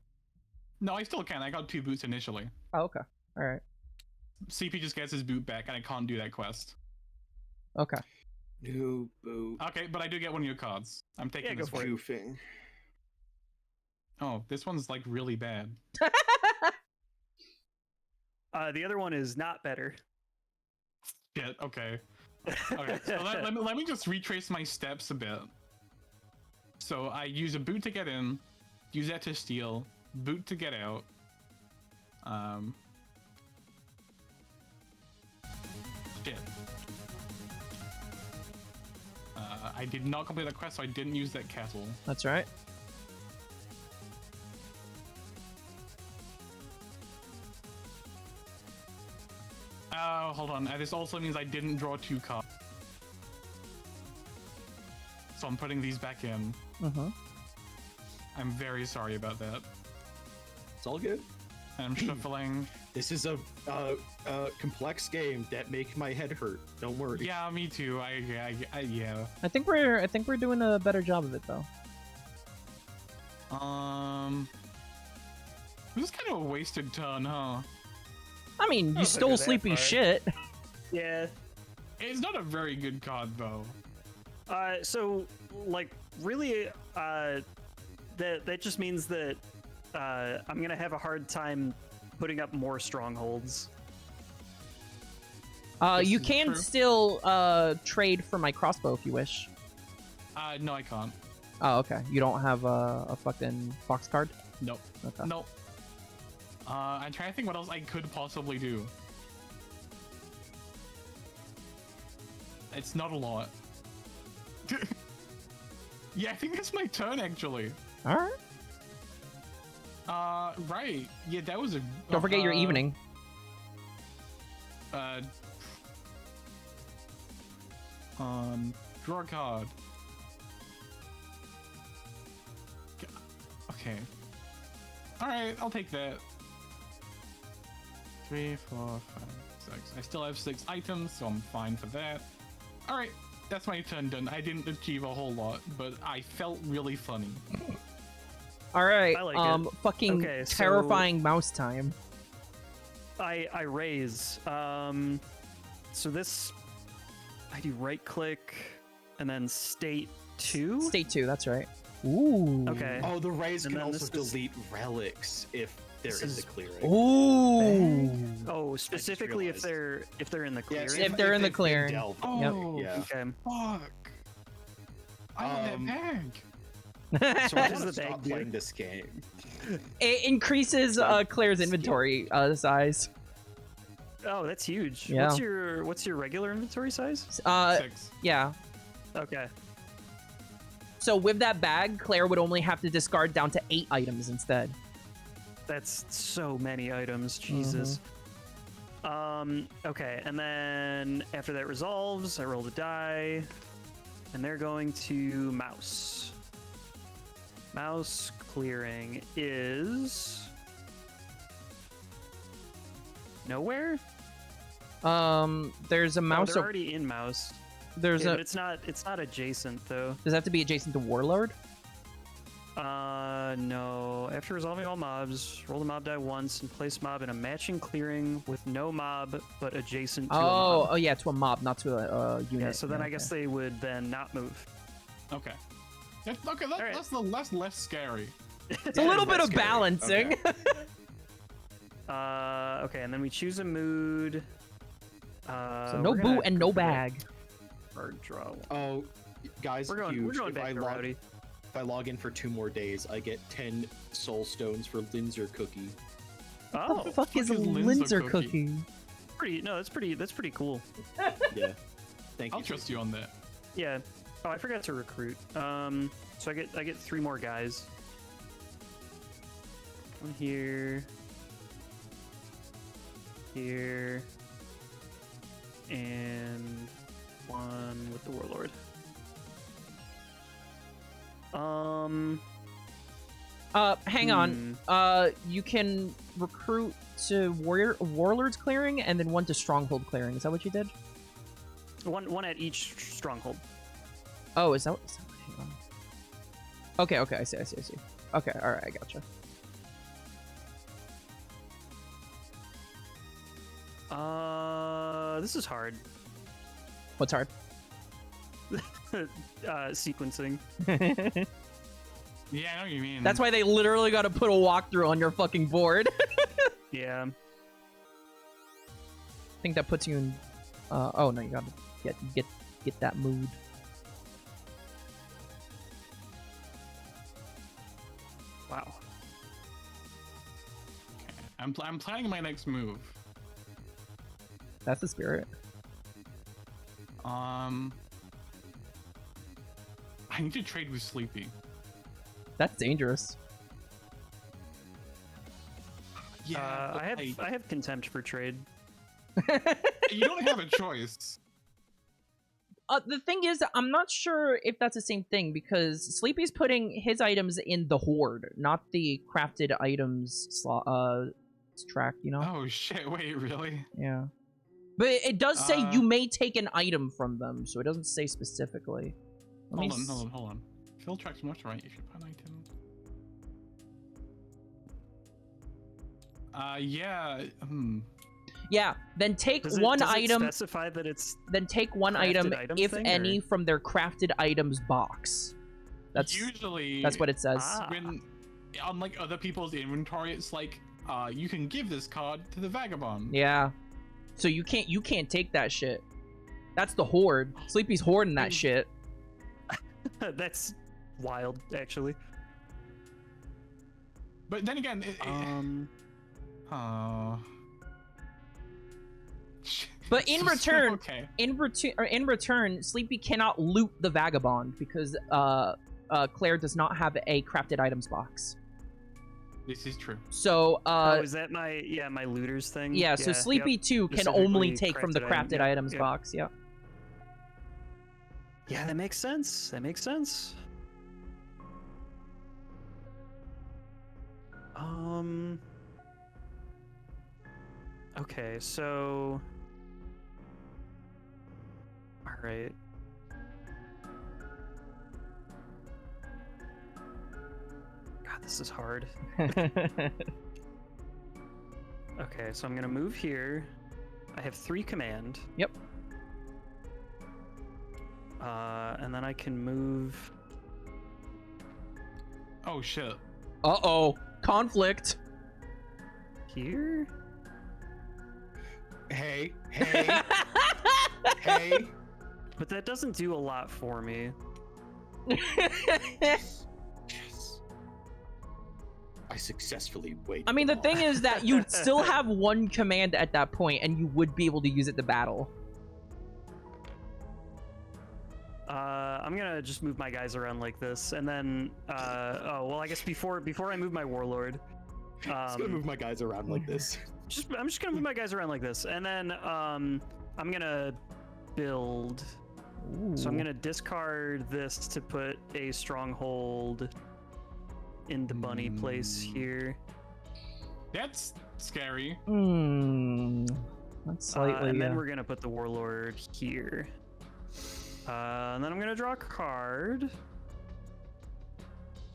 No, I still can. I got 2 boots initially. Oh, okay. All right. CP just gets his boot back, and I can't do that quest. Okay. New boot. Okay, but I do get one of your cards. I'm taking Yeah, go this for one. it. Goofing. Oh, this one's like really bad. The other one is not better. Shit. Okay. Okay. So let me just retrace my steps a bit. So I use a boot to get in, use that to steal, boot to get out. Shit. I did not complete that quest, so I didn't use that kettle. That's right. Oh, hold on. This also means I didn't draw 2 cards. So I'm putting these back in. Uh-huh. I'm very sorry about that. It's all good. And I'm shuffling. This is a complex game that make my head hurt. Don't worry. Yeah, me too. Yeah. I think we're doing a better job of it though. This is kind of a wasted turn, huh? I mean, you don't stole go that Sleepy far. shit. Yeah. It's not a very good card, though. So like really, that just means that I'm gonna have a hard time putting up more strongholds. You is can true. still trade for my crossbow if you wish. No, I can't. Oh, okay. You don't have a fucking fox card? Nope. Okay. Nope. I'm trying to think what else I could possibly do. It's not a lot. Yeah, I think that's my turn, actually. All right. Right. Yeah, that was a. Don't forget your evening. Draw a card. Okay. All right, I'll take that. 3, 4, 5, 6. I still have 6 items, so I'm fine for that. All right, that's my turn done. I didn't achieve a whole lot, but I felt really funny. All right. I like it. Fucking Okay, so- terrifying mouse time. I raise. So this, I do right click and then state 2. State 2. That's right. Ooh. Okay. Oh, the raise And can then also this is- delete relics if they're This in is- the clearing. Ooh. Oh, specifically if realized. they're in the Yeah, clearing. If they're in the they've been clearing. dealt. Oh, Yeah. Okay. fuck. I want Um, that bag. So what I does want the to stop bag do? playing this game. It increases Claire's inventory size. Oh, that's huge. Yeah. What's your regular inventory size? 6. Yeah. Okay. So with that bag, Claire would only have to discard down to 8 items instead. That's so many items. Jesus. Okay, and then after that resolves, I roll the die, and they're going to mouse. Mouse clearing is nowhere. There's a Oh, mouse. they're already in mouse. There's Yeah, a. but it's not adjacent though. Does that have to be adjacent to Warlord? No. After resolving all mobs, roll the mob die once and place mob in a matching clearing with no mob but adjacent to a mob. Oh yeah, to a mob, not to a unit. Yeah, so then I okay. guess they would then not move. Okay. Okay, right. that's less scary. It's a little bit of scary. balancing. Okay. Okay, and then we choose a mood. So no we're boot gonna and no go back bag. Or draw. Oh, guys, We're going huge. back if to Rowdy. I log in for 2 more days, I get 10 soul stones for Linzer cookie. Oh, What the fuck is a is Linzer Linzer cookie? cookie? pretty. No, that's pretty cool. Yeah. Thank you. I'll trust you on that. Yeah. Oh, I forgot to recruit. So I get 3 more guys. One here. Here. And one with the warlord. Hang on. You can recruit to Warlord's clearing and then one to Stronghold clearing. Is that what you did? One at each stronghold. Oh, is that what? Hang on. Okay, I see. Okay, alright, I gotcha. This is hard. What's hard? Sequencing. Yeah, I know what you mean. That's why they literally got to put a walkthrough on your fucking board. Yeah. I think that puts you in. Oh no, you gotta get that mood. Wow. I'm planning my next move. That's the spirit. I need to trade with Sleepy. That's dangerous. Yeah, but I have contempt for trade. you don't have a choice. The thing is, I'm not sure if that's the same thing because Sleepy's putting his items in the hoard, not the crafted items track. You know? Oh shit! Wait, really? Yeah. But it does say you may take an item from them, so it doesn't say specifically. Hold on. Fill tracks much right. You should put an item. Yeah. Yeah. Then take Does it item. specify that it's Then take one crafted item, items if thing, any, or- from their crafted items box. That's usually that's what it says. when, unlike other people's inventory, it's like you can give this card to the vagabond. Yeah. So you can't take that shit. That's the horde. Sleepy's hoarding that shit. that's wild, actually. But then again, But in return, okay. in return, Sleepy cannot loot the vagabond because Claire does not have a crafted items box. This is true. So, oh, is that my looters thing? yeah, so Sleepy yep. 2 can only Specifically take from the crafted crafted item, yep, items yep. box, yeah. Yeah, that makes sense. That makes sense. Okay, so. All right. God, this is hard. Okay, so I'm gonna move here. I have 3 command. Yep. And then I can move. Oh shit. Uh-oh. Conflict. Here? Hey, hey, hey. But that doesn't do a lot for me. Yes. I successfully wait. I mean, the thing is that you still have 1 command at that point, and you would be able to use it to battle. I'm gonna just move my guys around like this, and then, oh, well, I guess before I move my warlord, I'm just gonna move my guys around like this. I'm just gonna move my guys around like this, and then, I'm gonna build. So I'm Ooh. gonna discard this to put a stronghold in the bunny place here. That's scary. That's slightly, and then we're gonna put the warlord here. And then I'm gonna draw a card.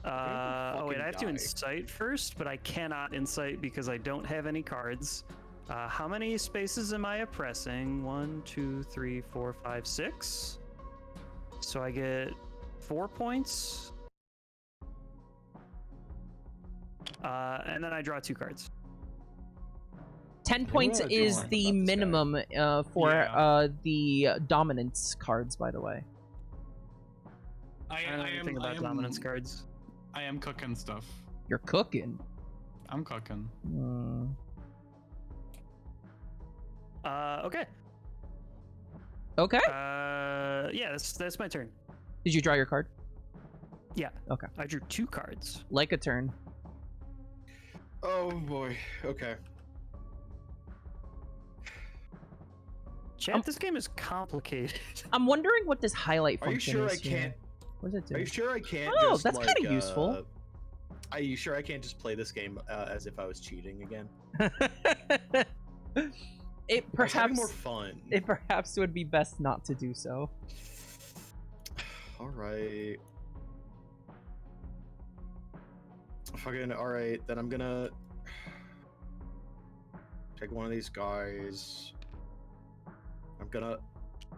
Oh wait, I have to incite first, but I cannot incite because I don't have any cards. How many spaces am I oppressing? 1, 2, 3, 4, 5, 6. So I get 4 points. And then I draw 2 cards. 10 points wanna do is more the about this guy. minimum for Yeah. the dominance cards, by the way. I don't know anything about dominance cards. I am cooking stuff. You're cooking. I'm cooking. Okay. Okay. Yeah, that's my turn. Did you draw your card? Yeah. Okay. I drew 2 cards. Like a turn. Oh boy. Okay. Chat, this game is complicated. I'm wondering what this highlight Are you function sure is I can't? here. What does it do? Are you sure I can't? Oh, just, that's like, kinda useful. Are you sure I can't just play this game as if I was cheating again? It I was having perhaps more fun. it perhaps would be best not to do so. All right. Fucking all right. Then I'm gonna take one of these guys. I'm gonna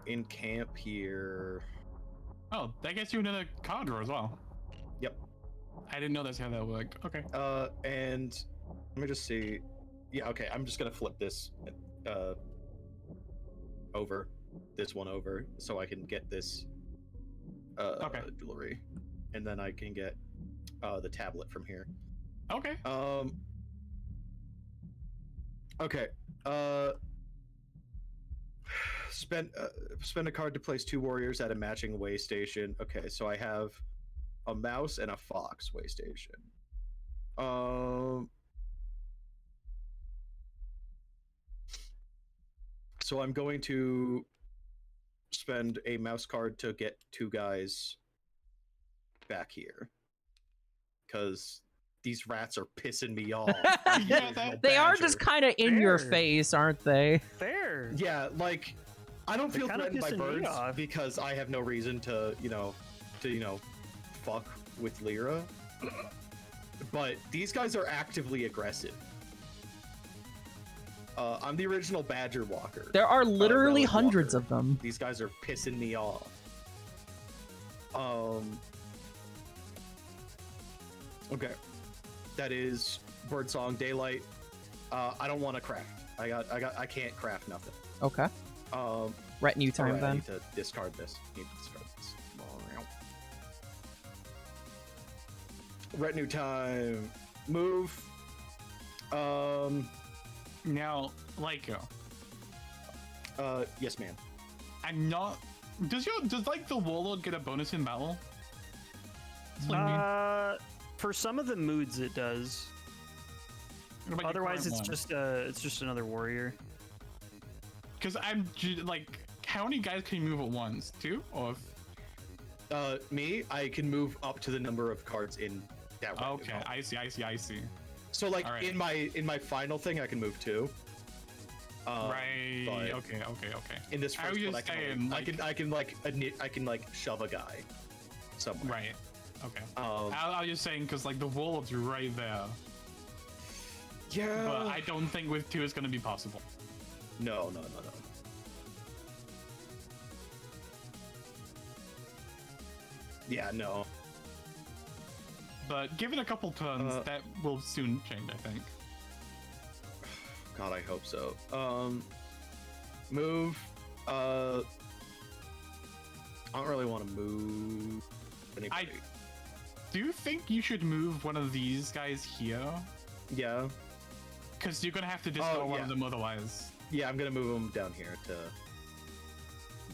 encamp here. Oh, that gets you another card draw as well. Yep. I didn't know that's how that worked. Okay. And let me just see. Yeah, okay. I'm just gonna flip this over, this one over, so I can get this Okay. jewelry, and then I can get the tablet from here. Okay. Okay. Spend a card to place 2 warriors at a matching way station. Okay, so I have a mouse and a fox way station. So I'm going to spend a mouse card to get 2 guys back here, because these rats are pissing me off. Yeah, They are just kind of in your Fair. face, aren't they? Fair. Yeah, like I don't They're feel kinda threatened by pissing me birds off. because I have no reason to fuck with Lyra. But these guys are actively aggressive. I'm the original Badger Walker. There are literally Relic hundreds Walker. of them. These guys are pissing me off. Okay. That is Birdsong Daylight. I don't want to craft. I can't craft nothing. Okay. Retinue time Alright, I then. need to discard this. Retinue time. Move. Now, Lyco, Yes, ma'am. I'm not. Does like the warlord get a bonus in battle? That's what I mean. For some of the moods, it does. Otherwise, it's just another warrior. Because like, how many guys can you move at once? 2 or? Me, I can move up to the number of cards in that way. Okay, I see. So like All right. in my final thing, I can move 2. Right. but Okay. In this I first was one, just saying, I can like shove a guy somewhere. Right. Okay. Um, I was just saying because like the wolves are right there, yeah. but I don't think with 2 it's gonna be possible. No. Yeah, no. But give it a couple turns, that will soon change, I think. God, I hope so. Move. I don't really want to move anybody. Do you think you should move one of these guys here? Yeah. Because you're gonna have to discard one yeah. of them otherwise. Yeah, I'm gonna move them down here to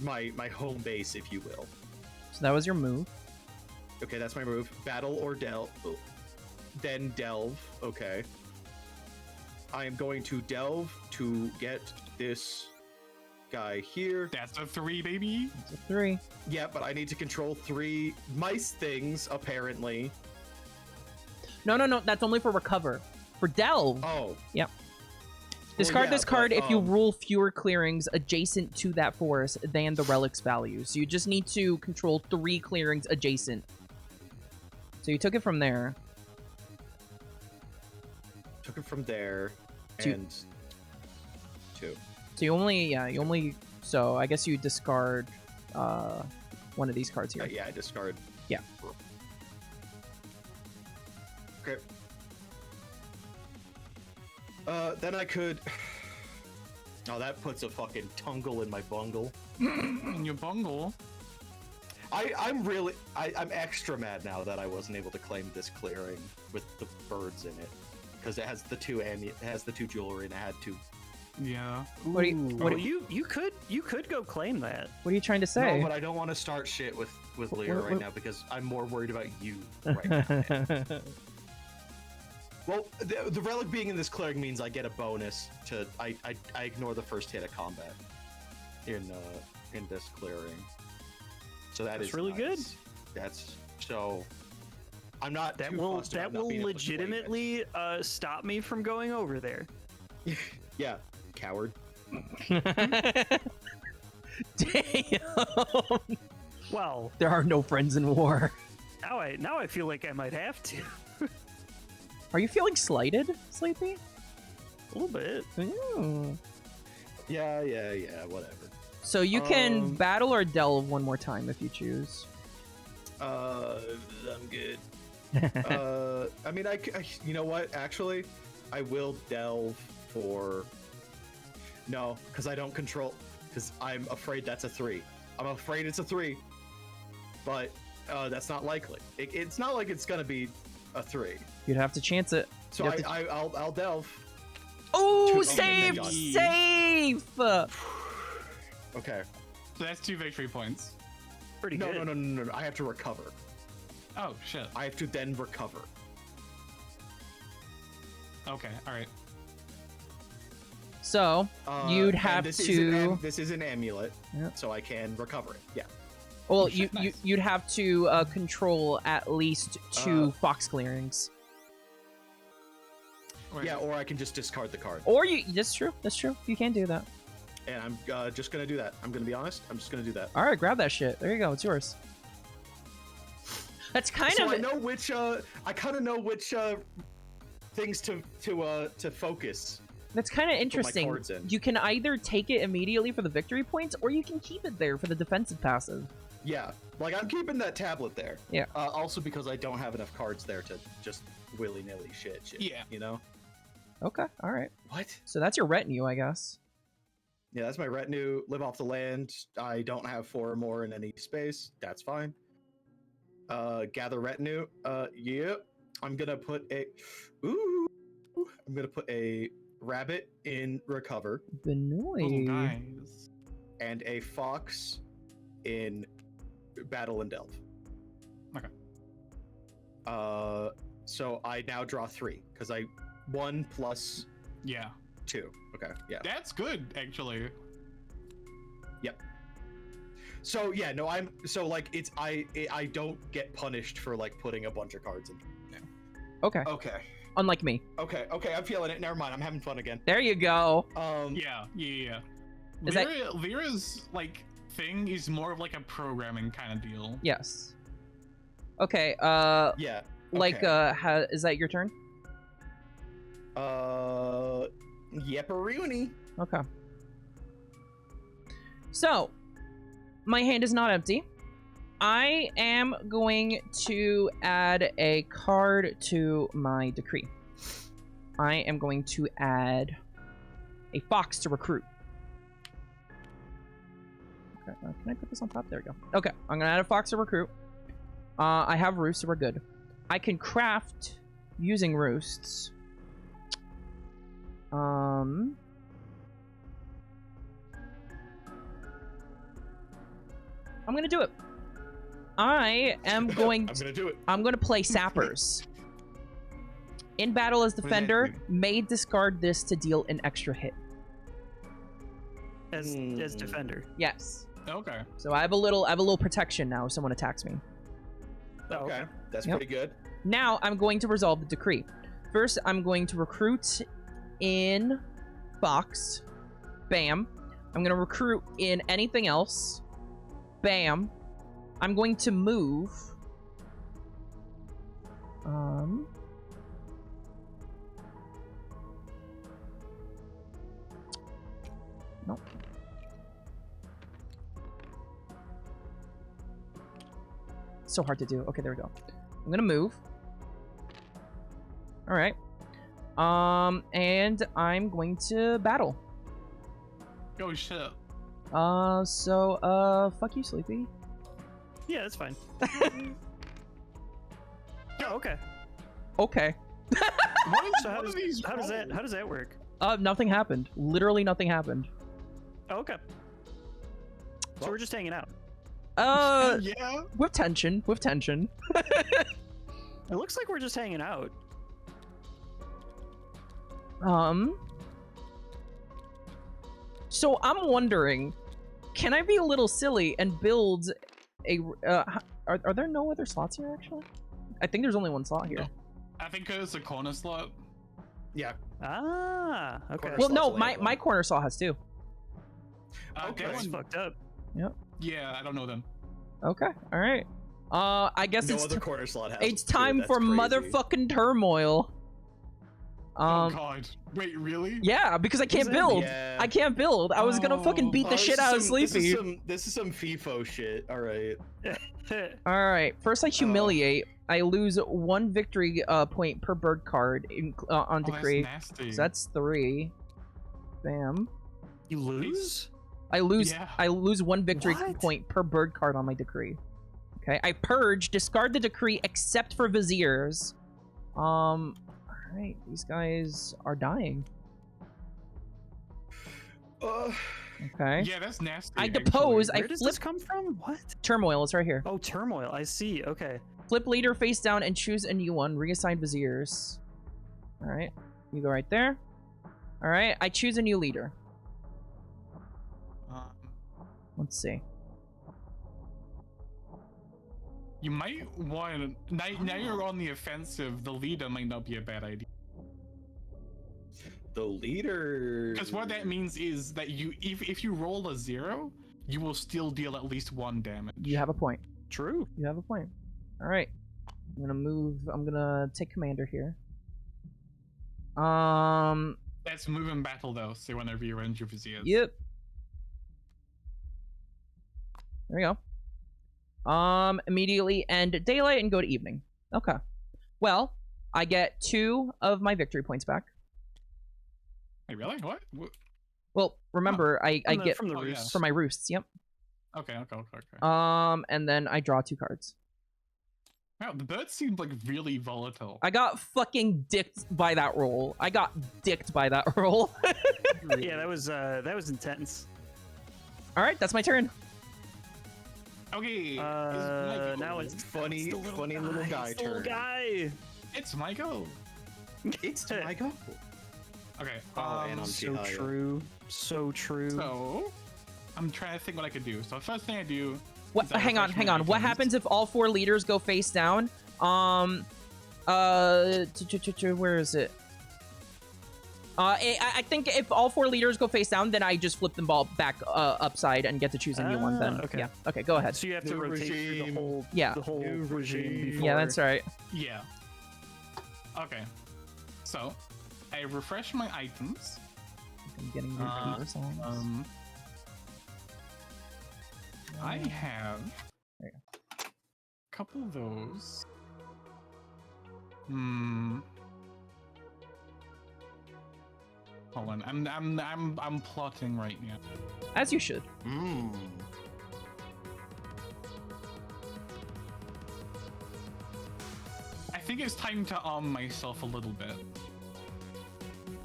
my home base, if you will. So that was your move. Okay, that's my move. Battle or delve. Then delve. Okay. I am going to delve to get this guy here. That's a 3, baby. It's a 3. Yeah, but I need to control 3 mice things, apparently. No. That's only for recover. For delve. Oh. Yep. Well, Discard yeah, this card but, if you rule fewer clearings adjacent to that forest than the relic's value. So you just need to control 3 clearings adjacent. So you took it from there. Took it from there. 2. And 2. So you only, so I guess you discard one of these cards here. Yeah, I discard. Yeah. Okay. Then I could. Oh, that puts a fucking tungle in my bungle. In your bungle. I'm extra mad now that I wasn't able to claim this clearing with the birds in it, because it has the 2 jewelry and I had to. Yeah. What do you, Well, you could go claim that. what are you trying to say? No, but I don't want to start shit with Lyra right now because I'm more worried about you right now. Well, the relic being in this cleric means I get a bonus to I ignore the first hit of combat in this clearing. So That's really good. That's so. I'm not. That too will fussed about not will being able to claim it. legitimately stop me from going over there. Yeah, coward. Damn. Well, There are no friends in war. now I feel like I might have to. Are you feeling slighted, Sleepy? A little bit. Ooh. Yeah, whatever. So you can battle or delve one more time if you choose. I'm good. I mean, I you know what? Actually, I will delve for. No, because I don't control. Because I'm afraid that's a 3. I'm afraid it's a 3. But that's not likely. It's not like it's gonna be a 3. You'd have to chance it. So You have to- I'll delve. Oh, Two- safe! okay, Safe! Okay. So that's 2 victory points. Pretty No, good. no. I have to recover. Oh shit. I have to then recover. Okay. All right. So, you'd And have this to... This is an amulet, Yep. so I can recover it. Yeah. Well, Shit, nice. you'd have to control at least 2 fox clearings. Wait. Yeah, or I can just discard the card. Or you... That's true. You can do that. And I'm just gonna do that. I'm gonna be honest. I'm just gonna do that. All right, grab that shit. There you go. It's yours. That's kind So of... I know which. I kind of know which things to focus. That's kind of interesting. cards in. You can either take it immediately for the victory points, or you can keep it there for the defensive passive. Yeah, like I'm keeping that tablet there. Yeah. Also because I don't have enough cards there to just willy nilly shit. Yeah. You know. Okay, all right. What? So that's your retinue, I guess. Yeah, that's my retinue. Live off the land. I don't have 4 or more in any space. That's fine. Gather retinue. Yeah. I'm gonna put a. Ooh. I'm gonna put a rabbit in recover Oh, Benoit. nice. and a fox in battle and delve. Okay. So I now draw 3 because I 1 plus Yeah, 2. Okay, yeah. that's good actually. So yeah, no, I don't get punished for like putting a bunch of cards in. Okay. Okay. Unlike me. Okay, I'm feeling it. Never mind, I'm having fun again. There you go. Yeah. Is that- Lyra's like thing is more of like a programming kind of deal. Yes. Okay. Yeah. Like, okay. is that your turn? Yepperoonie. Okay. So, my hand is not empty. I am going to add a card to my decree. I am going to add a fox to recruit. Okay, can I put this on top? There we go. Okay, I'm gonna add a fox to recruit. I have roosts, so we're good. I can craft using roosts. I'm gonna do it. I am going I'm gonna do it. I'm gonna play sappers. In battle as does that defender, do? may discard this to deal an extra hit. As defender. Yes. Okay. So I have a little protection now if someone attacks me. Okay, that's Yep. pretty good. Now I'm going to resolve the decree. First, I'm going to recruit in Fox. Bam. I'm going to recruit in anything else. Bam. I'm going to move. Nope. So hard to do. Okay, there we go. I'm gonna move. All right. And I'm going to battle. Oh shit. Fuck you, Sleepy. Yeah, that's fine. Oh, okay. Okay. What is, So what are these how does rolls? that work? Nothing happened. Literally nothing happened. Oh, okay. So we're just hanging out. Yeah. With tension. It looks like we're just hanging out. So I'm wondering, can I be a little silly and build a, are there no other slots here, actually? I think there's only one slot here. No. I think it's a corner slot. Yeah. Ah, okay. Corner Well, slots no, only have my one. corner saw has two. Okay. That That's one- fucked up. yeah, I don't know them. Okay, all right. I guess No it's other corner slot has. it's two, time that's for crazy. motherfucking turmoil. Oh god. Wait, really? Yeah, because I can't it? build. Yeah. I can't build. I was gonna fucking beat the this shit is out of some- Sleepy. This is some FIFO shit. All right. All right. First, I humiliate. I lose 1 victory point per bird card on Oh, decree. that's nasty. So that's 3. Bam. You lose? I lose. Yeah. I lose 1 victory What? point per bird card on my decree. Okay. I purge. Discard the decree except for viziers. All right. These guys are dying. Okay. Yeah, that's nasty. I actually. depose. I Where does flip this come from? What? turmoil. It's right here. Oh, turmoil. I see. Okay. Flip leader face down and choose a new one. Reassign viziers. All right. You go right there. All right. I choose a new leader. Let's see. You might want now you're on the offensive. The leader might not be a bad idea. The leader. Because what that means is that you, if you roll a 0, you will still deal at least 1 damage. You have a point. True. You have a point. All right. I'm gonna move. I'm gonna take commander here. That's move in battle though, so whenever you range your viziers. Yep. There we go. Immediately end daylight and go to evening. Okay. Well, I get 2 of my victory points back. Wait, really? What? Well, remember, I get from the Oh, yeah. roost. for my roosts. Yep. Okay. And then I draw 2 cards. Wow, the bird seemed like really volatile. I got fucking dicked by that roll. I got dicked by that roll. Yeah, that was intense. All right, that's my turn. Okay. Now it's funny, the funny little guy It's the little turn. guy. It's Michael. It's my goal. Okay. Oh, and I'm So Chihaya. true. So true. So, I'm trying to think what I could do. So the first thing I do. What? is I Hang on, refresh hang my on. What items. happens if all 4 leaders go face down? Where is it? I think if all 4 leaders go face down, then I just flip them all back upside and get to choose a new one. Then Okay. yeah. Okay, go ahead. So you have to New rotate through the regime. whole Yeah. New regime regime. before. Yeah, that's right. Yeah. Okay. So, I refresh my items. I'm getting new Peter songs. I have There a couple of those. Hold on. I'm plotting right now. As you should. Mmm. I think it's time to arm myself a little bit.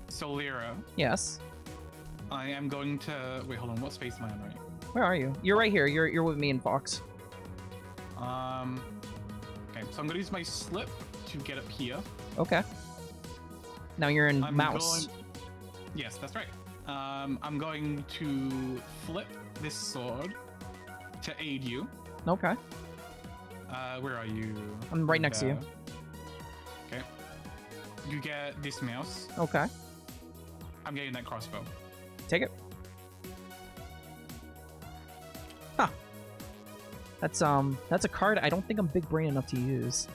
So Lyra, Yes. I am going to wait. Hold on. What space am I on right? Where are you? You're right here. You're with me and Fox. Okay, so I'm gonna use my slip to get up here. Okay. Now you're in I'm mouse. going- Yes, that's right. I'm going to flip this sword to aid you. Okay. Where are you? I'm right next to you. Okay. You get this mouse. Okay. I'm getting that crossbow. Take it. Huh. That's a card I don't think I'm big brain enough to use.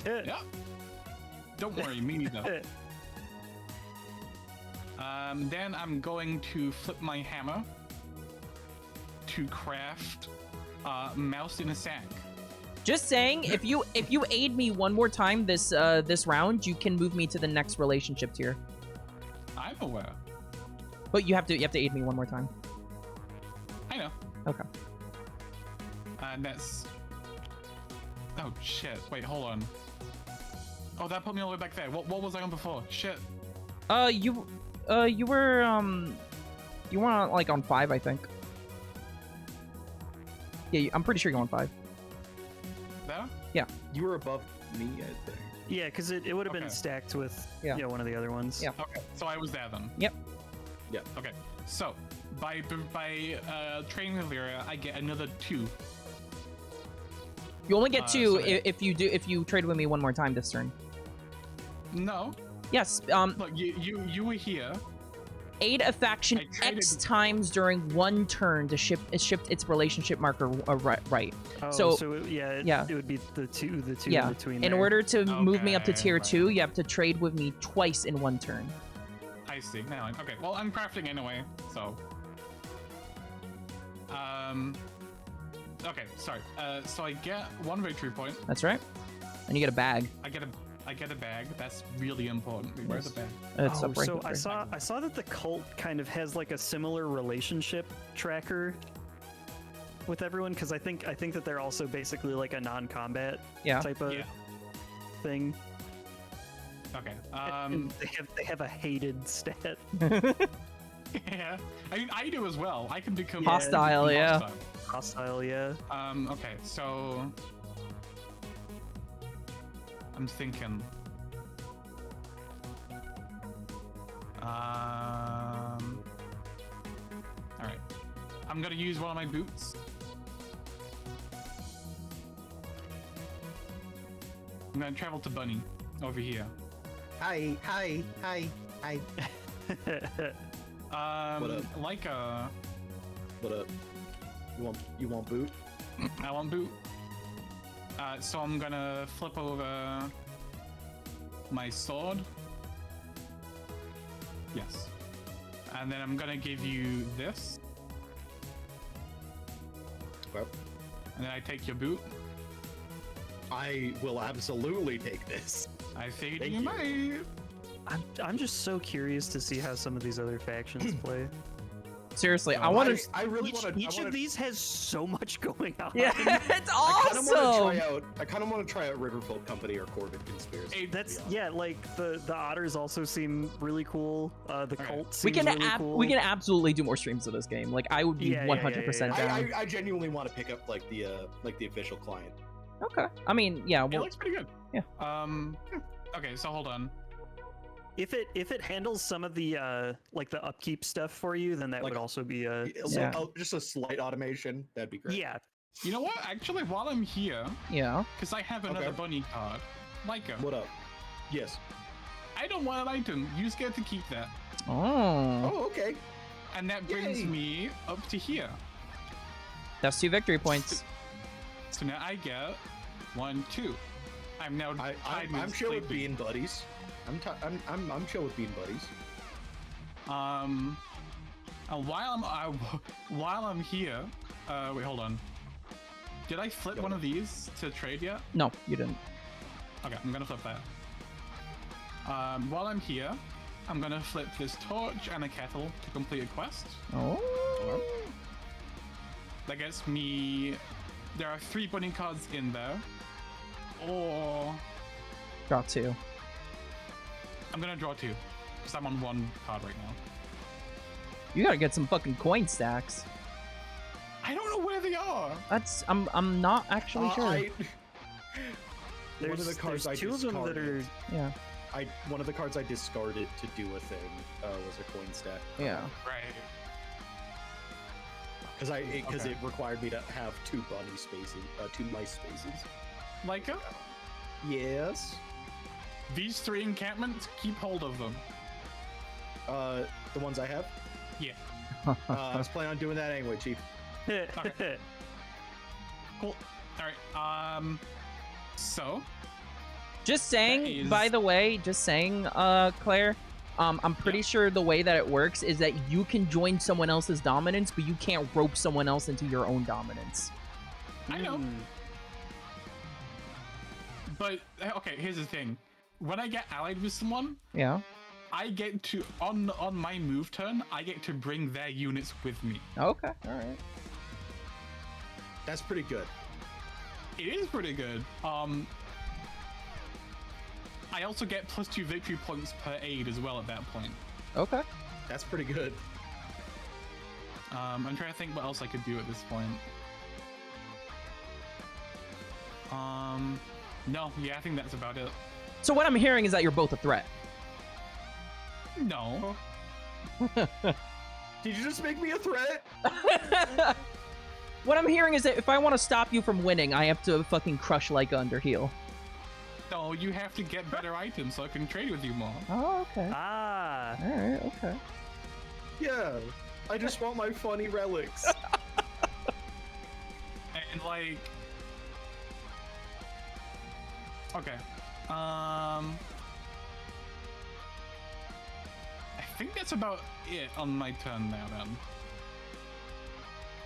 Yeah. Don't worry, me neither. Then I'm going to flip my hammer to craft mouse in a sack. Just saying, if you aid me one more time this round, you can move me to the next relationship tier. I'm aware. But you have to aid me one more time. I know. Okay. And that's. Oh shit! Wait, hold on. Oh, that put me all the way back there. What was I on before? Shit. You were on, like on 5, I think. Yeah, I'm pretty sure you're on 5. There? You were above me, I think. Yeah, because it would have been Okay. stacked with Yeah. one of the other ones. Yeah. Okay, so I was there then. Yep. Yeah. Okay, so by training with Lyra, I get another 2. You only get 2 so yeah. if you trade with me one more time this turn. No, Yes. look, you were here. Aid a faction I traded- X times during one turn to shift its relationship marker right. Oh, So- yeah, it would be the two Yeah. in between. In there. order to move me up to Okay, tier right. 2, you have to trade with me twice in one turn. I see. Now, okay. Well, I'm crafting anyway, so. Okay, sorry. So I get 1 victory point. That's right. And you get a bag. I get a bag. That's really important. Wait, where's the bag? It's up right so here. I saw that the cult kind of has like a similar relationship tracker with everyone, because I think that they're also basically like a non-combat Yeah. type of Yeah. thing. Okay. And they have a hated stat. Yeah. I mean, I do as well. I can become Hostile, yeah. hostile. Hostile, yeah. Okay. So. I'm thinking. All right. I'm gonna use one of my boots. I'm gonna travel to Bunny over here. Hi. What up? Like a. What up? You want boot? I want boot. So I'm gonna flip over my sword. Yes. And then I'm gonna give you this. Well, And then I take your boot. I will absolutely take this. I figured Thank you you. might. I'm just so curious to see how some of these other factions play. Seriously, I want to. I really Each, want to. each of these has so much going on. Yeah, it's I kind of want to awesome. try out. I kind of want to try out Riverfold Company or Corbin Conspiracy. Hey, That's like the otters also seem really cool. The cult seems We can really cool. we can absolutely do more streams of this game. Like I would be Yeah, yeah, 100% yeah. down. I genuinely want to pick up like the official client. Okay. I mean, yeah. it Well, looks pretty good. Yeah. Okay, so hold on. If it handles some of the like the upkeep stuff for you, then that Like- would also be a Yeah. Just a slight automation. That'd be great. yeah. You know what? Actually, while I'm here, Yeah. because I have another Okay. bunny card, Lyca, What up? Yes. I don't want an item. You just get to keep that. Oh. Oh, okay. And that brings Yay. me up to here. That's 2 victory points. So now I get 1, 2. I'm now tied I'm chill with Sleepy. being buddies. I'm chill with being buddies. And while I'm here, wait, hold on. Did I flip Go one ahead. of these to trade yet? No, you didn't. Okay, I'm gonna flip that. While I'm here, I'm gonna flip this torch and a kettle to complete a quest. Oh. That gets me. There are 3 bunny cards in there. Or Draw 2. I'm gonna draw 2 because I'm on 1 card right now. You gotta get some fucking coin stacks. I don't know where they are. That's I'm not actually sure. One There's, of the cards I there's 2 of them that are discarded. Yeah. One of the cards I discarded to do a thing was a coin stack. Yeah. Right. Because Okay. it required me to have 2 bunny spaces, 2 mice spaces. Lyca, Yes. these 3 encampments, keep hold of them. The ones I have. Yeah. I was planning on doing that anyway, Chief. Cool. All right. So Just saying, is- by the way, just saying, Claire, I'm pretty Yeah. sure the way that it works is that you can join someone else's dominance, but you can't rope someone else into your own dominance. I know. Mm. But okay, here's the thing. When I get allied with someone, Yeah. I get to on my move turn, I get to bring their units with me. Okay. All right. That's pretty good. It is pretty good. I also get +2 victory points per aid as well at that point. Okay. That's pretty good. I'm trying to think what else I could do at this point. No, yeah, I think that's about it. So what I'm hearing is that you're both a threat. No. Did you just make me a threat? What I'm hearing is that if I want to stop you from winning, I have to fucking crush Lyca under heel. No, you have to get better items so I can trade with you more. Oh, okay. Ah. All right. Okay. Yeah. I just want my funny relics. And like, okay, I think that's about it on my turn now. Then,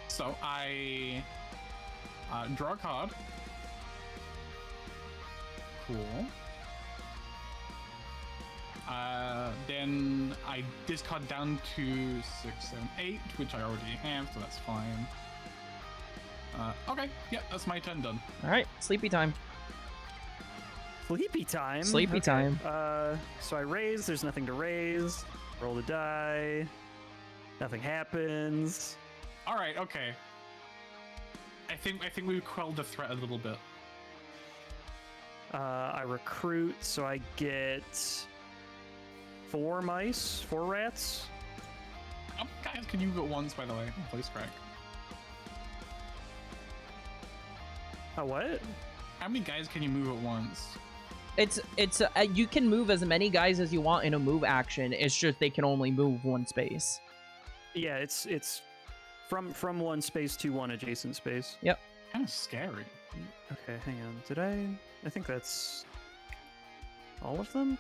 so I draw a card. Cool. Then I discard down to 6, 7, 8, which I already have, so that's fine. Okay, yeah, that's my turn done. All right. Sleepy time. Sleepy time. Sleepy time. So I raise. There's nothing to raise. Roll the die. Nothing happens. All right, okay. I think we quelled the threat a little bit. I recruit, so I get 4 mice, 4 rats. Guys, can you go once, by the way? Voice crack. What? How many guys can you move at once? It's you can move as many guys as you want in a move action. It's just they can only move 1 space. Yeah, it's from 1 space to 1 adjacent space. Kind of scary. Okay, hang on. Did I think that's all of them?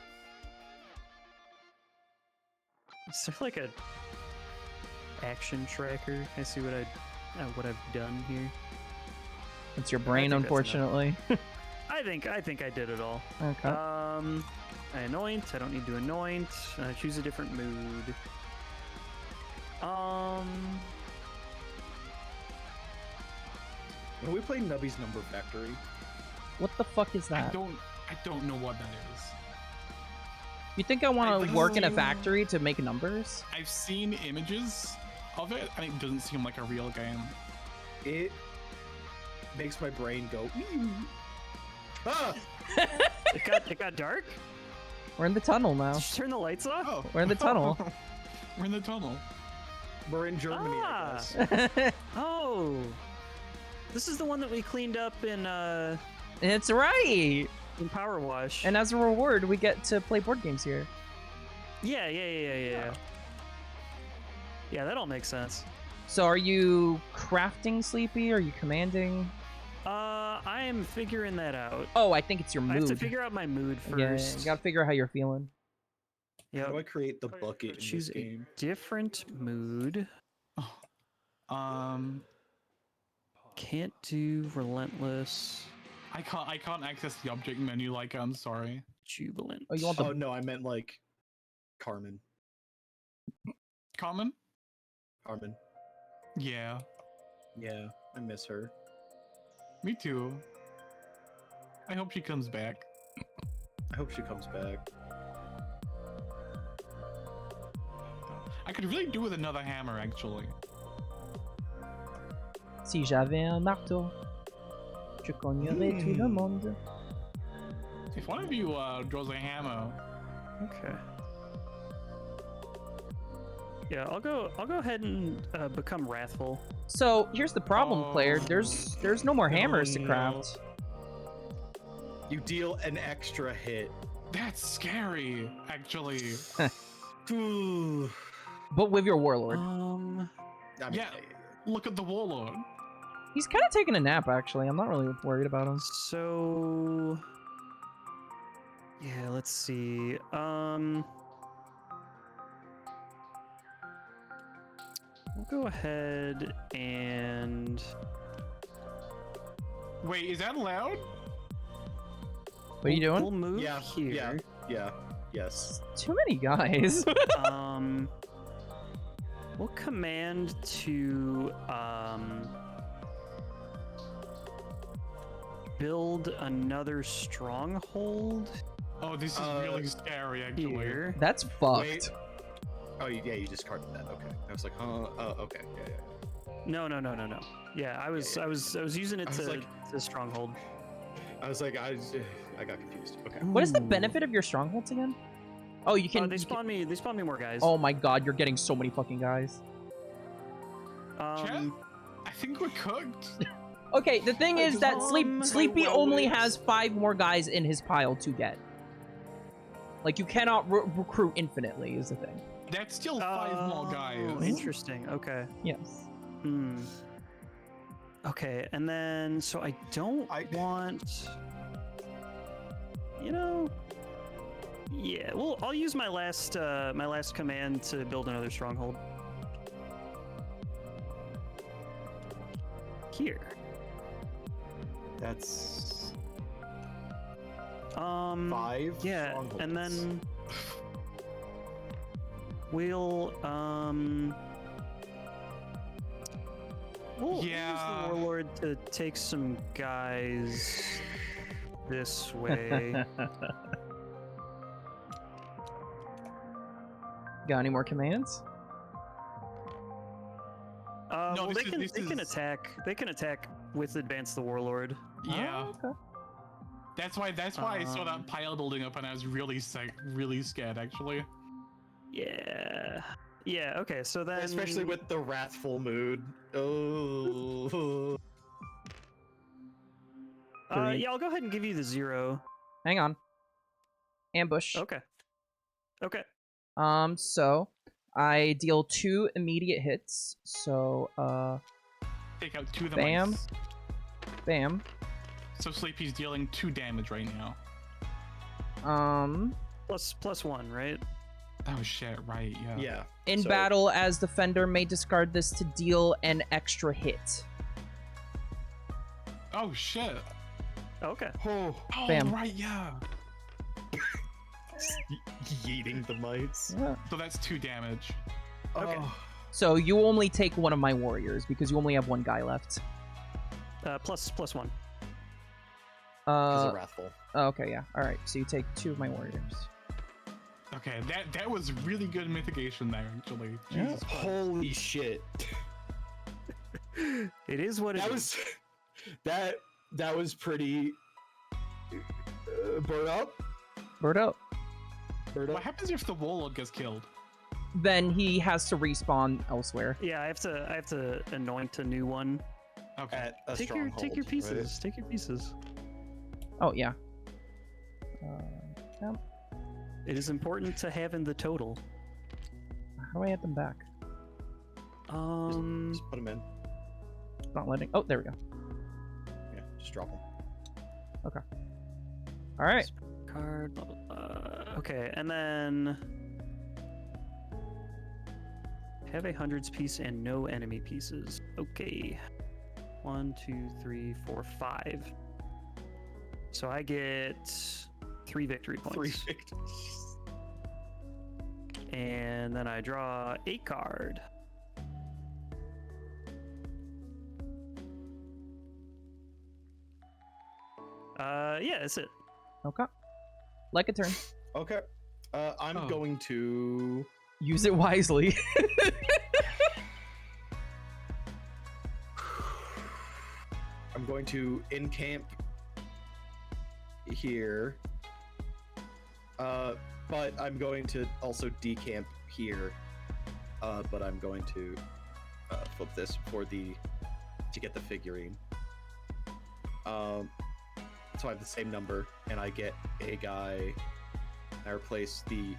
Is there like a action tracker? I see what I've done here. It's your brain, think that's enough. unfortunately. I think I did it all. Okay. I anoint. I don't need to anoint. Choose a different mood. When we play Nubby's Number Factory, What the fuck is I that? don't know what that is. You think I want I've to work in a seen- factory to make numbers? I've seen images of it, and it doesn't seem like a real game. it makes my brain go. "Ew." Ah! It got dark. We're in the tunnel now. Did you turn the lights off? Oh, We're in the tunnel. We're in the tunnel. We're in Germany, I Ah. guess. Oh, this is the one that we cleaned up in It's right. Power Wash. And as a reward, we get to play board games here. Yeah. Yeah, that all makes sense. So are you crafting, Sleepy? Are you commanding? I am figuring that out. Oh, I think it's your I mood. have to figure out my mood Yeah, first. you gotta figure out how you're feeling. Yep. How do I create the bucket in this Choose a game? different mood. Um, Can't do relentless, I can't access the object menu. Like, I'm sorry. jubilant. Oh, you want the Oh no, I meant like Carmen. Common? Carmen. Yeah, Yeah, I miss her. me too. I hope she comes back. I hope she comes back. I could really do with another hammer, actually. Si j'avais un marteau, je cognerais tout le monde. If one of you draws a hammer, Okay. Yeah, I'll go ahead and become wrathful. So here's the problem, Claire. Oh. There's no more hammers to no. craft. You deal an extra hit. that's scary, actually. Ooh. But with your warlord. I mean, Yeah. Look at the warlord. He's kind of taking a nap, actually. I'm not really worried about him. So yeah, let's see. We'll go ahead and Wait, is that allowed? What are you doing? We'll move Yeah, here. yeah, yes. Too many guys. We'll command to build another stronghold Oh, this is really scary, actually. here. That's fucked. Wait. Oh, yeah, you discarded that. Okay. I was like, huh? Oh, okay. Yeah. No. Yeah, I was using it I was to like- to stronghold. I was like, I got confused. Okay. What is the Ooh. benefit of your strongholds again? Oh, you can. They spawn me more guys. Oh my god, you're getting so many fucking guys. Chat? I think we're cooked. Okay, the thing is that Sleepy well, only wait. has 5 more guys in his pile to get. Like, you cannot recruit infinitely, is the thing. That's still 5 more guys. Oh, interesting. Okay. Yes. Hmm. Okay, and then so I don't want. You know. Yeah. Well, I'll use my last command to build another stronghold. Here. That's 5. Yeah, strongholds. and then we'll we'll use Yeah. the warlord to take some guys this way. Got any more commands? Well, this they is- can attack. They can attack with advance the warlord. Yeah. Oh, okay. That's why I saw Um, that pile building up and I was really scared, actually. Yeah. Yeah. Okay. So then, especially with the wrathful mood. Oh. yeah, I'll go ahead and give you the 0. Hang on. Ambush. Okay. Okay. So I deal 2 immediate hits. So, Take out 2 of the Bam. mice. bam. So Sleepy's dealing 2 damage right now. Plus 1, right? Oh shit, right, yeah. Yeah. In So- battle, as defender, may discard this to deal an extra hit. Oh shit. Okay. Oh. Oh Bam. right, yeah. Yeeting the mites. Yeah. So that's 2 damage. Okay. Oh. So you only take one of my warriors because you only have 1 guy left. Plus 1. Because of wrathful. Okay, yeah. All right. So you take 2 of my warriors. Okay, that was really good mitigation there, actually. Yeah. Jesus Christ. Holy shit. It is what it That is. was that was pretty burn up. Bird up. What happens if the warlord gets killed? Then he has to respawn elsewhere. Yeah, I have to anoint a new one. Okay. At a Take stronghold. your pieces. right? Take your pieces. Oh yeah. Yep. It is important to have in the total. How do I add them back? Just put them in. It's not letting. Oh, there we go. Yeah, just drop them. All right. Card. Blah, blah, blah. Okay, and then have a hundreds piece and no enemy pieces. Okay. 1, 2, 3, 4, 5. So I get 3 victory points. 3 victories. And then I draw a card. Yeah, that's it. Okay. Like a turn. Okay. I'm Oh. going to. Use it wisely. I'm going to encamp here. But I'm going to also decamp here. But I'm going to flip this to get the figurine. So I have the same number, and I get a guy. I replace the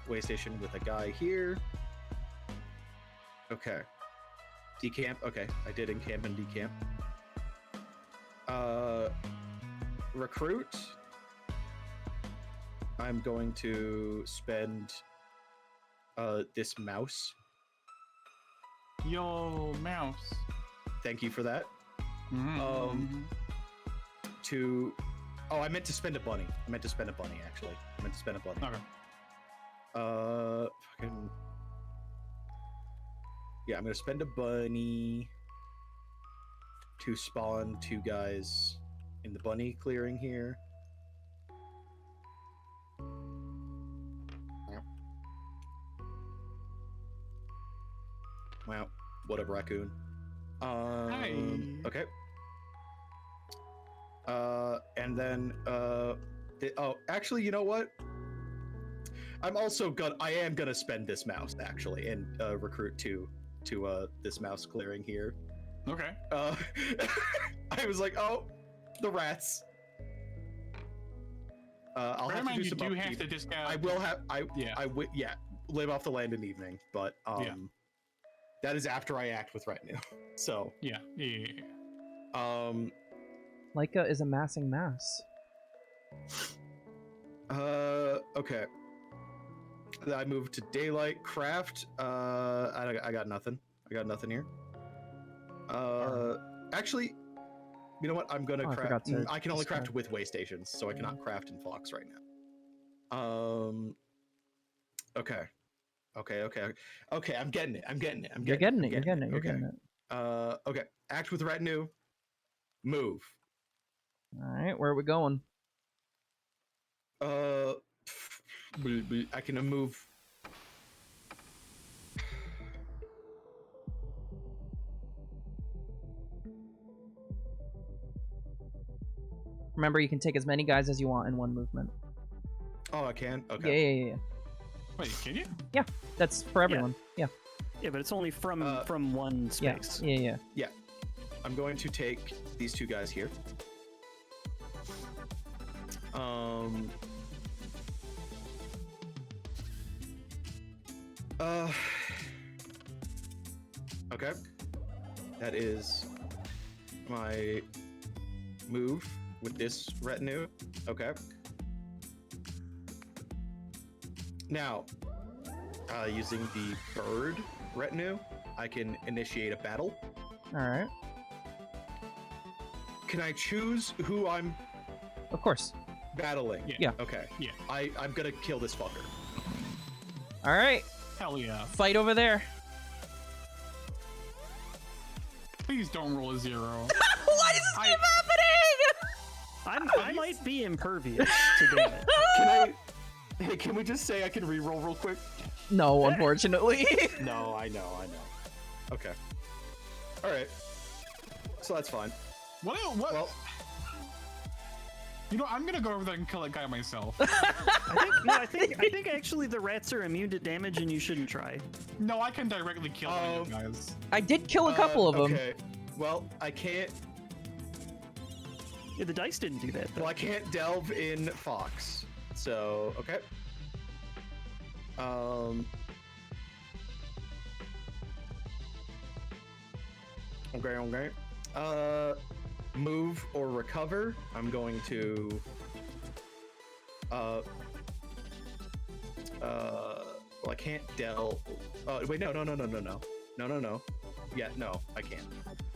way station with a guy here. Okay. Decamp. Okay, I did encamp and decamp. Recruit. I'm going to spend this mouse. Yo, mouse. Thank you for that. Mhm. To I meant to spend a bunny. I meant to spend a bunny actually. I meant to spend a bunny. Okay. Fucking. Yeah, I'm gonna spend a bunny to spawn 2 guys in the bunny clearing here. Wow, what a raccoon. Hi. Okay. And then actually, you know what? I am gonna spend this mouse actually and recruit to this mouse clearing here. Okay. I was like, oh, the rats. I'll Bear in have to mind, do you some do have upkeep. to discount. I will have. Yeah. Yeah, live off the land in evening, but Yeah. that is after I act with retinue. So Yeah. Leica is amassing mass. Okay. Then I moved to daylight craft. I got nothing. I got nothing here. Actually, you know what? I'm gonna Oh, I craft. forgot to I can only craft discard. with way stations, so I cannot craft in Fox right now. Okay. Okay. I'm getting it. You're getting it. You're getting it. You're Okay. getting it. Okay. Act with retinue. Move. All right. Where are we going? I can move. Remember, you can take as many guys as you want in one movement. Oh, I can. Okay. Yeah. Wait, can you? That's for everyone. Yeah. Yeah, but it's only from one Yeah. space. Yeah. I'm going to take these 2 guys here. Okay. That is my move with this retinue. Okay. Now, using the bird retinue, I can initiate a battle. All right. Can I choose who I'm Of course. battling? Yeah. Yeah. Okay. Yeah. I'm gonna kill this fucker. All right. Hell yeah. Fight over there. Please don't roll a 0. Why is this I- happening? I might be impervious to damage. Hey, can we just say I can re-roll real quick? No, unfortunately. No, I know. Okay. All right. So that's fine. What? Well, You know, I'm gonna go over there and kill that guy myself. I think actually the rats are immune to damage, and you shouldn't try. No, I can directly kill one of you guys. I did kill a couple of them. Okay. Well, I can't. Yeah, the dice didn't do that. Though. Well, I can't delve in Fox. So okay. Okay. Move or recover. I'm going to. Well, I can't delve. Wait, no. Yeah, no, I can't.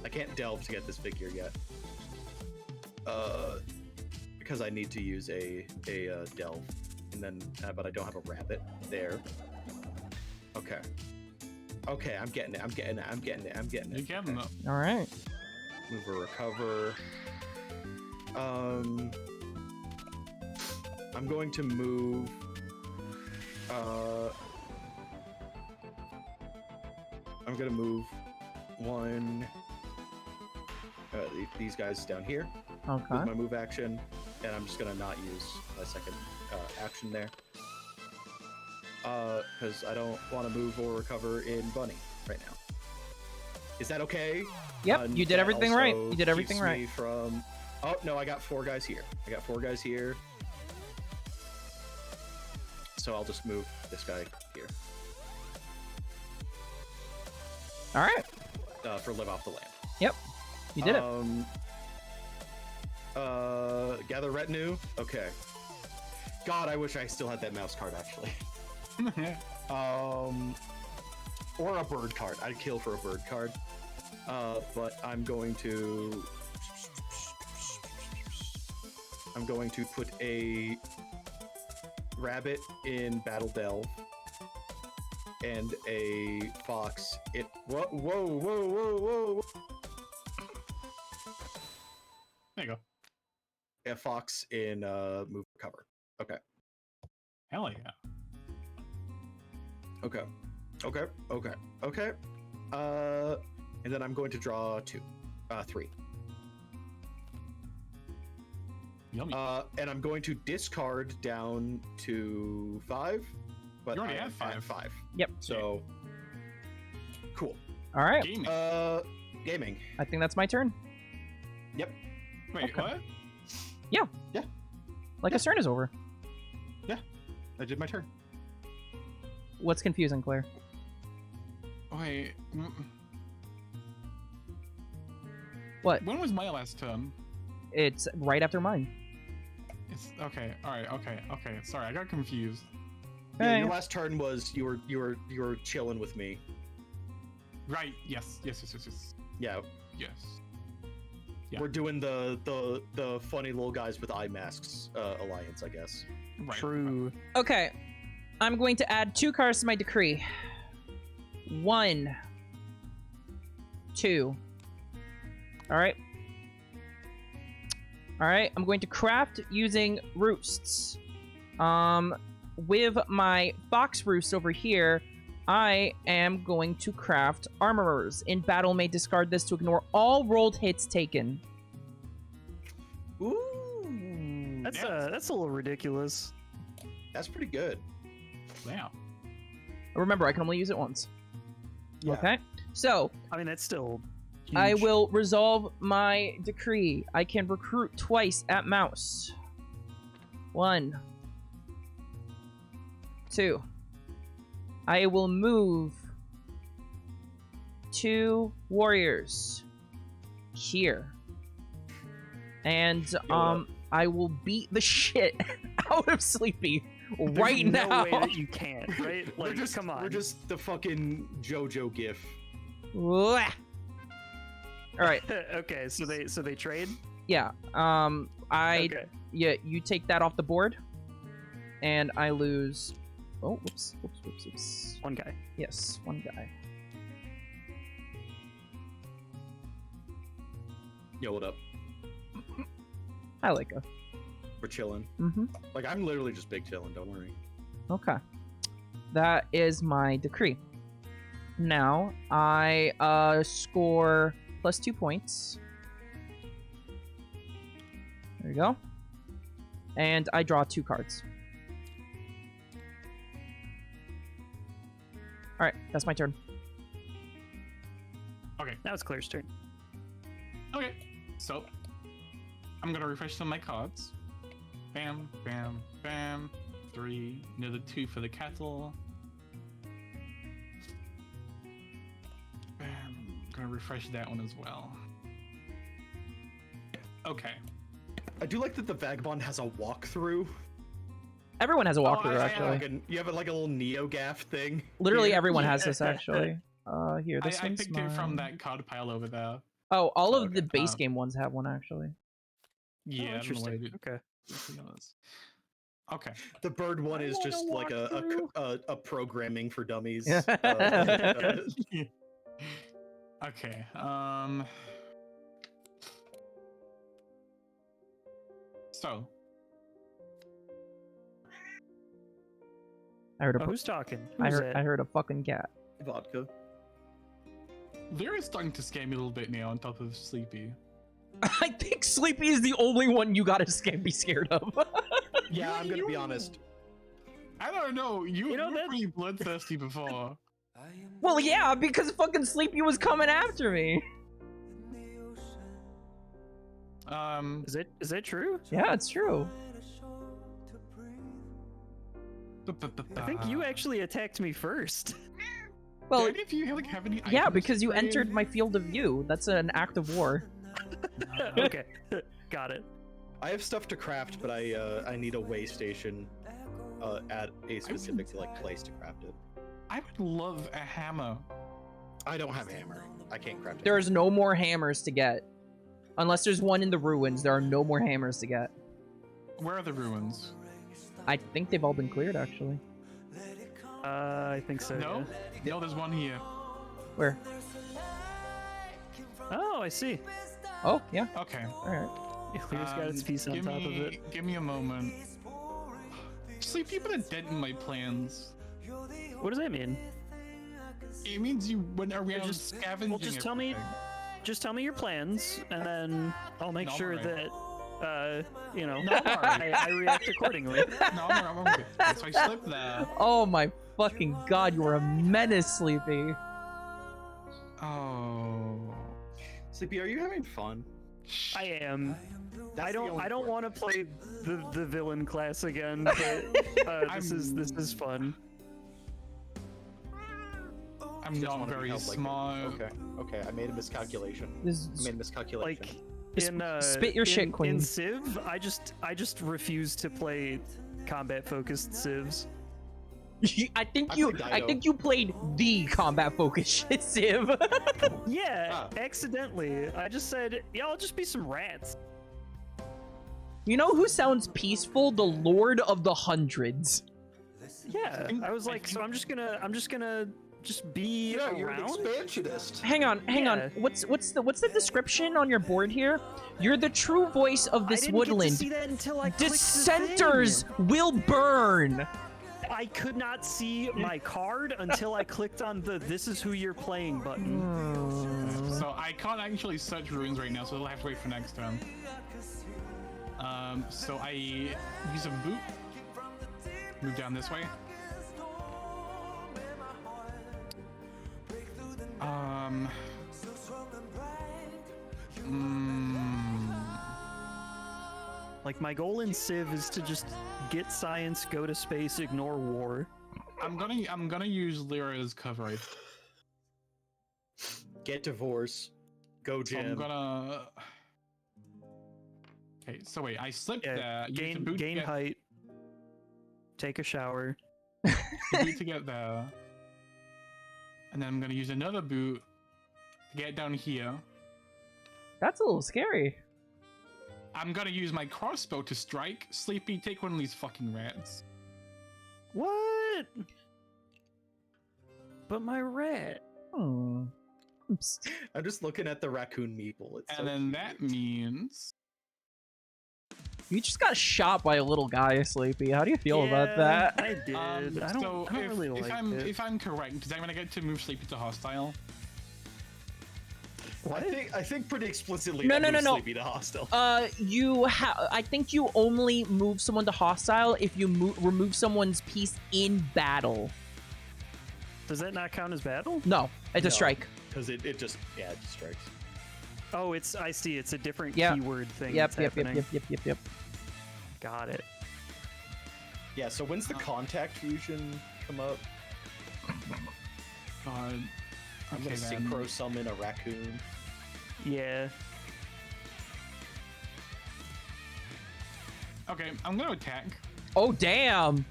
I can't delve to get this figure yet. Because I need to use a delve, and then, but I don't have a rabbit there. Okay. Okay, I'm getting it. I'm getting it. You get him. All right. Move or recover. I'm going to move. I'm gonna move one. These guys down here. Okay. With my move action, and I'm just gonna not use my second action there. Because I don't want to move or recover in Bunny right now. Is that okay? Yep, you did that everything right. also You did everything keeps right. me From... Oh, no, I got 4 guys here. So I'll just move this guy here. All right. For live off the land. Yep. You did it. Gather retinue. Okay. God, I wish I still had that mouse card actually. Or a bird card. I'd kill for a bird card. But I'm going to put a rabbit in Battle Delve and a fox in whoa. There you go. A fox in move recover. Okay. Hell yeah. Okay. And then I'm going to draw 3. Yummy. And I'm going to discard down to 5. But You already I have 5. 5. Yep. So cool. All right. Gaming. Gaming. I think that's my turn. Yep. Wait, okay. what? Like a turn is over. I did my turn. What's confusing, Claire? Wait. What? When was my last turn? It's right after mine. It's okay. All right. Okay. Sorry, I got confused. Yeah, Hey. your last turn was you were chilling with me. Right. Yes. Yeah. Yes. Yeah. We're doing the funny little guys with eye masks alliance, I guess. Right. True. Okay. I'm going to add 2 cards to my decree. 1, 2. All right. I'm going to craft using roosts. With my fox roost over here, I am going to craft armorers. In battle, may discard this to ignore all rolled hits taken. Ooh, That's Yeah. that's a little ridiculous. that's pretty good. Yeah. Remember, I can only use it once. Yeah. Okay. So, I mean, that's still. Huge. I will resolve my decree. I can recruit twice at mouse. 1, 2. I will move 2 warriors here. And I will beat the shit out of Sleepy There's right no now. way that you can't, right? Like, come on. We're just the fucking JoJo gif. All right. Okay, so they trade. Yeah. Okay. Yeah, you take that off the board, and I lose. Oh, whoops. One guy. Yes, 1 guy. Yo, what up? I like her. We're chilling. Mm-hmm. Like I'm literally just big chilling. Don't worry. Okay. That is my decree. Now I score +2 points. There you go. And I draw 2 cards. Alright, that's my turn. Now it's Claire's turn. Okay, so I'm gonna refresh some of my cards. Bam, bam, bam. 3, another 2 for the kettle. Bam. Gonna refresh that one as well. Okay. I do like that the vagabond has a walkthrough. Everyone has a walkthrough, I- actually. You have like a little NeoGAF thing. Literally here. everyone has this, actually. Here, this I one's picked it from mine. that card pile over there. Oh, all of Okay. the base game ones have one, actually. Yeah, I don't know what I interesting. did. Okay. Okay. The bird one I is wanna just like walk through. a programming for dummies. Okay. So I heard a, Oh, who's talking? I Who's heard, that? I heard a fucking cat. Vodka. Lyra's starting to scare me a little bit now on top of Sleepy. I think Sleepy is the only one you gotta be scared of. Yeah, I'm gonna be honest. I don't know. You know, were that's- pretty bloodthirsty before. Well, yeah, because fucking Sleepy was coming after me. Is that true? Yeah, it's true. I think you actually attacked me first. Well, Do any of you have any yeah, items because you to trade? entered my field of view. That's an act of war. Okay, got it. I have stuff to craft, but I need a way station at a specific like place to craft it. I would love a hammer. I don't have a hammer. I can't craft it. There's no more hammers to get. Unless there's one in the ruins, there are no more hammers to get. Where are the ruins? I think they've all been cleared, actually. I think so. No? Yeah. No, there's one here. Where? Oh, I see. Oh, yeah. Okay. Alright. Lyra's got its piece on give top of me- it. Give me a moment. Sleep, you put a dent in my plans. What does that mean? It means you went around just- scavenging. well, just tell me- everything. Just tell me your plans, and then I'll make No, I'm sure alright. that, you know, No, I'm alright. I react accordingly. No, I'm good. So I slipped there. Oh my fucking god, you are a menace, Sleepy. Oh. Sleepy, are you having fun? I am. That's I the don't. only I don't part. want to play the villain class again. But this is fun. I'm Just not wanna be very held like it. smart. Okay. I made a miscalculation. This I made a miscalculation. Like Just in spit your shit, Queen. In Civ, I just refuse to play combat focused civs. I think I you played I Dido. think you played the combat focus shit, Civ. Yeah, Ah. accidentally. I just said, yeah, I'll just be some rats. You know who sounds peaceful? The Lord of the Hundreds. Yeah, I was like, so I'm just gonna just be Yeah, you're an around. expansionist. Hang on. Yeah. What's the description on your board here? You're the true voice of I this didn't woodland. Get to see that until I clicked the Dissenters thing. will burn. I could not see my card until I clicked on the "This is who you're playing" button. So I can't actually search ruins right now, so I'll have to wait for next turn. So I use a boot. Move down this way. Like my goal in Civ is to just get science, go to space, ignore war. I'm gonna use Lyra as cover. Get divorced. Go So I'm Jim. gonna. Okay, so wait, I slipped Yeah, there. Use the boot gain to get, height. Take a shower. the boot to get there, and then I'm gonna use another boot to get down here. That's a little scary. I'm gonna use my crossbow to strike. Sleepy, take one of these fucking rats. What? But my rat. Oops. I'm just looking at the raccoon meeple. It's so And then that means You just got shot by a little guy, Sleepy. How do you feel about Yeah, that? I did. I don't, so I don't really if like I'm it. if I'm correct, does that mean I get to move Sleepy to hostile? What? I think pretty explicitly. No, that no, moves no. Sleepy to hostile. I think you only move someone to hostile if you remove someone's piece in battle. Does that not count as battle? No, it's a No. strike. Because it just strikes. Oh, I see. It's a different Yeah. keyword thing. Yep, that's yep, happening. yep. Got it. Yeah. So when's the contact fusion come up? God. I'm gonna synchro summon a raccoon. Yeah. Okay, I'm gonna attack. Oh, damn.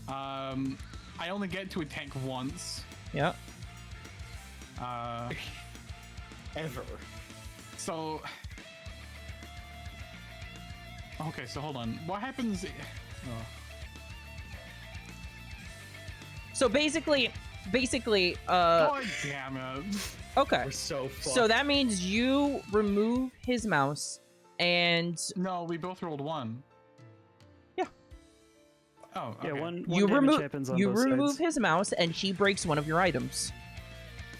I only get to attack once. Yeah. Ever. So. Okay, so hold on. What happens? Oh. So basically, God damn it. okay. We're so fucked. So that means you remove his mouse, and No, we both rolled 1. Yeah. Oh, okay. Yeah, one you damage happens on both remove sides. his mouse, and he breaks one of your items.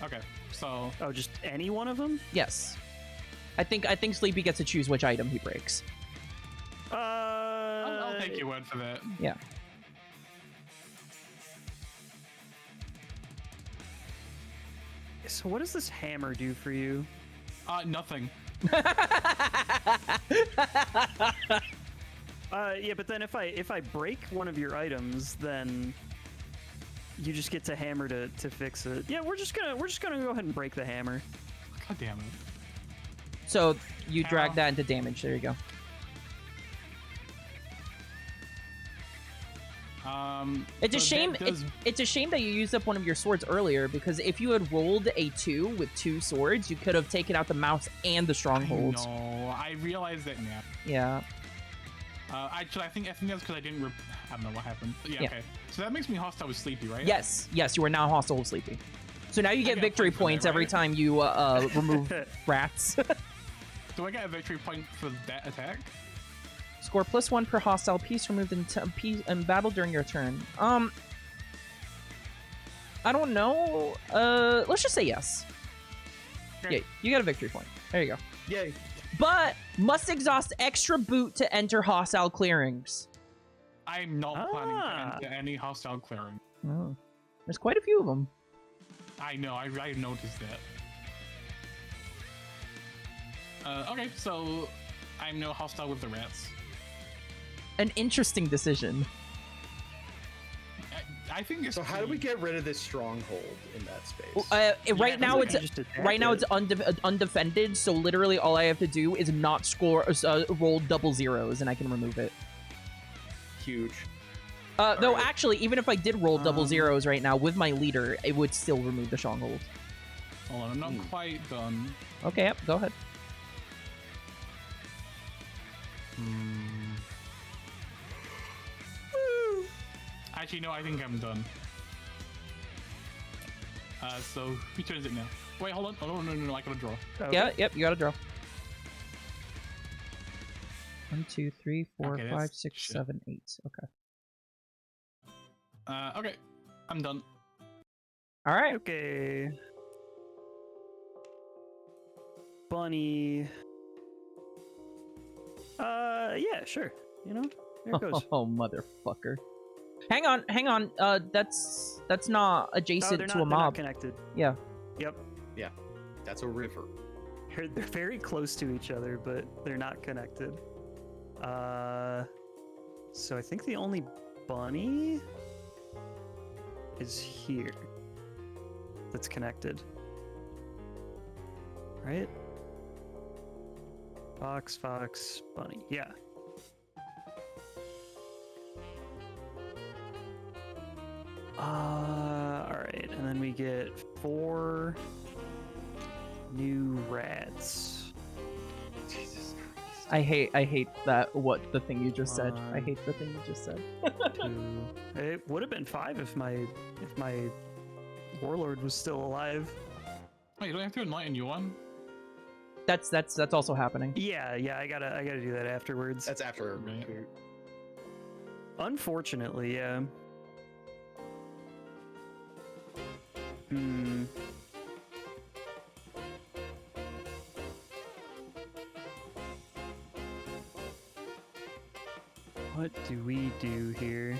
Okay, so Oh, just any one of them? Yes. I think Sleepy gets to choose which item he breaks. I'll take your word for that. Yeah. So what does this hammer do for you? Nothing. Yeah, but then if I break one of your items, then you just get to hammer to fix it. Yeah, we're just gonna go ahead and break the hammer. God damn it. So you drag Ow. that into damage. There you go. It's a so shame. that does- It's a shame that you used up one of your swords earlier, because if you had rolled a 2 with 2 swords, you could have taken out the mouse and the stronghold. No, I realize that now. Yeah. Actually, I think that's because I didn't. I don't know what happened. But yeah, Yeah. okay. So that makes me hostile with Sleepy, right? Yes. Yes. You are now hostile with Sleepy. So now you get get a victory point for that, points every right? time you remove rats. Do I get a victory point for that attack? Score +1 per hostile piece removed in battle during your turn. I don't know. Let's just say yes. Okay. Yeah, you got a victory point. There you go. Yay. But must exhaust extra boot to enter hostile clearings. I'm not planning Ah. to enter any hostile clearing. Oh. There's quite a few of them. I know, I noticed that. Okay, so I'm no hostile with the rats. An interesting decision. I think it's So how do we get rid of this stronghold in that space? Right now that's it's okay. right now it's undefended. So literally all I have to do is not score roll double zeros, and I can remove it. Huge. Though Alright. actually, even if I did roll double zeros right now with my leader, it would still remove the stronghold. Hold on, I'm not quite done. Okay, yep, go ahead. Actually, no, I think I'm done. So who turns it now? Wait, hold on. Oh, no, I gotta draw. Okay. Yeah, yep, you gotta draw. 1, 2, 3, 4, Okay, 5, that's 6, shit. 7, 8. Okay. Okay, I'm done. All right. Okay. Bunny. Yeah, sure. You know, there it goes. Oh, motherfucker. Hang on. That's not Oh, adjacent they're to not, a they're not mob. connected. Yeah. Yep. That's a river. They're very close to each other, but they're not connected. So I think the only bunny is here. That's connected. Right? Fox, bunny. Yeah. Alright, and then we get 4 new rats. Jesus Christ. I hate that the thing you just said. I One. hate the thing you just said. 2. It would have been 5 if my warlord was still alive. Wait, do I have to enlighten you one? That's also happening. Yeah, I gotta do that afterwards. That's after. Right. Unfortunately, yeah. What do we do here?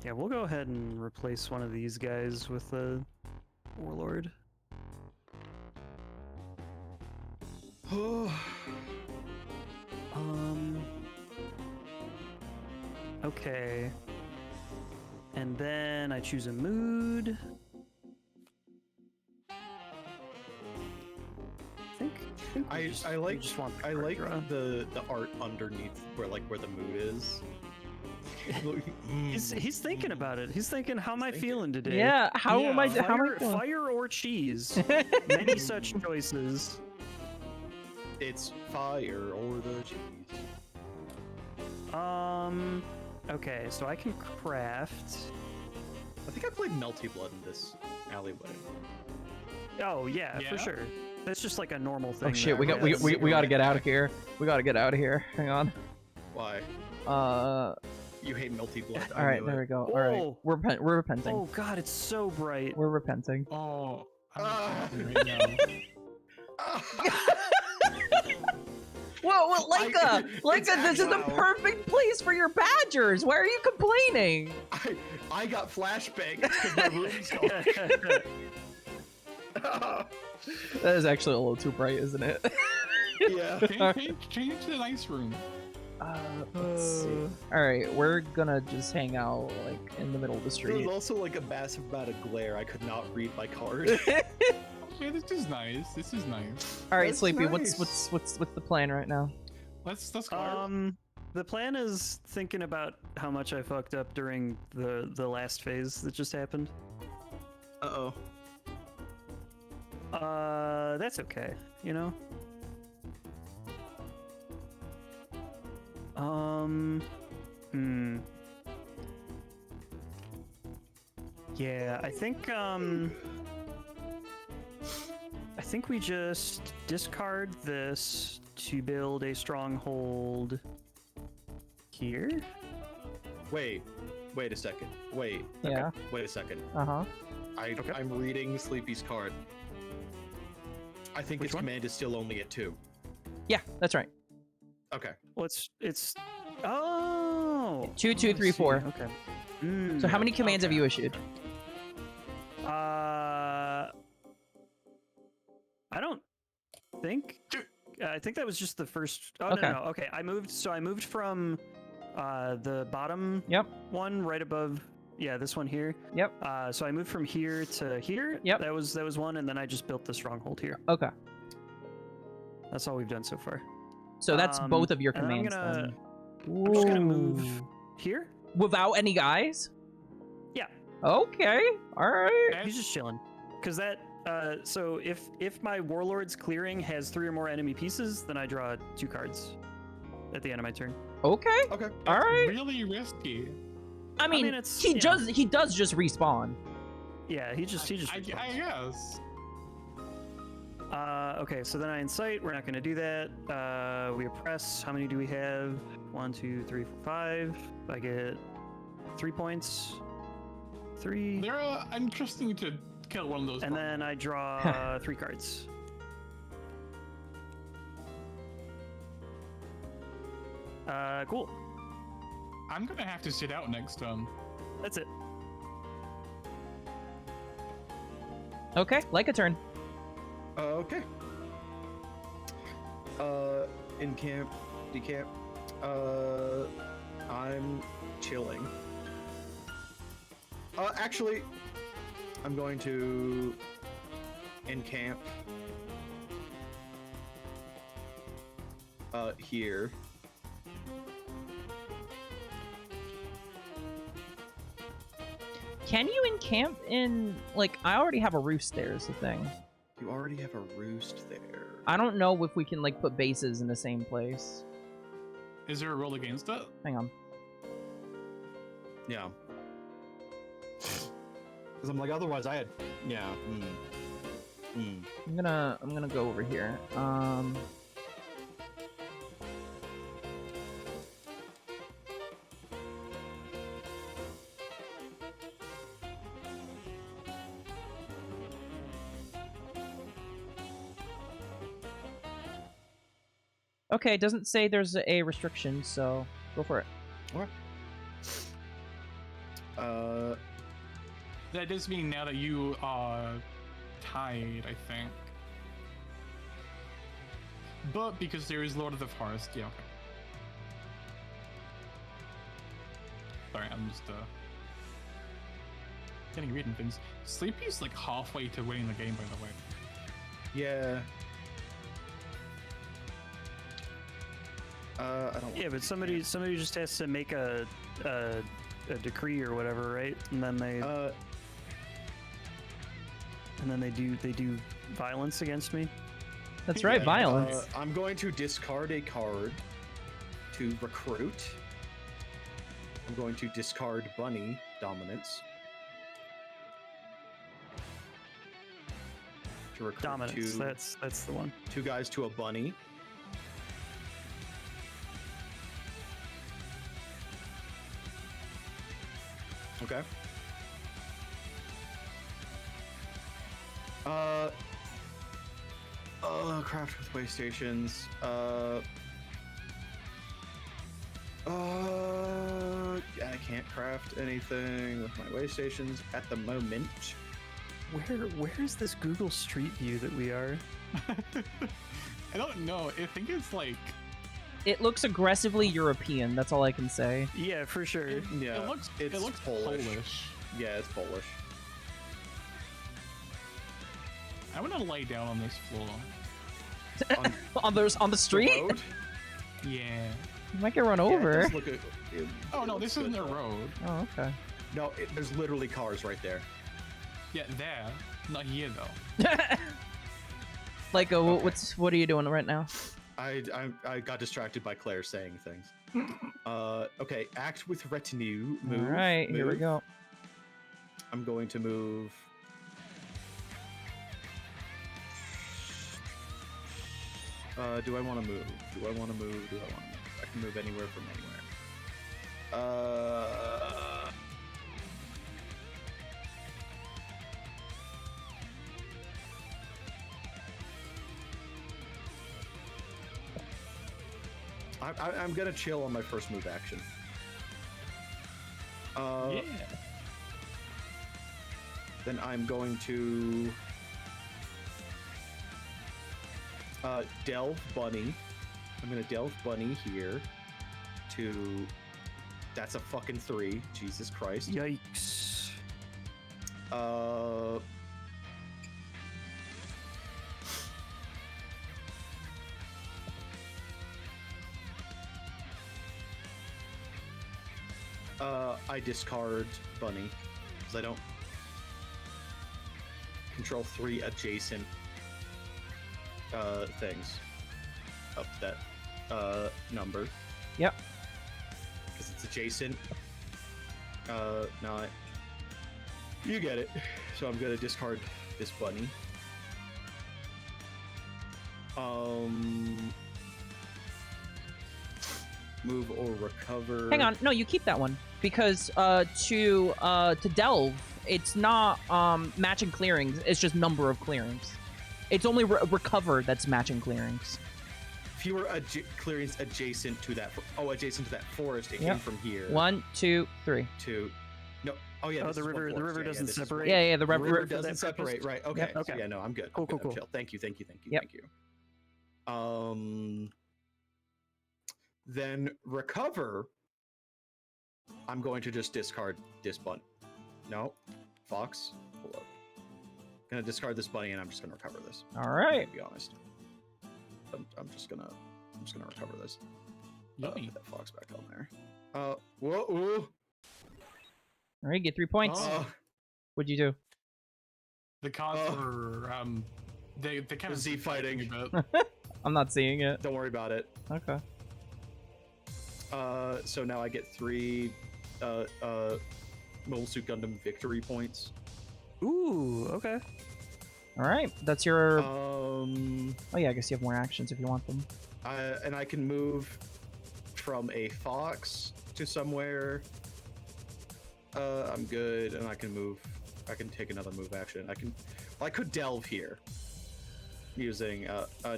Yeah, we'll go ahead and replace one of these guys with a warlord. Okay. And then I choose a mood. I like the art underneath where the mood is. He's thinking about it. He's thinking, how am I feeling today? Yeah, how am I? Fire, How am I feeling? fire or cheese? Many such choices. It's fire or the cheese. Okay, so I can craft. I think I played Melty Blood in this alleyway. Oh yeah, for Yeah? sure. That's just like a normal thing. Oh shit, we there, got right? we got to get out of here. We got to get out of here. Hang on. Why? You hate Melty Blood. All right, there we go. All right, Whoa. we're repenting. Oh god, it's so bright. We're repenting. Oh, Ah. I'm right now. Whoa, Leica! Leica, this is the actually- perfect place for your badgers. Why are you complaining? I got flashbangs because my room's gone. That is actually a little too bright, isn't it? Yeah. Change to the nice room. Let's see. All right, we're gonna just hang out like in the middle of the There street. was also like a massive amount of glare. I could not read my card. Okay, this is nice. This is nice. All right, That's Sleepy, nice. what's the plan right now? Let's go. The plan is thinking about how much I fucked up during the last phase that just happened. Uh-oh. That's okay, you know? Yeah, I think we just discard this to build a stronghold here. Wait a second. Wait. Yeah. Okay. Wait a second. Uh-huh. Okay. I'm reading Sleepy's card. I think Which his one? command is still only at 2. Yeah, that's right. Okay. Well, it's oh 2, 2, I 3, see. 4. Okay. So how many commands have you issued? I don't think. I think that was just the first. Oh Okay. no. Okay, I moved. So I moved from the bottom. Yep. One right above. Yeah, this one here. Yep. So I moved from here to here. Yep. That was one, and then I just built the stronghold here. Okay. That's all we've done so far. So that's both of your and I'm commands gonna- then. I'm just gonna move Ooh. here. Without any guys? Yeah. Okay. All right. He's just chilling. Because that. So if my warlord's clearing has 3 or more enemy pieces, then I draw 2 cards at the end of my turn. Okay. Okay. All right. Really risky. I mean, it's, he you know. does just respawn. Yeah, he just. I guess. Okay, so then I incite. We're not going to do that. We oppress. How many do we have? 1, 2, 3, 4, 5. I get 3 points. 3. They're interesting to kill one of those. And then I draw 3 cards. Cool. I'm gonna have to sit out next time. That's it. Okay, like a turn. Okay. In camp, decamp. I'm chilling. Actually, I'm going to encamp. Here. Can you encamp in, like, I already have a roost there is the thing. You already have a roost there. I don't know if we can, like, put bases in the same place. Is there a rule against it? Hang on. Yeah. Because I'm like, otherwise I had. Yeah. I'm gonna go over here. Okay, it doesn't say there's a restriction, so go for it. That does mean now that you are tied, I think. But because there is Lord of the Forest, yeah, okay. Sorry, I'm just getting reading things. Sleepy's like halfway to winning the game, by the way. Yeah. I don't. Yeah, but somebody just has to make a decree or whatever, right? And then they do violence against me. That's right, Yeah, violence. I'm going to discard a card to recruit. I'm going to discard Bunny Dominance. To recruit Dominance. two, That's the one. 2 guys to a bunny. Okay. Craft with way stations. Yeah, I can't craft anything with my way stations at the moment. Where's this Google Street View that we are? I don't know. I think it's like It looks aggressively European. That's all I can say. Yeah, for sure. Yeah, it looks Polish. Yeah, it's Polish. I want to lay down on this floor. On on the street, the road? Yeah. you might get run Yeah, it over. does look Oh no, looks this isn't good, a though. road. Oh, okay. No, there's literally cars right there. Yeah, there. Not here though. Like, Okay. what are you doing right now? I got distracted by Claire saying things. Okay, act with retinue. Move. All right, here we move. go. I'm going to move. Do I want to move? Do I want to move? Do I want to move? I can move anywhere from anywhere. I'm gonna chill on my first move action. Yeah. Then I'm going to delve bunny. I'm gonna delve bunny here to. That's a fucking 3. Jesus Christ. Yikes. I discard bunny because I don't control 3 adjacent things up that number. Yep. Because it's adjacent. Not. You get it. So I'm gonna discard this bunny. Move or recover. Hang on, no, you keep that one because to delve, it's not matching clearings. It's just number of clearings. It's only recover that's matching clearings. Fewer clearings adjacent to that. Adjacent to that forest. It Yep. came from here. 1, 2, 3. 2. No. Oh yeah. Oh, this the is one river. The forest. river Yeah, doesn't this is separate. Yeah, yeah, the The river river. doesn't that purpose? separate, right? Okay. Yep. So, Okay. yeah, no, I'm good. Cool, I'm good. cool, I'm cool. chill. Thank you. Thank you. Yep. Then recover. I'm going to just discard this bunny. No, fox. Hold up. Gonna discard this bunny, and I'm just gonna recover this. All right. To be honest, I'm just gonna recover this. Yummy. Put that fox back on there. Whoa. All right, get 3 points. What'd you do? The cards were they kind of Z fighting. a bit. I'm not seeing it. Don't worry about it. Okay. So now I get 3 Mobile Suit Gundam victory points. Ooh. Okay. All right, that's your. Oh yeah, I guess you have more actions if you want them. And I can move from a fox to somewhere. I'm good, and I can move. I can take another move action. I could delve here. using.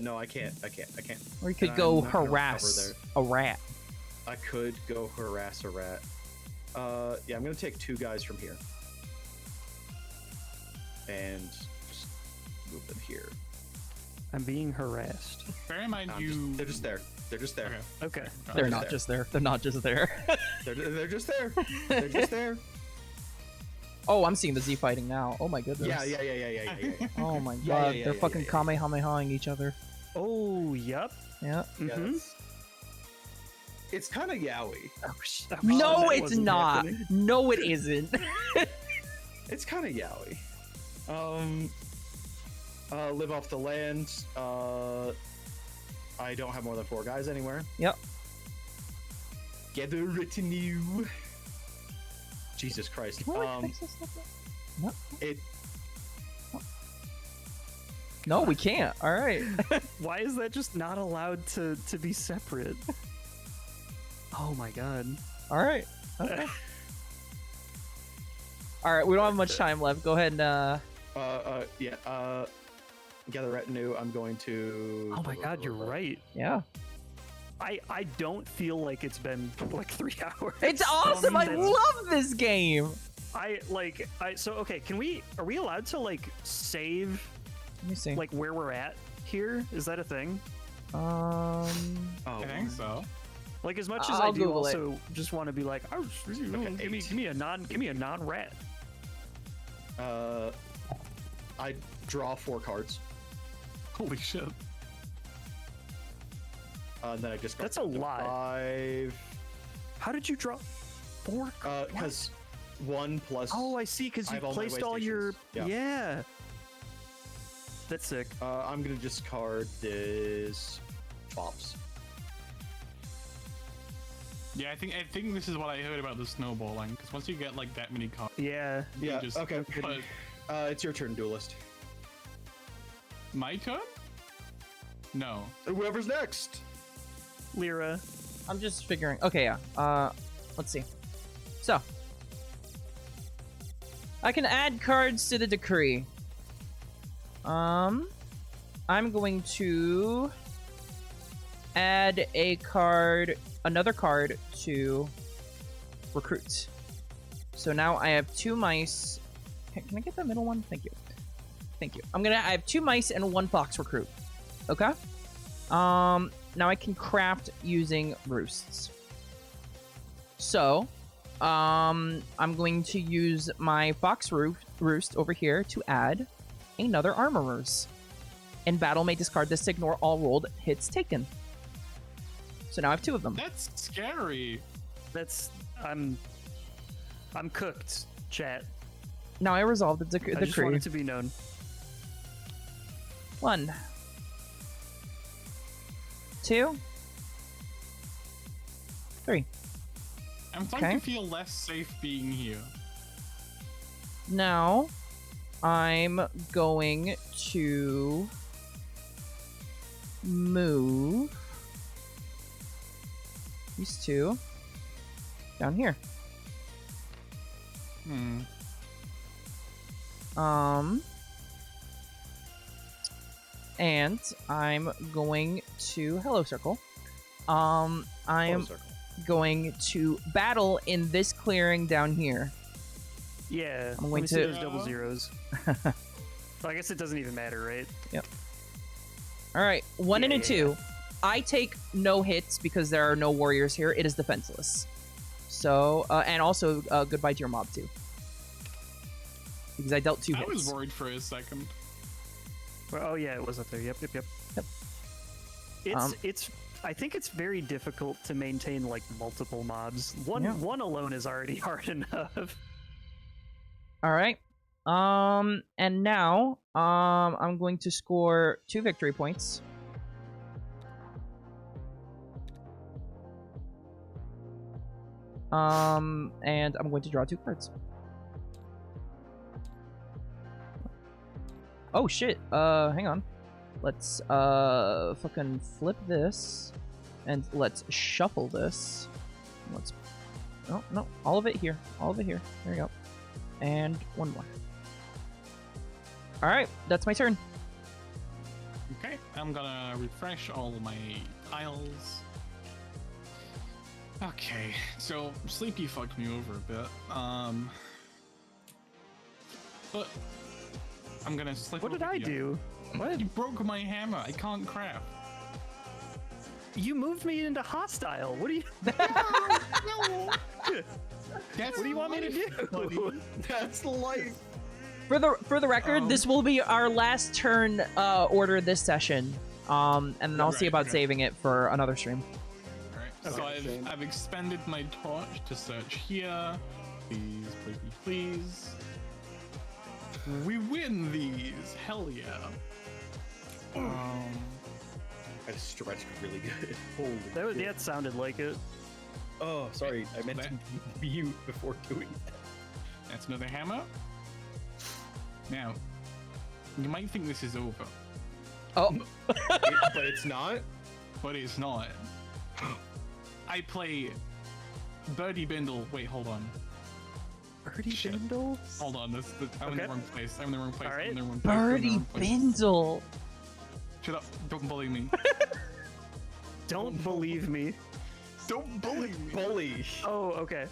No, I can't. Or you could And go I'm not gonna recover harass a rat. I could go harass a rat. Yeah, I'm gonna take 2 guys from here. And just move them here. I'm being harassed. Bear in mind, They're just there. They're just there. Okay. Okay. They're just not there. just there. They're not just there. They're just there. They're just there. Oh, I'm seeing the Z fighting now. Oh my goodness. Yeah. Oh my Yeah, god. yeah, They're yeah, fucking yeah. kamehamehaing each other. Oh, yep. Yeah. Yeah, Mhm. it's kind of yaoi. Oh, No, that it's wasn't not. happening. No, it isn't. It's kind of yaoi. Live off the land. I don't have more than 4 guys anywhere. Yep. Gather retinue. Jesus Christ. No. It. No, we can't. All right. Why is that just not allowed to be separate? Oh my god. All right. Okay. All right. We don't have much time left. Go ahead and. Yeah. Gather retinue. I'm going to. Oh my god, you're right. Yeah. I don't feel like it's been like 3 hours. It's awesome. I That's- love this game. So okay, are we allowed to like save Let me see. like where we're at here? Is that a thing? Oh, I think so. Like as much as I'll I do Google it. also just want to be like, oh, give me a non-rat. I draw 4 cards. Holy shit. And then I just got That's a lot. 5. How did you draw 4? Because 1 plus. Oh, I see, because I you have all my placed all your waystations. yeah. That's sick. I'm gonna discard this Fops. Yeah, I think this is what I heard about the snowballing. Because once you get like that many cards, Yeah. you Yeah. just Okay. put It's your turn, duelist. my turn. No. Whoever's next. Lyra. I'm just figuring. Okay, yeah. Let's see. So, I can add cards to the decree. I'm going to add another card to recruit. So now I have 2 mice. Can I get the middle one? Thank you. I have 2 mice and 1 fox recruit. Okay. Now I can craft using roosts. So, I'm going to use my fox roost over here to add another armorers. In battle, may discard this to ignore all rolled hits taken. So now I have 2 of them. That's scary. That's I'm cooked, chat. Now I resolve the I just want decree. it to be known. 1, 2, 3. I'm starting Okay. to feel less safe being here. Now, I'm going to move these 2 down here. Hmm. And I'm going to hello circle. I am Circle. going to battle in this clearing down here. Yeah. I'm Let going me see to- those double zeros. Well, I guess it doesn't even matter, right? All right, 1 and a Yeah. 2. I take no hits because there are no warriors here. It is defenseless. So, and also goodbye to your mob too, because I dealt 2 I hits. was worried for a second. Well, oh yeah, it was up there. Yep. Yep. It's. I think it's very difficult to maintain like multiple mobs. One Yeah. alone is already hard enough. All right. And now, I'm going to score 2 victory points. And I'm going to draw 2 cards. Oh shit. Hang on. Let's fucking flip this, and let's shuffle this. Let's. No, all of it here. All of it here. There we go. And 1 more. All right, that's my turn. Okay, I'm gonna refresh all of my tiles. Okay, so Sleepy fucked me over a bit. But I'm gonna slip. What did over I here. do? What? You broke my hammer. I can't craft. You moved me into hostile. What do you? That's What do you want me to life, buddy. do? That's life. For the record, this will be our last turn order this session. And then I'll see Right, about okay. saving it for another stream. Alright, so Okay. I've expanded my torch to search here. Please, please, please. We win these. Hell yeah. I just stretched really good. Holy shit. That sounded like it. Oh, sorry. I meant to mute before doing that. That's another hammer. Now, you might think this is over, Oh, But it's not. but it's not. I play Birdie Bindle. Wait, hold on. Birdie Shit. Bindle? Hold on. I'm in the Okay. wrong place. I'm in the wrong place. Alright. I'm in the wrong place. I'm in the Birdie wrong place. Bindle. Shut up. Don't bully me. Don't believe me. Don't bully me. Bully. Oh, okay.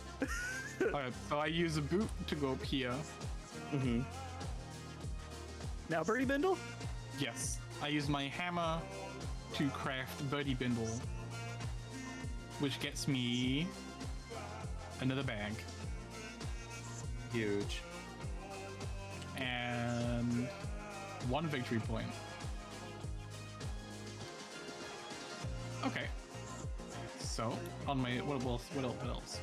Alright, so I use a boot to go up here. Mm-hmm. Now Birdie Bindle? Yes. I use my hammer to craft Birdie Bindle, which gets me another bag Huge. and 1 victory point. Okay. So on my what else? What else?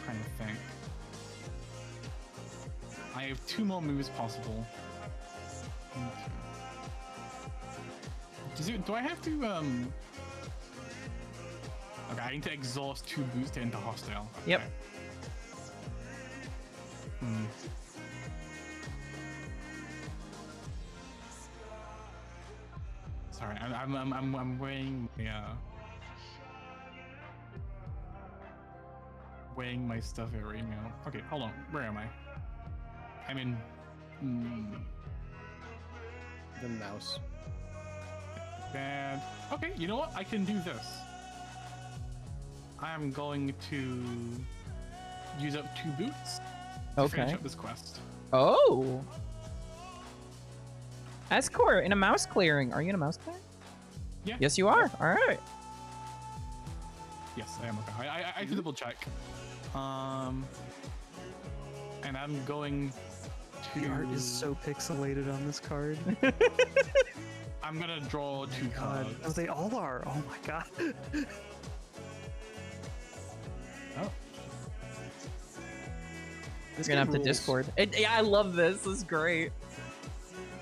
Trying to think. I have 2 more moves possible. Do I have to Okay, I need to exhaust 2 boots to enter hostile. Okay. Yep. Hmm. Sorry, I'm weighing weighing my stuff here right now. Okay, hold on. Where am I? I'm in. The mouse. Bad. Okay, you know what? I can do this. I'm going to use up 2 boots to finish Okay. up this quest. Oh. Escort in a mouse clearing. Are you in a mouse clearing? Yeah. Yes, you are. All right. Yes, I am okay. I have to double check. And I'm going to. The art is so pixelated on this card. I'm gonna draw 2 God. cards. Oh, they all are. Oh my god. Oh. You're gonna have to rules. Discord. Yeah, I love this. This is great.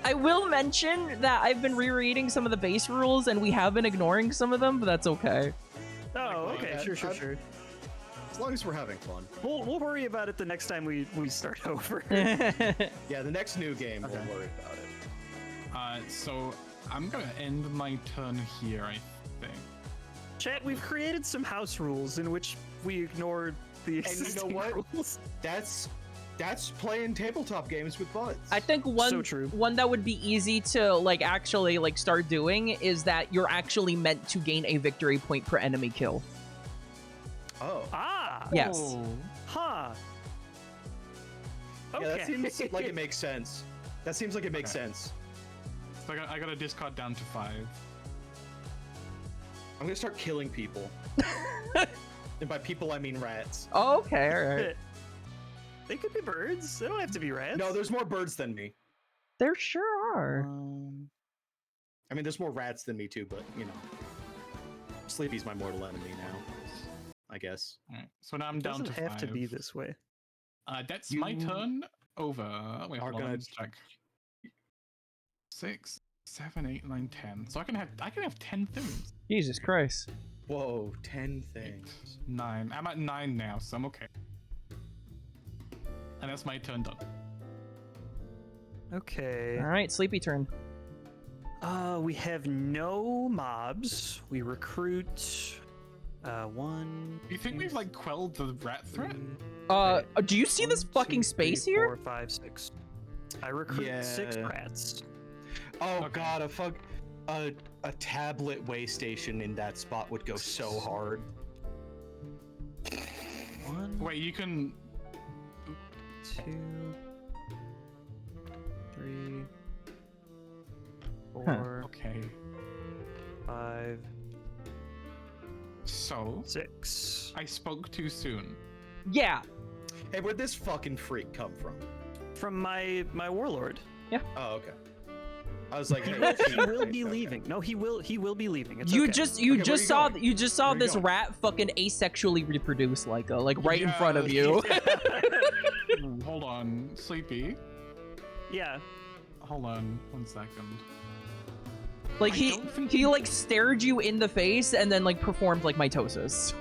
I will mention that I've been rereading some of the base rules and we have been ignoring some of them, but that's okay. Oh, Like okay. that. Sure. As long as we're having fun. We'll worry about it the next time we start over. Yeah, the next new game, we'll worry about it. So I'm gonna end my turn here, I think. Chat, we've created some house rules in which we ignored the And you know existing what? rules. That's playing tabletop games with buds. I think So true. one that would be easy to like actually like start doing is that you're actually meant to gain a victory point per enemy kill. Oh. Ah! Yes. Oh. Huh. Okay. Yeah, that seems like it makes sense. That seems like it makes Okay. sense. So I gotta discard down to 5. I'm gonna start killing people. And by people, I mean rats. Oh, okay, all right. They could be birds. They don't have to be rats. No, there's more birds than me. There sure are. I mean, there's more rats than me too, but you know, Sleepy's my mortal enemy now. I guess. Alright, so now I'm It down doesn't to 5. have to be this way. That's my You turn over. Wait, are hold on, gonna- let's check. 6, 7, 8, 9, 10. So I can have 10 things. Jesus Christ. Whoa, 10 8, things. 9. I'm at 9 now, so I'm okay. And that's my turn done. Okay. All right, sleepy turn. We have no mobs. We recruit. One. Do you think we've like quelled the rat threat? Do you see this fucking space here? 4, 5, 6. I recruit 6 Yeah. rats. Oh Okay. god, a tablet way station in that spot would go so hard. 1, Wait, you can. 2, 3, 4, Okay. 5, So 6. I spoke too soon. Yeah. Hey, where'd this fucking freak come from? From my warlord. Oh, okay. I was like, He hey, will, she- he will be okay. leaving. No, he will be leaving. It's You okay. just Okay, where just you saw going? you just saw Where you this going? rat fucking asexually reproduce like right in front of you. Hold on, Sleepy. Yeah. Hold on 1 second. Like I he don't think he like stared you in the face and then like performed like mitosis.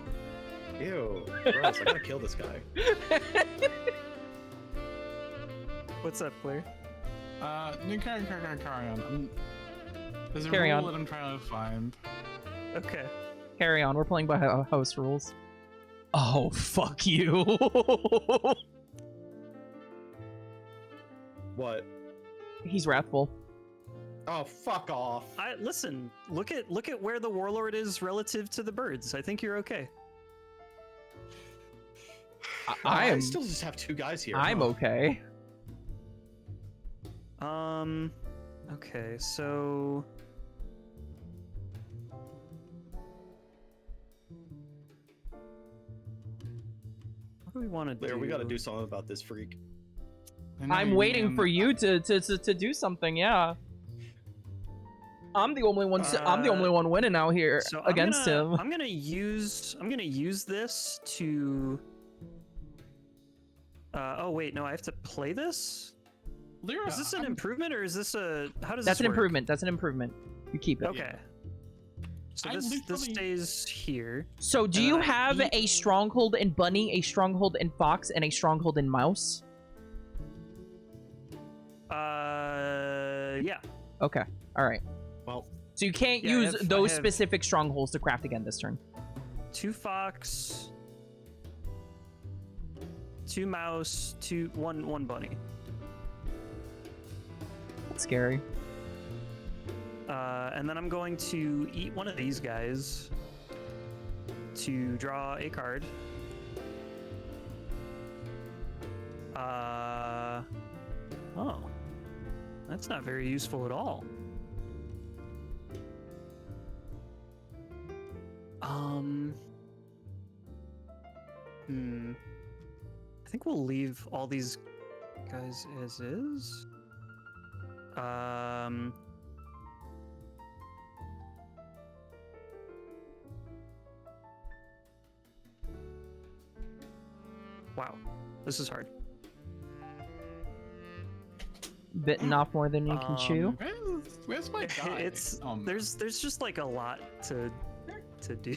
Ew, gross, I gotta kill this guy. What's up, Claire? No, carry on. There's a Carry rule on. that I'm trying to find. Okay. Carry on. We're playing by house rules. Oh fuck you. What? He's wrathful. Oh, fuck off. Listen. Look at where the warlord is relative to the birds. I think you're okay. I still just have 2 guys here. I'm okay. Okay, so what do we want to do? There, we gotta do something about this freak. I know I'm you waiting mean- for you to do something. Yeah. I'm the only one. I'm the only one winning out here So against him. I'm gonna use this to. Oh wait, no, I have to play this. Lyra, Is this an I'm- improvement or is this a? How does That's this an work? improvement. That's an improvement. You keep it. Okay. So I this literally- stays here. So, do And you then I have eat- a stronghold in bunny, a stronghold in fox, and a stronghold in mouse? Yeah. Okay. All right. Well, So you can't Yeah, I use have- I those have- specific strongholds to craft again this turn. 2 fox, 2 mouse, 1 bunny. That's scary. And then I'm going to eat one of these guys to draw a card. Oh, that's not very useful at all. I think we'll leave all these guys as is. Wow, this is hard. Bitten off more than you can chew. Where's my guy? It's Oh, man. there's just like a lot to do.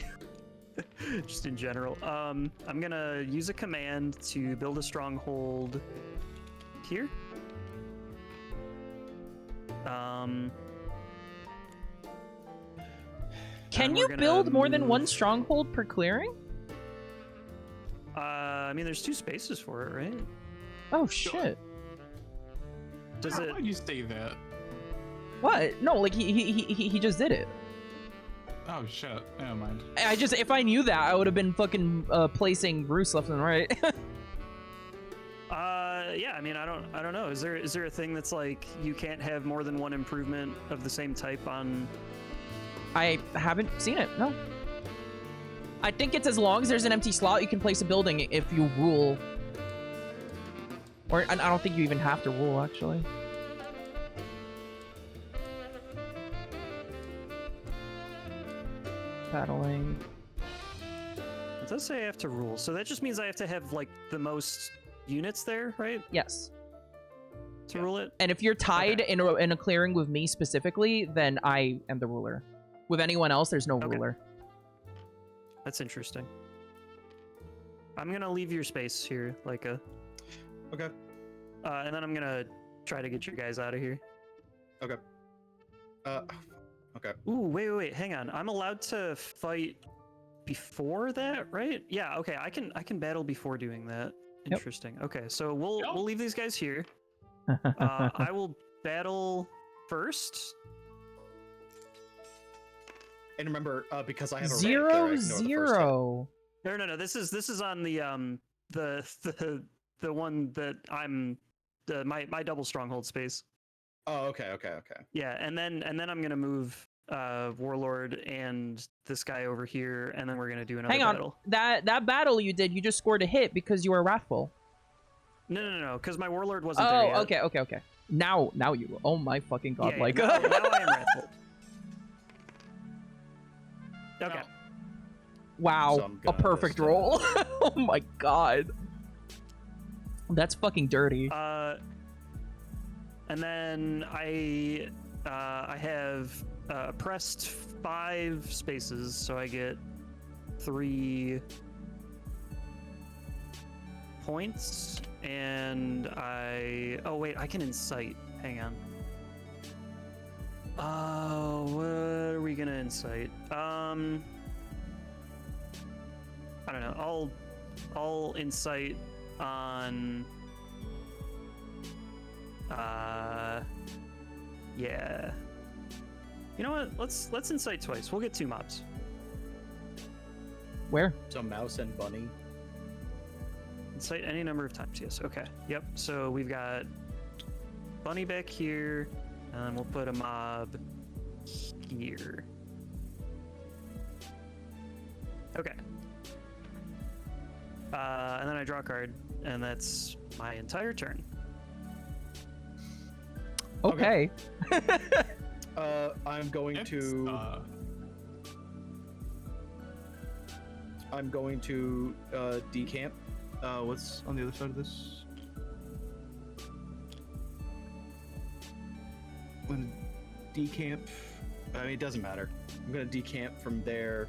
Just in general. I'm gonna use a command to build a stronghold here. Can and you we're gonna build more than one move- stronghold per clearing? I mean, there's 2 spaces for it, right? Oh shit! Does How it? would you say that? What? No, like he just did it. Oh shit, never mind. If I knew that, I would have been fucking placing Bruce left and right. Yeah. I mean, I don't know. Is there a thing that's like you can't have more than one improvement of the same type on? I haven't seen it. No. I think it's as long as there's an empty slot, you can place a building if you rule. Or I don't think you even have to rule, actually. Battling. It does say I have to rule, so that just means I have to have like the most units there, right? Yes. To rule it. And if you're tied in a clearing with me specifically, then I am the ruler. With anyone else, there's no Okay. ruler. That's interesting. I'm gonna leave your space here, Leica. okay. And then I'm gonna try to get you guys out of here. Okay. Okay. Ooh, wait, hang on. I'm allowed to fight before that, right? Yeah, okay. I can battle before doing that. Yep. Interesting. Okay, so we'll Yep. we'll leave these guys here. I will battle first. And remember, because I have a rank, I Zero ignore the first hit. zero. No. This is on the one that I'm my double stronghold space. Oh, okay. Yeah, and then I'm gonna move Warlord and this guy over here, and then we're gonna do another Hang on. battle. That battle you did, you just scored a hit because you were wrathful. No, because my Warlord wasn't there yet. Oh, okay. Now you. Oh my fucking god! Yeah, like, now I am wrathful. Okay. No. wow, So I'm a gonna perfect just, roll. Oh my god, that's fucking dirty. And then I have pressed 5 spaces, so I get 3 points, and oh wait, I can incite. Hang on. What are we gonna incite? I don't know. I'll incite on. Yeah. You know what? Let's incite twice. We'll get 2 mobs. Where? So mouse and bunny. Incite any number of times. Yes. Okay. Yep. So we've got bunny back here, and then we'll put a mob here. Okay. And then I draw a card, and that's my entire turn. Okay. I'm going It's, to. I'm going to decamp. What's on the other side of this? I'm gonna decamp. I mean, it doesn't matter. I'm gonna decamp from there.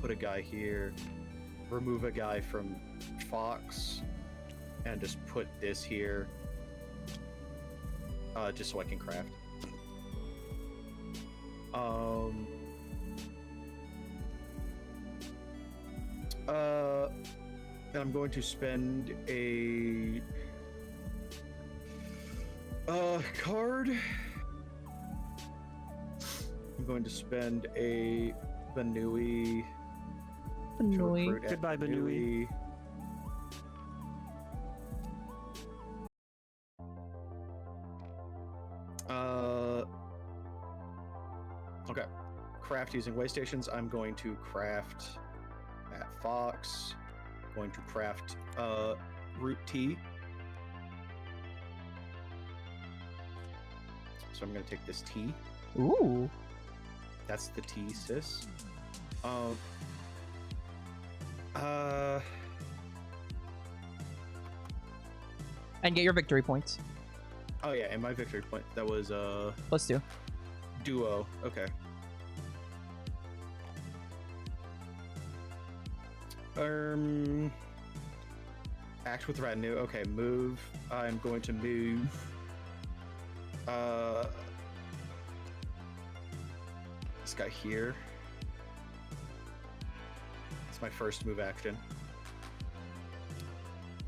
Put a guy here. Remove a guy from Fox, and just put this here. Just so I can craft. And I'm going to spend a card. I'm going to spend a Banui. to Banui. recruit at Goodbye, Banui. Okay. Craft using way stations. I'm going to craft at Fox. Going to craft root tea. So I'm going to take this tea. Ooh. That's the tea, sis. And get your victory points. Oh yeah, and my victory point. That was +2. duo. Okay. Act with retinue. Okay, move. I'm going to move. This guy here. It's my first move action.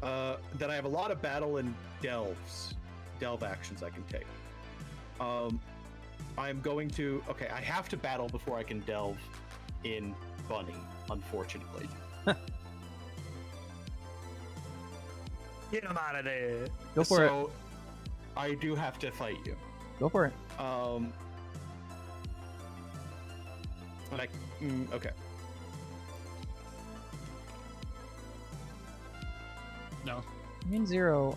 Then I have a lot of battle and delve actions I can take. I'm going to. Okay, I have to battle before I can delve in Bunny, unfortunately. Get him out of there. Go for it. So I do have to fight you. Go for it. And okay. No. Mean 0.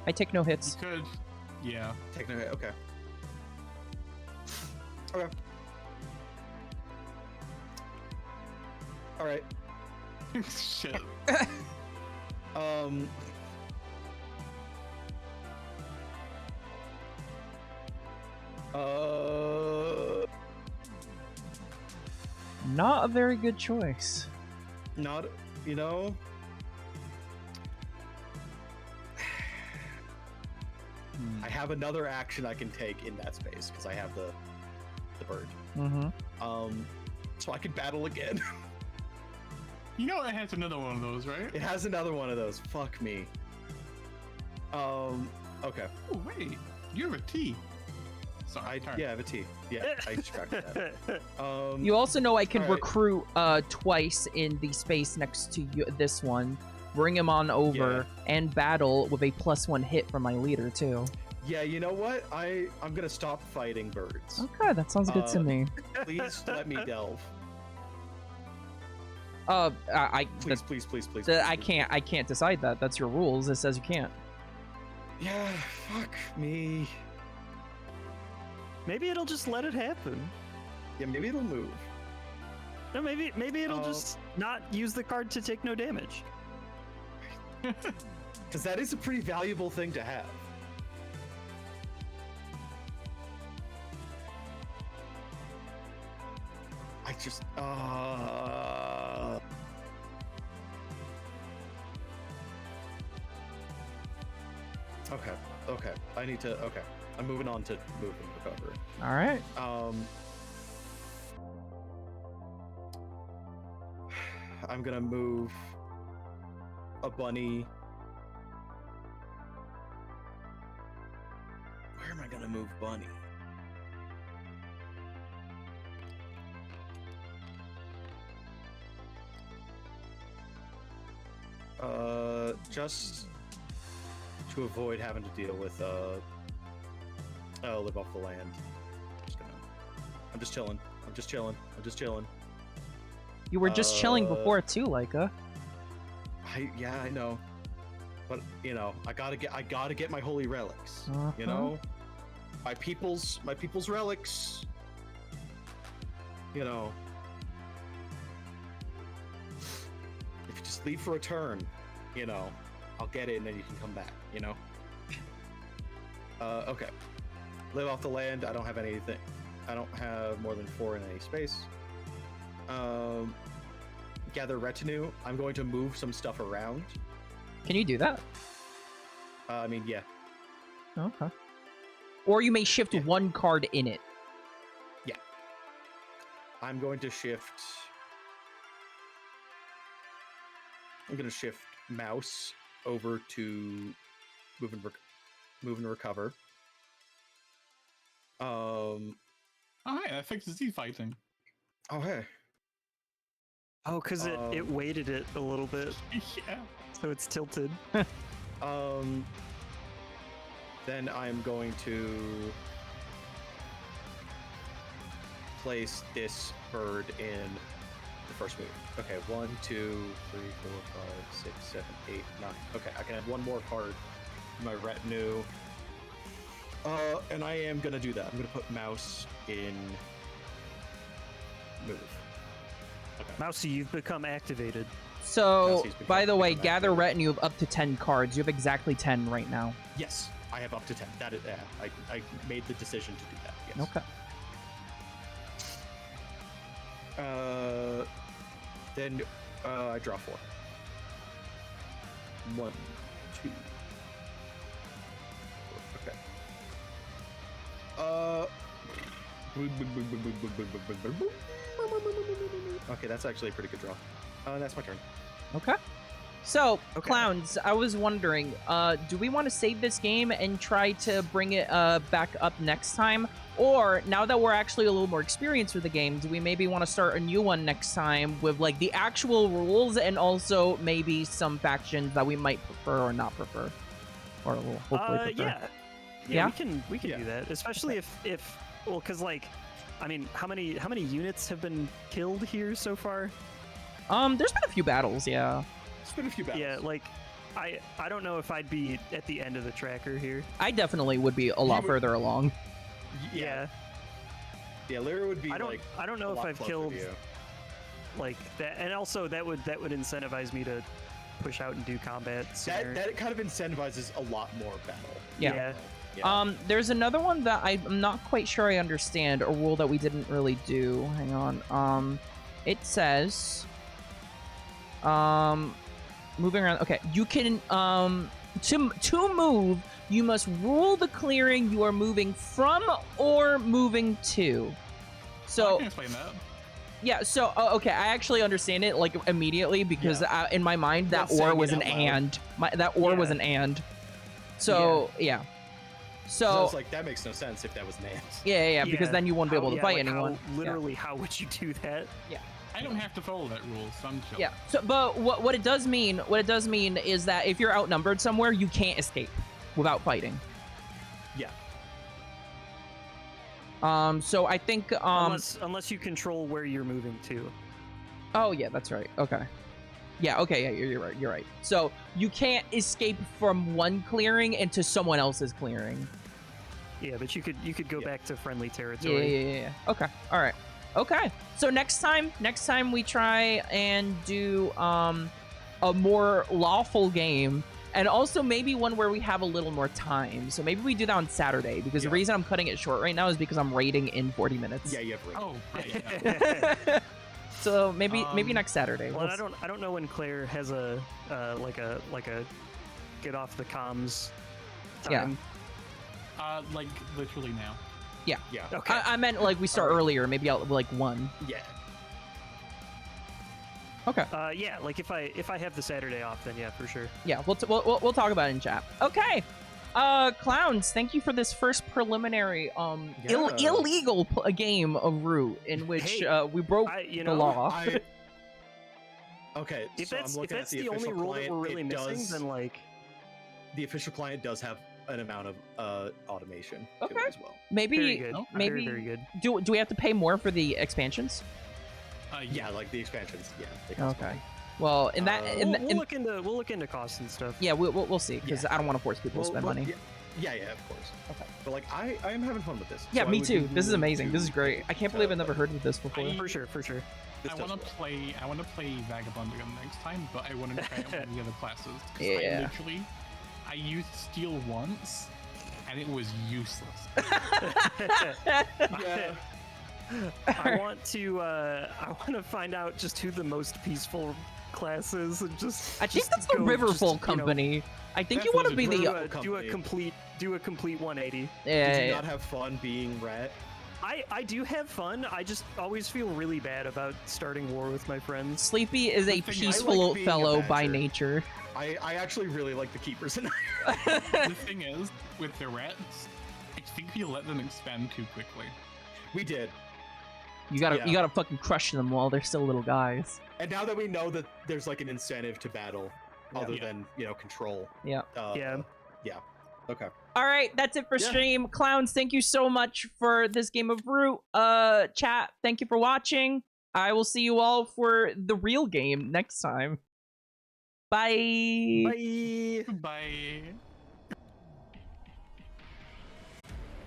I take no You hits. could. Yeah. Take no hit. Okay. Okay. All right. Shit. Not a very good choice. Not, you know. I have another action I can take in that space because I have the bird. So I can battle again. You know it has another one of those, right? It has another one of those. Fuck me. Okay. Oh wait, you have a T. Sorry. I have a T. Yeah, I distracted that. You also know I can Alright. recruit twice in the space next to this one, bring him on over, and battle with a +1 hit from my leader too. Yeah, you know what? I'm gonna stop fighting birds. Okay, that sounds good to me. Please let me delve. Please, please, please, please. I can't decide that. That's your rules. It says you can't. Yeah, fuck me. Maybe it'll just let it happen. Yeah, maybe it'll move. No, maybe it'll just not use the card to take no damage. Because that is a pretty valuable thing to have. I just Okay. I need to I'm moving on to move and recover. All right. I'm gonna move a bunny. Where am I gonna move bunny? Just to avoid having to deal with live off the land. I'm just chilling. You were just chilling before too, Laika. I know. But you know, I gotta get my holy relics. You Uh-huh. know? My people's relics. You know. If you just leave for a turn, you know, I'll get it and then you can come back, you know? Okay. Live off the land, I don't have anything. I don't have more than 4 in any space. Gather retinue. I'm going to move some stuff around. Can you do that? I mean, yeah. Okay. Or you may shift one card in it. Yeah. I'm going to shift. I'm going to shift mouse over to move and recover. Oh, hey, that fixes Z fighting. Oh, hey. Oh, because it weighted it a little bit, Yeah. so it's tilted. Then I'm going to place this bird in the first move. Okay, 1, 2, 3, 4, 5, 6, 7, 8, 9. Okay, I can have one more card in my retinue. And I am gonna do that. I'm gonna put mouse in move. Okay. Mousy, you've become activated. So, Yes, he's by the way, become gather activated. retinue of up to 10 cards. You have exactly 10 right now. Yes, I have up to 10. That is, I made the decision to do that. Yes. Okay. Then I draw 4. 1, 2. Okay. Okay, that's actually a pretty good draw. That's my turn. Okay. So, Okay. Clowns, I was wondering, do we want to save this game and try to bring it back up next time? Or, now that we're actually a little more experienced with the game, do we maybe want to start a new one next time with, like, the actual rules and also maybe some factions that we might prefer or not prefer? Or will hopefully prefer. Yeah. Yeah? We can Yeah. do that, especially if well, because like, I mean, how many units have been killed here so far? There's been a few battles, yeah. It's been a few battles. Yeah, like, I don't know if I'd be at the end of the tracker here. I definitely would be a lot would- further along. Yeah. Lyra would be I don't like. know a if lot I've closer killed to you. like that, and also that would incentivize me to push out and do combat sooner. That kind of incentivizes a lot more battle. Yeah. Yeah. There's another one that I'm not quite sure I understand, a rule that we didn't really do. Hang on. It says, moving around. Okay, you can, to move, you must rule the clearing you are moving from or moving to. I So can explain that. yeah, so okay, I actually understand it like immediately because in my mind that Not or saying was it an out loud. and. That or was Yeah. an and. So yeah. So I So was like, that makes no sense if that was an ant. yeah, because then you won't be able to fight like anyone. Literally, how would you do that? I don't have to follow that rule, so I'm chill. Yeah. So, but what it does mean, is that if you're outnumbered somewhere, you can't escape without fighting. Yeah. So I think Unless you control where you're moving to. Oh yeah, that's right. Okay. Yeah. Okay. Yeah, you're right. So you can't escape from one clearing into someone else's clearing. Yeah, but you could go back to friendly Yeah. territory. Yeah. Okay. All right. Okay. So next time we try and do a more lawful game, and also maybe one where we have a little more time. So maybe we do that on Saturday, because the reason I'm cutting it short right now is because I'm raiding in 40 minutes. Yeah, you have room. Oh, right. Yeah. So maybe next Saturday. Well, We'll I don't know when Claire has a like a get off the comms time. Like literally now. Yeah. Yeah. Okay. I meant like we start earlier, maybe out like 1. Yeah. Okay. Yeah, like if I have the Saturday off, then yeah, for sure. Yeah, we'll talk about it in chat. Okay. Clowns, thank you for this first preliminary illegal game of Root in which we broke the law. Okay, If so that's I'm looking that's at the only official rule that client, we're really it missing, does- then like the official client does have an amount of automation to Okay. it as well. Maybe very good. maybe very good. do we have to pay more for the expansions? Yeah, like the expansions. Yeah. They cost Okay. money. Well, in that We'll look into costs and stuff. yeah, we'll see, because Yeah. I don't want to force people to spend Well, money. Yeah, of course. Okay. But like, I am having fun with this. Yeah, so I me would too. be This is willing amazing. to This is great. I can't believe I've never like, heard of this before. I- For sure. this I does want to well. play Vagabond again next time, but I want to try out one of the other classes. 'Cause Yeah. I used Steel once, and it was useless. Yeah. I want to find out just who the most peaceful class is, and just I think just that's the go, Riverfall just, you know, Company. I think you That's want to be what the it do a complete 180. yeah, Did you yeah, not have fun being rat? I do have fun. I just always feel really bad about starting war with my friends. Sleepy is a The thing is, I peaceful like being a fellow by badger. nature. I actually really like the keepers in The thing is, with the rats, I think we let them expand too quickly. We did. You gotta Yeah. fucking crush them while they're still little guys. And now that we know that there's like an incentive to battle other Yeah. than, control. Yeah. Yeah. Yeah. Okay. All right, that's it for Yeah. stream. Clowns, thank you so much for this game of Root. Chat, thank you for watching. I will see you all for the real game next time. Bye. Bye. Goodbye.